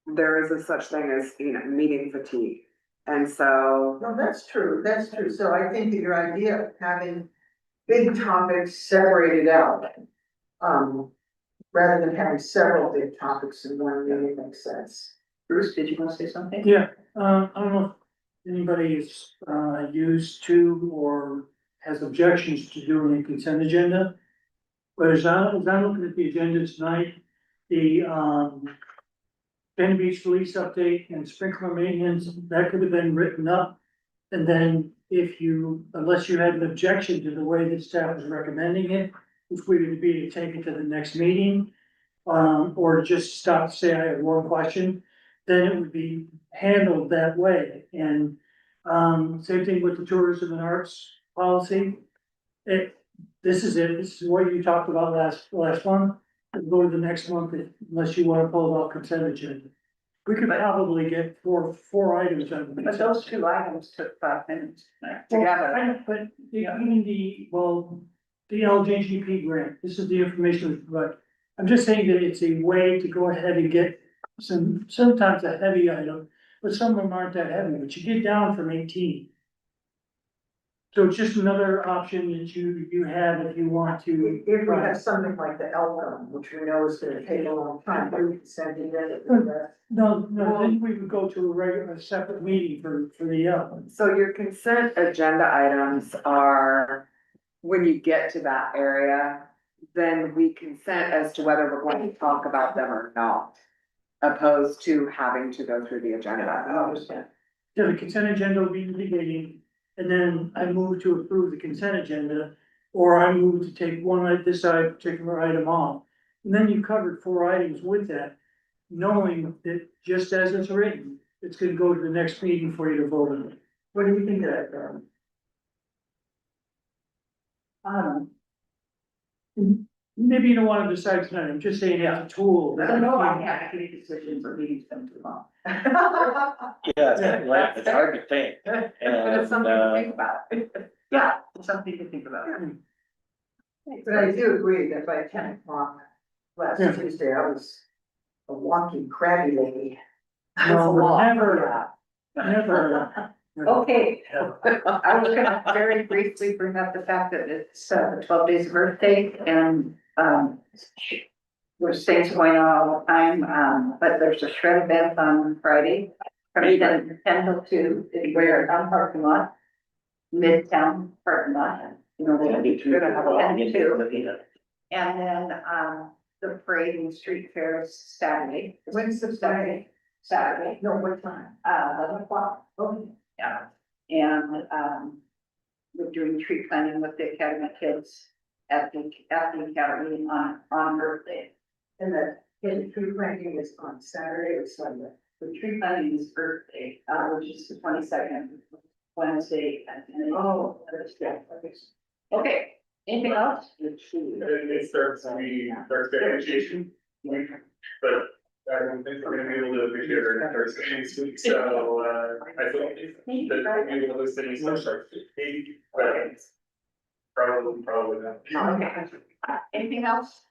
there is a such thing as, you know, meeting fatigue. And so. No, that's true, so I think that your idea of having big topics separated out, rather than having several big topics in one meeting makes sense. Bruce, did you want to say something? Yeah, I don't know if anybody is, used to or has objections to doing a consent agenda. But as I'm looking at the agenda tonight, the, Benton Beach Police update and sprinkler maintenance, that could have been written up. And then if you, unless you had an objection to the way that staff is recommending it, if we would be to take it to the next meeting, or just stop, say I have one question, then it would be handled that way. And, same thing with the tourism and arts policy. This is what you talked about last one. Go to the next month unless you wanna pull about consent agenda. We could probably get four items on the. But those 2 items took 5 minutes Well, but even the LJGP grant, this is the information we provide. I'm just saying that it's a way to go ahead and get sometimes a heavy item, but some of them aren't that heavy, but you get down from 18. So it's just another option that you have if you want to. If we have something like the Elcom, which we know is gonna take a long time, we can send it in. No, then we would go to a separate meeting for the, So your consent agenda items are, when you get to that area, then we consent as to whether we're going to talk about them or not. Opposed to having to go through the agenda. I understand. Yeah, the consent agenda will be in the beginning, and then I move to approve the consent agenda, or I move to take this particular item off. And then you covered 4 items with that, knowing that just as it's written, it's gonna go to the next meeting for you to vote on it. What do you think of that, Darren? Maybe you don't wanna decide tonight, I'm just saying it's a tool. I don't know, I can't make decisions or meetings been too long. Yeah, it's hard to think. But it's something to And, think about. Yeah, it's something to think about. But I do agree that by 10 o'clock last Yeah. Tuesday, I was a walking crabby lady. No, never. Okay, I was gonna very briefly bring up the fact that it's 12 days birthday and there's things going on all the time, but there's a shred event on Friday. From 10 till 2, where on parking lot, Midtown parking lot, you know, they're gonna have a 10 to 2. And then the parade and street fair is Saturday. When's the Saturday? Saturday. No, what time? 11 o'clock. Okay. Yeah, and, we're doing tree planting with the academy kids at the academy on birthday. And the tree planting is on Saturday or Sunday? The tree planting is birthday, which is the 22nd, Wednesday, and. Oh, Okay, anything else? It starts the initiation, but I don't think we're gonna be able to appreciate our first next week, so, I think that maybe the things will start to be, but Probably not. Okay. Anything else?